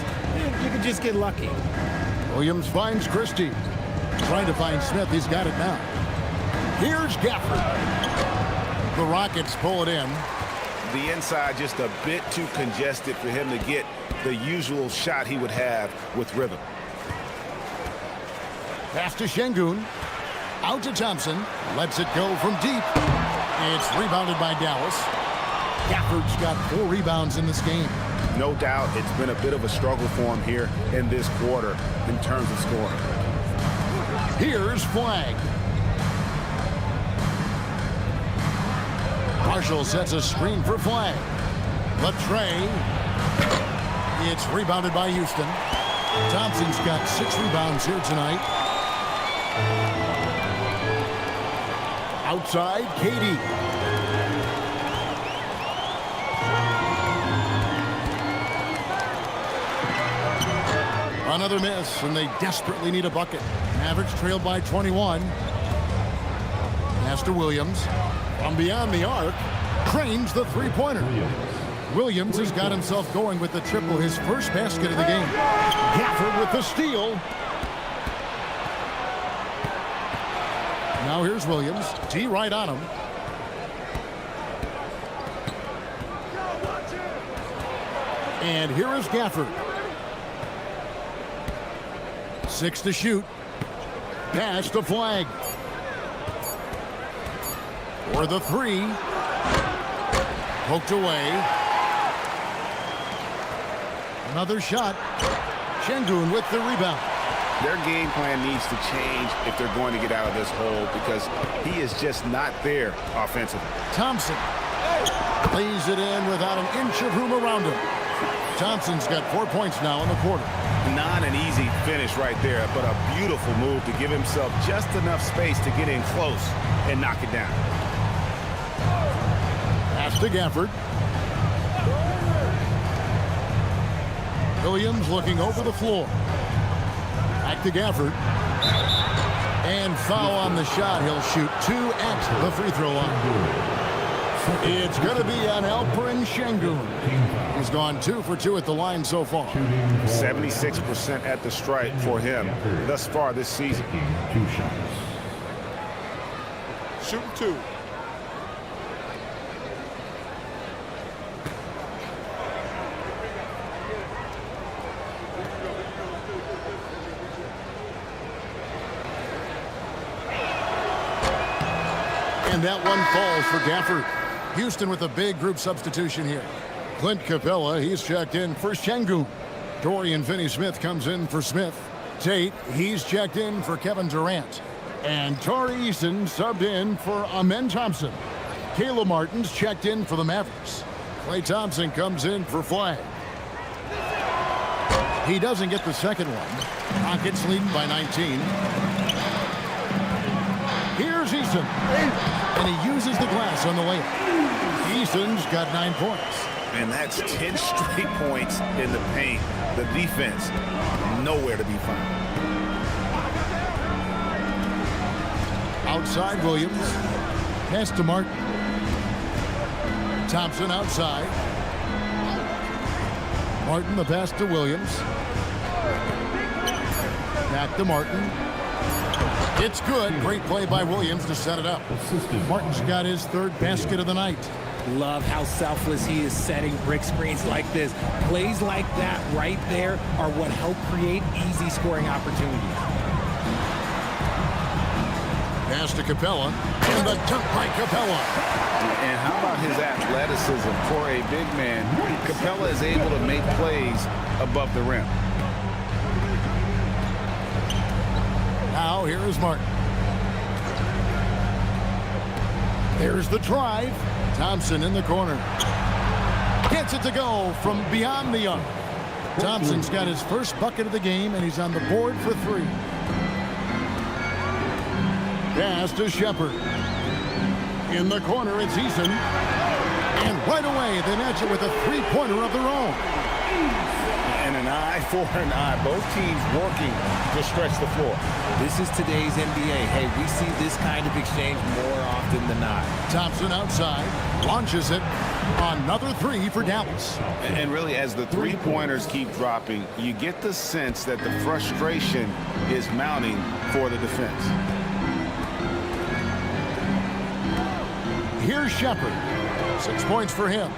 you can just get lucky. Williams finds Christie. Trying to find Smith. He's got it now. Here's Gafford. The Rockets pull it in. The inside just a bit too congested for him to get the usual shot he would have with rhythm. Pass to Şengün. Out to Thompson. Lets it go from deep. It's rebounded by Dallas. Gafford's got 4 rebounds in this game. No doubt it's been a bit of a struggle for him here in this quarter in terms of scoring. Here's Flag. Marshall sets a screen for Flag. Latrey. It's rebounded by Houston. Thompson's got 6 rebounds here tonight. Outside, Katie. Another miss, and they desperately need a bucket. Mavericks trailed by 21. Pass to Williams. From beyond the arc, cranes the three-pointer. Williams has got himself going with the triple, his first basket of the game. Gafford with the steal. Now here's Williams. T right on him. And here is Gafford. 6 to shoot. Pass to Flag. For the 3. Poked away. Another shot. Şengün with the rebound. Their game plan needs to change if they're going to get out of this hole because he is just not there offensively. Thompson lays it in without an inch of room around him. Thompson's got 4 points now in the quarter. Not an easy finish right there, but a beautiful move to give himself just enough space to get in close and knock it down. Pass to Gafford. Williams looking over the floor. Back to Gafford. And foul on the shot. He'll shoot 2 at the free throw line. It's going to be on Alperen Şengün. He's gone 2 for 2 at the line so far. 76% at the stripe for him thus far this season. Shooting 2. And that one falls for Gafford. Houston with a big group substitution here. Clint Capella, he's checked in for Şengün. Dorian Finney-Smith comes in for Smith. Tate, he's checked in for Kevin Durant. And Tari Eason subbed in for Amen Thompson. Caleb Martin's checked in for the Mavericks. Klay Thompson comes in for Flag. He doesn't get the second one. Rockets leading by 19. Here's Eason. And he uses the glass on the layup. Eason's got 9 points. And that's 10 straight points in the paint. The defense, nowhere to be found. Outside Williams. Pass to Martin. Thompson outside. Martin, the pass to Williams. Back to Martin. It's good. Great play by Williams to set it up. Martin's got his third basket of the night. Love how selfless he is setting brick screens like this. Plays like that right there are what help create easy scoring opportunities. Pass to Capella, and the dunk by Capella. And how about his athleticism for a big man? Capella is able to make plays above the rim. Now here is Martin. There's the drive. Thompson in the corner. Gets it to go from beyond the arc. Thompson's got his first bucket of the game, and he's on the board for 3. Pass to Shepard. In the corner, it's Eason. And right away, they match it with a three-pointer of their own. And an eye for an eye. Both teams working to stretch the floor. This is today's NBA. Hey, we see this kind of exchange more often than not. Thompson outside. Launches it. Another 3 for Dallas. And really, as the three-pointers keep dropping, you get the sense that the frustration is mounting for the defense. Here's Shepard. 6 points for him.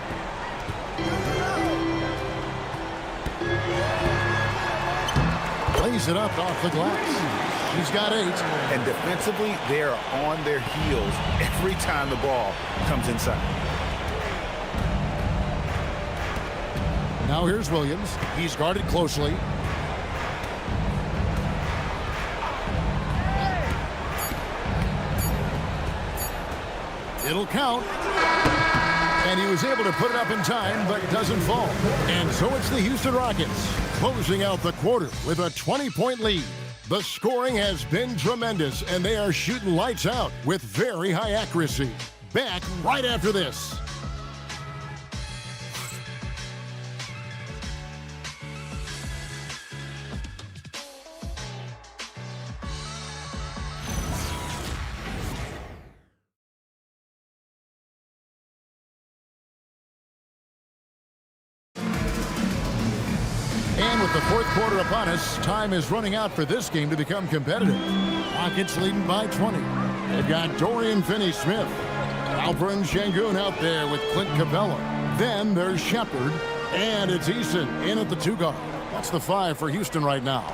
Lays it up off the glass. He's got 8. And defensively, they are on their heels every time the ball comes inside. Now here's Williams. He's guarded closely. It'll count. And he was able to put it up in time, but doesn't fall. And so it's the Houston Rockets closing out the quarter with a 20-point lead. The scoring has been tremendous, and they are shooting lights out with very high accuracy. Back right after this. And with the fourth quarter upon us, time is running out for this game to become competitive. Rockets leading by 20. They've got Dorian Finney-Smith, Alperen Şengün out there with Clint Capella. Then there's Shepard, and it's Eason in at the 2 guard. That's the 5 for Houston right now.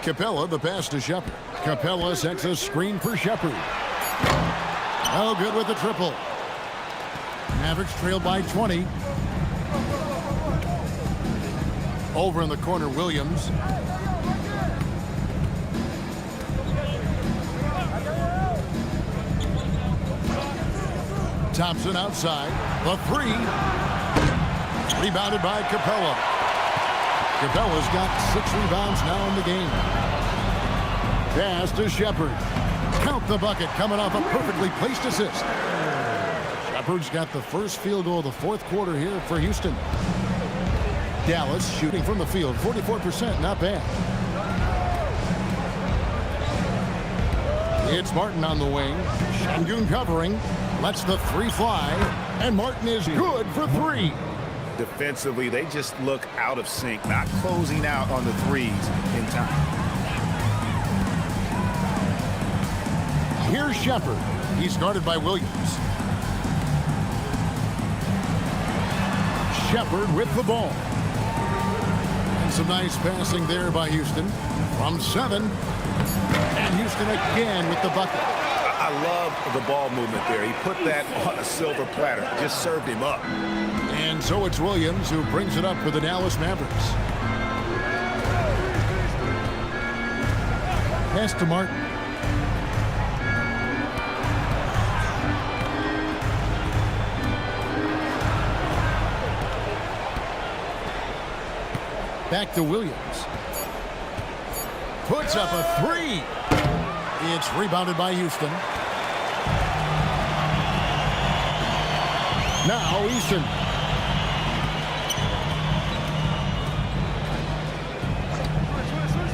Capella, the pass to Shepard. Capella sets a screen for Shepard. No good with the triple. Mavericks trail by 20. Over in the corner, Williams. Thompson outside. The 3. Rebounded by Capella. Capella's got 6 rebounds now in the game. Pass to Shepard. Count the bucket coming off a perfectly placed assist. Shepard's got the first field goal of the fourth quarter here for Houston. Dallas shooting from the field, 44%, not bad. It's Martin on the wing. Şengün covering, lets the 3 fly, and Martin is good for 3. Defensively, they just look out of sync, not closing out on the threes in time. Here's Shepard. He's guarded by Williams. Shepard with the ball. Some nice passing there by Houston from 7. And Houston again with the bucket. I love the ball movement there. He put that on a silver platter. Just served him up. And so it's Williams who brings it up for the Dallas Mavericks. Pass to Martin. Back to Williams. Puts up a 3. It's rebounded by Houston. Now Eason.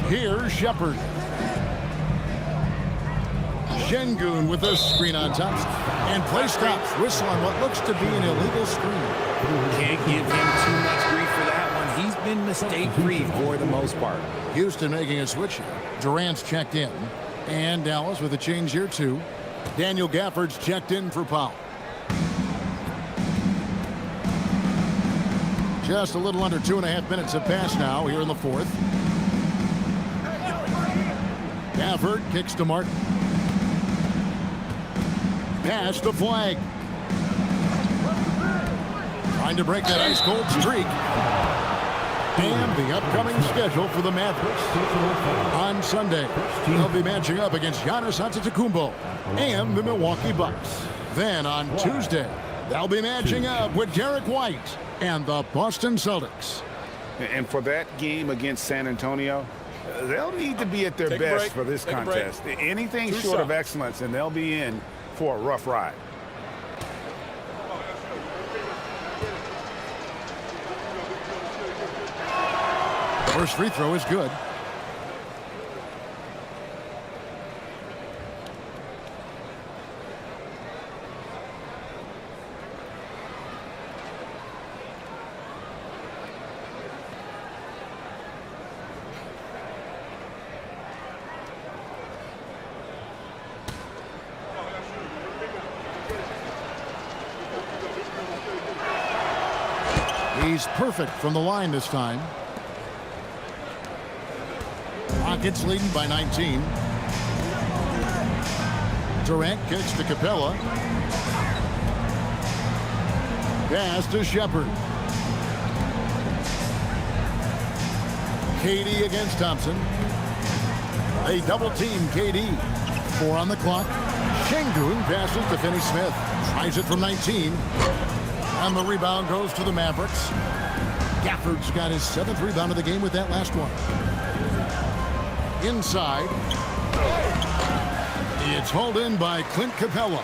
Here's Shepard. Şengün with a screen on Thompson. And play stops. Whistle on what looks to be an illegal screen. Can't give him too much grief for that one. He's been mistake-free for the most part. Houston making a switch here. Durant's checked in. And Dallas with a change here too. Daniel Gafford's checked in for Powell. Just a little under 2.5 minutes have passed now here in the fourth. Gafford kicks to Martin. Pass to Flag. Trying to break that ice-cold streak. And the upcoming schedule for the Mavericks. On Sunday, they'll be matching up against Giannis Antetokounmpo and the Milwaukee Bucks. Then on Tuesday, they'll be matching up with Derek White and the Boston Celtics. And for that game against San Antonio, they'll need to be at their best for this contest. Anything short of excellence, and they'll be in for a rough ride. First free throw is good. He's perfect from the line this time. Rockets leading by 19. Durant kicks to Capella. Pass to Shepard. KD against Thompson. They double team KD. 4 on the clock. Şengün passes to Finney-Smith. Tries it from 19. And the rebound goes to the Mavericks. Gafford's got his 7th rebound of the game with that last one. Inside. It's hauled in by Clint Capella.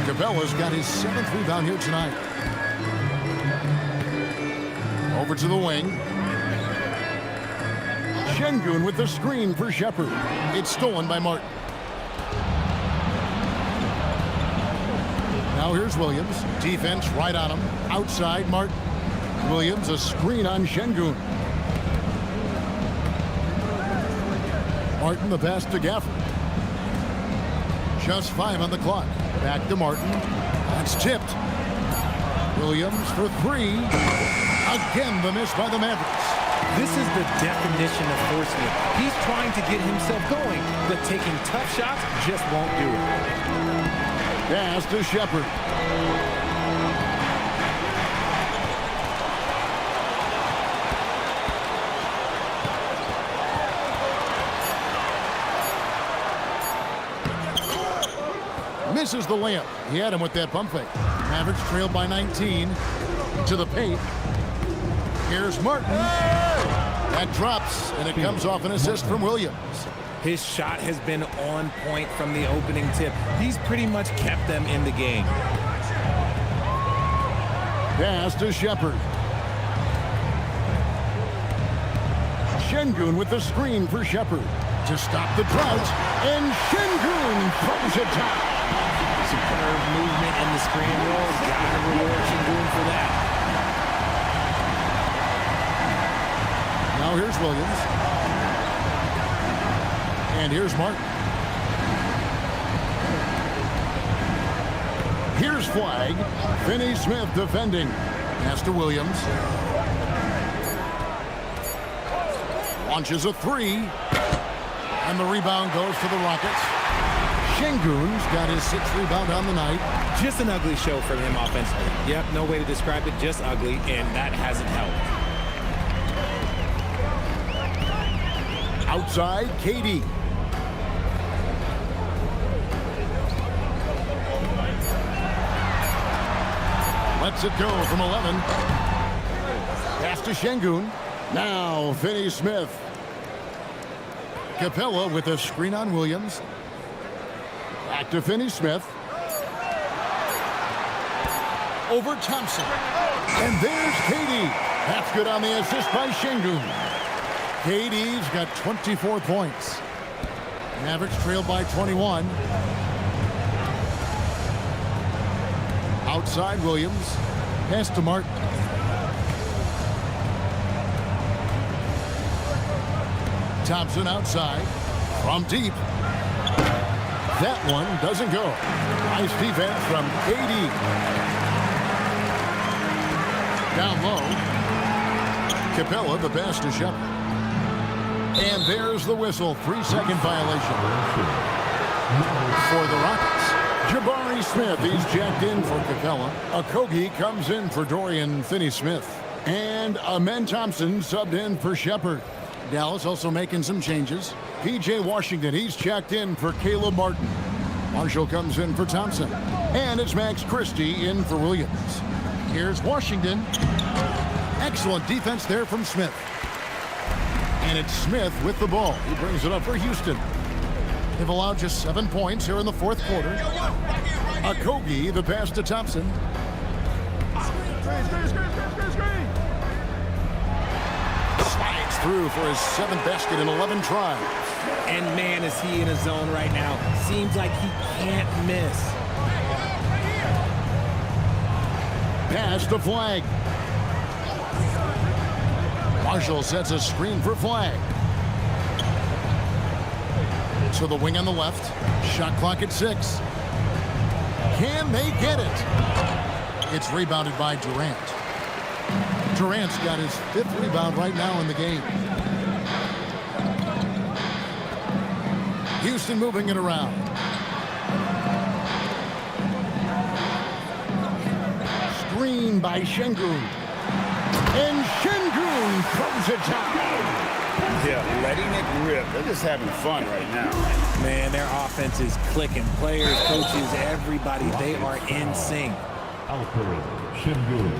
Capella's got his 7th rebound here tonight. Over to the wing. Şengün with the screen for Shepard. It's stolen by Martin. Now here's Williams. Defense right on him. Outside Martin. Williams a screen on Şengün. Martin the pass to Gafford. Just 5 on the clock. Back to Martin. That's tipped. Williams for 3. Again the miss by the Mavericks. This is the definition of forcing it. He's trying to get himself going, but taking tough shots just won't do it. Pass to Shepard. Misses the layup. He had him with that pump fake. Mavericks trailed by 19. To the paint. Here's Martin. That drops, and it comes off an assist from Williams. His shot has been on point from the opening tip. He's pretty much kept them in the game. Pass to Shepard. Şengün with the screen for Shepard to stop the drought, and Şengün throws it down. Superb movement in the screen roll. Gotta reward Şengün for that. Now here's Williams. And here's Martin. Here's Flag. Finney-Smith defending. Pass to Williams. Launches a 3. And the rebound goes to the Rockets. Şengün's got his 6th rebound on the night. Just an ugly show for him offensively. Yep, no way to describe it, just ugly, and that hasn't helped. Outside, KD. Lets it go from 11. Pass to Şengün. Now Finney-Smith. Capella with a screen on Williams. Back to Finney-Smith. over Thompson. And there's Katie. That's good on the assist by Şengün. Katie's got 24 points. Mavericks trailed by 21. Outside Williams. Pass to Martin. Thompson outside. From deep. That one doesn't go. Nice defense from KD. Down low. Capella, the pass to Shepard. And there's the whistle. 3-second violation. For the Rockets, Jabari Smith, he's jacked in for Capella. Okogie comes in for Dorian Finney-Smith. And Amen Thompson subbed in for Shepard. Dallas also making some changes. P.J. Washington, he's checked in for Caleb Martin. Marshall comes in for Thompson. And it's Max Christie in for Williams. Here's Washington. Excellent defense there from Smith. And it's Smith with the ball. He brings it up for Houston. They've allowed just 7 points here in the fourth quarter. Okogie, the pass to Thompson. Slides through for his 7th basket in 11 tries. And man, is he in a zone right now. Seems like he can't miss. Pass to Flag. Marshall sets a screen for Flag. To the wing on the left. Shot clock at 6. Can they get it? It's rebounded by Durant. Durant's got his 5th rebound right now in the game. Houston moving it around. Screen by Şengün. And Şengün throws it down. Yeah, letting it rip. They're just having fun right now. Man, their offense is clicking. Players, coaches, everybody, they are in sync. Alperen Şengün.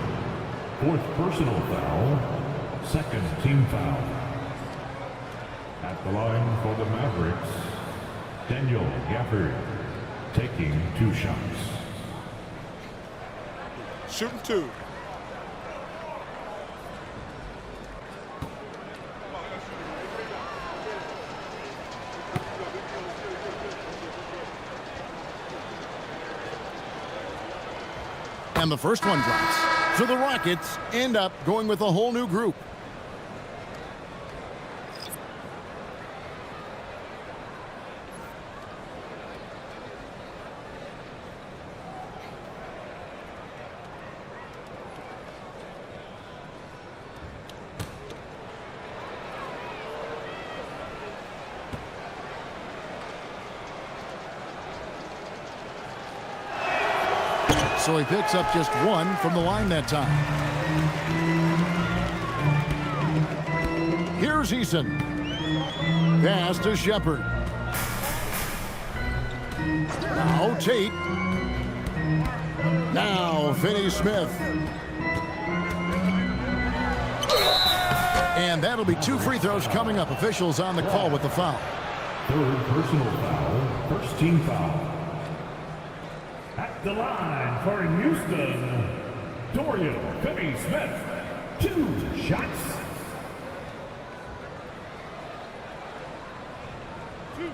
4th personal foul. 2nd team foul. At the line for the Mavericks, Daniel Gafford taking 2 shots. Shooting 2. And the first one drops. So the Rockets end up going with a whole new group. So he picks up just 1 from the line that time. Here's Eason. Pass to Shepard. Now Tate. Now Finney-Smith. And that'll be 2 free throws coming up. Officials on the call with the foul. 3rd personal foul. 1st team foul. At the line for Houston, Dorian Finney-Smith. 2 shots. 2.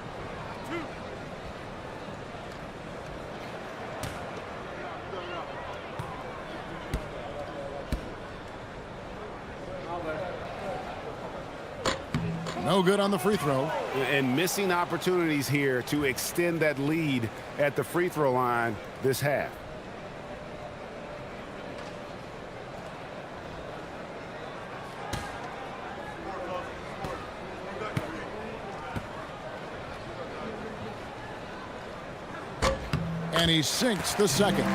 No good on the free throw. And missing opportunities here to extend that lead at the free throw line this half. And he sinks the second.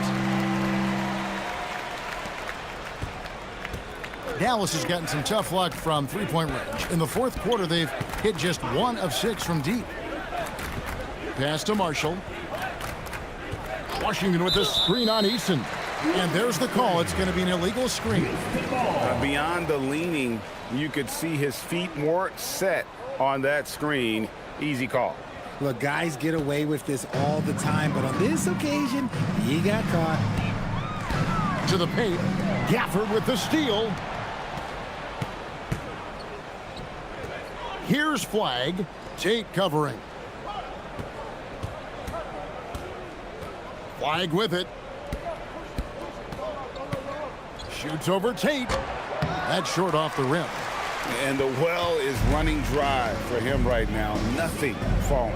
Dallas has gotten some tough luck from three-point range. In the fourth quarter, they've hit just 1 of 6 from deep. Pass to Marshall. Washington with the screen on Eason. And there's the call. It's going to be an illegal screen. Beyond the leaning, you could see his feet weren't set on that screen. Easy call. Look, guys get away with this all the time, but on this occasion, he got caught. into the paint. Gafford with the steal. Here's Flagg. Tate covering. Flagg with it. Shoots over Tate. That's short off the rim. And the well is running dry for him right now. Nothing falling.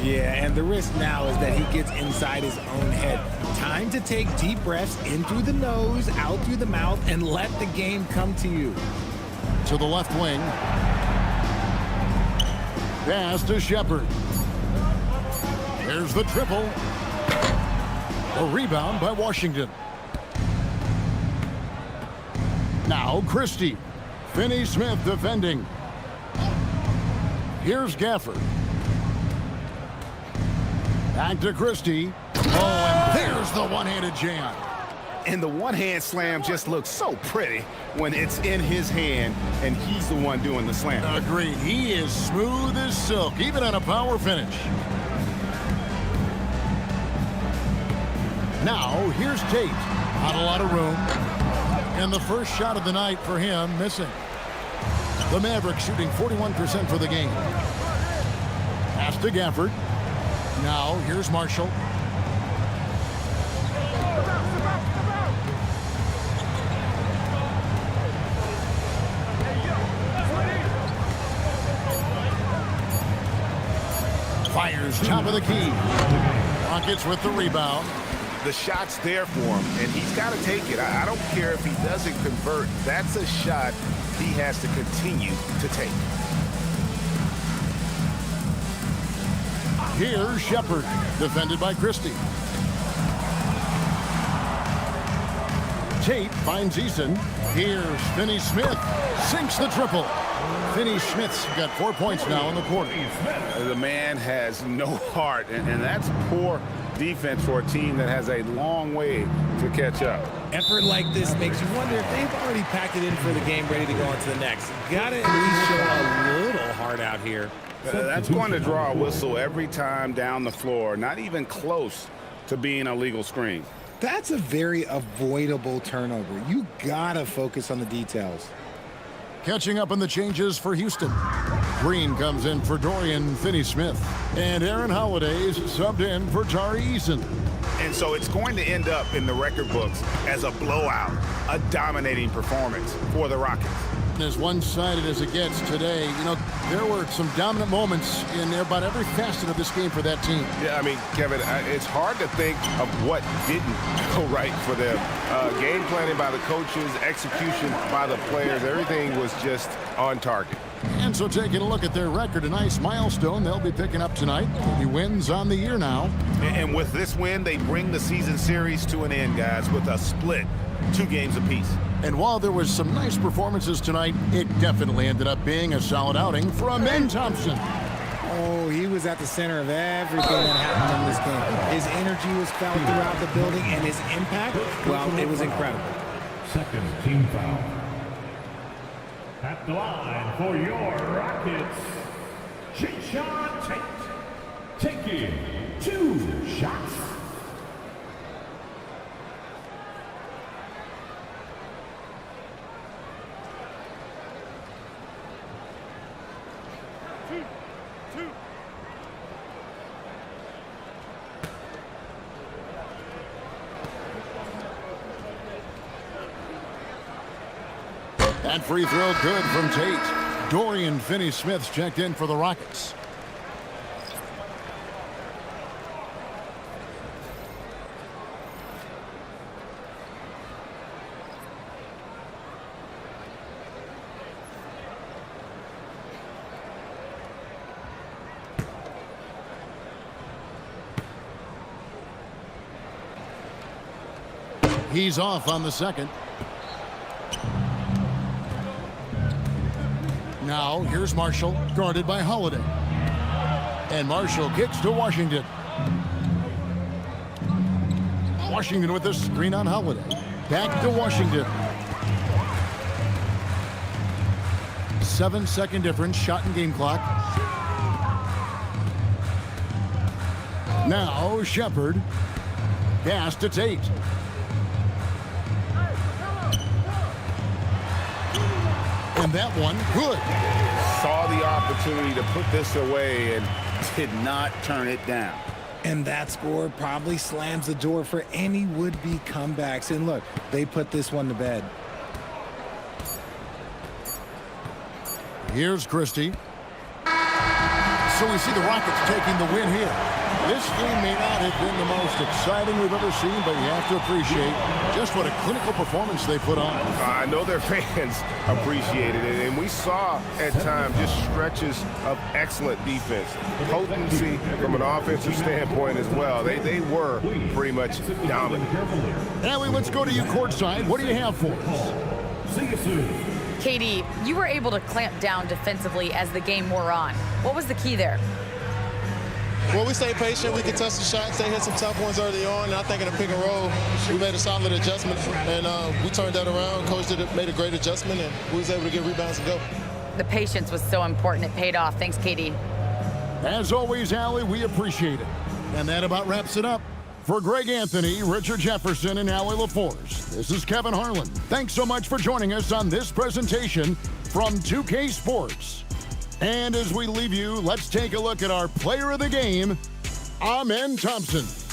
Yeah, and the risk now is that he gets inside his own head. Time to take deep breaths in through the nose, out through the mouth, and let the game come to you. To the left wing. Pass to Shepard. Here's the triple. A rebound by Washington. Now Christie. Finney-Smith defending. Here's Gafford. Back to Christie. Oh, and there's the one-handed jam. And the one-hand slam just looks so pretty when it's in his hand and he's the one doing the slam. Agreed. He is smooth as silk, even on a power finish. Now, here's Tate. Not a lot of room. And the first shot of the night for him, missing. The Mavericks shooting 41% for the game. Pass to Gafford. Now, here's Marshall. Fires top of the key. Rockets with the rebound. The shot's there for him, and he's got to take it. I don't care if he doesn't convert. That's a shot he has to continue to take. Here's Shepard, defended by Christie. Tate finds Eason. Here's Finney-Smith. Sinks the triple. Finney-Smith's got 4 points now in the quarter. The man has no heart, and that's poor defense for a team that has a long way to catch up. Effort like this makes you wonder if they've already packed it in for the game, ready to go on to the next. Got to at least show a little heart out here. That's going to draw a whistle every time down the floor, not even close to being a legal screen. That's a very avoidable turnover. You got to focus on the details. Catching up on the changes for Houston. Green comes in for Dorian Finney-Smith. And Aaron Holiday's subbed in for Tari Eason. And so it's going to end up in the record books as a blowout, a dominating performance for the Rockets. As one-sided as it gets today, you know, there were some dominant moments in about every facet of this game for that team. Yeah, I mean, Kevin, it's hard to think of what didn't go right for them. Game planning by the coaches, execution by the players, everything was just on target. And so taking a look at their record, a nice milestone they'll be picking up tonight. 30 wins on the year now. And with this win, they bring the season series to an end, guys, with a split, 2 games apiece. And while there was some nice performances tonight, it definitely ended up being a solid outing for Amen Thompson. Oh, he was at the center of everything that happened in this game. His energy was felt throughout the building, and his impact, well, it was incredible. Second team foul. At the line for your Rockets, Jason Tate, taking 2 shots. That free throw good from Tate. Dorian Finney-Smith's checked in for the Rockets. He's off on the second. Now, here's Marshall, guarded by Holiday. And Marshall kicks to Washington. Washington with the screen on Holiday. Back to Washington. 7-second difference, shot and game clock. Now, Shepard. Pass to Tate. And that one, good. Saw the opportunity to put this away and did not turn it down. And that score probably slams the door for any would-be comebacks. And look, they put this one to bed. Here's Christie. So we see the Rockets taking the win here. This game may not have been the most exciting we've ever seen, but you have to appreciate just what a clinical performance they put on. I know their fans appreciated it, and we saw at times just stretches of excellent defense. Potency from an offensive standpoint as well. They were pretty much dominant. Allie, let's go to you courtside. What do you have for us? See you soon. KD, you were able to clamp down defensively as the game wore on. What was the key there? Well, we stayed patient. We contested shots. They hit some tough ones early on. And I think in the pick and roll, we made a solid adjustment. And we turned that around. Coach made a great adjustment, and we was able to get rebounds and go. The patience was so important. It paid off. Thanks, KD. As always, Allie, we appreciate it. And that about wraps it up. For Greg Anthony, Richard Jefferson, and Allie LaForce, this is Kevin Harlan. Thanks so much for joining us on this presentation from 2K Sports. And as we leave you, let's take a look at our player of the game, Amen Thompson.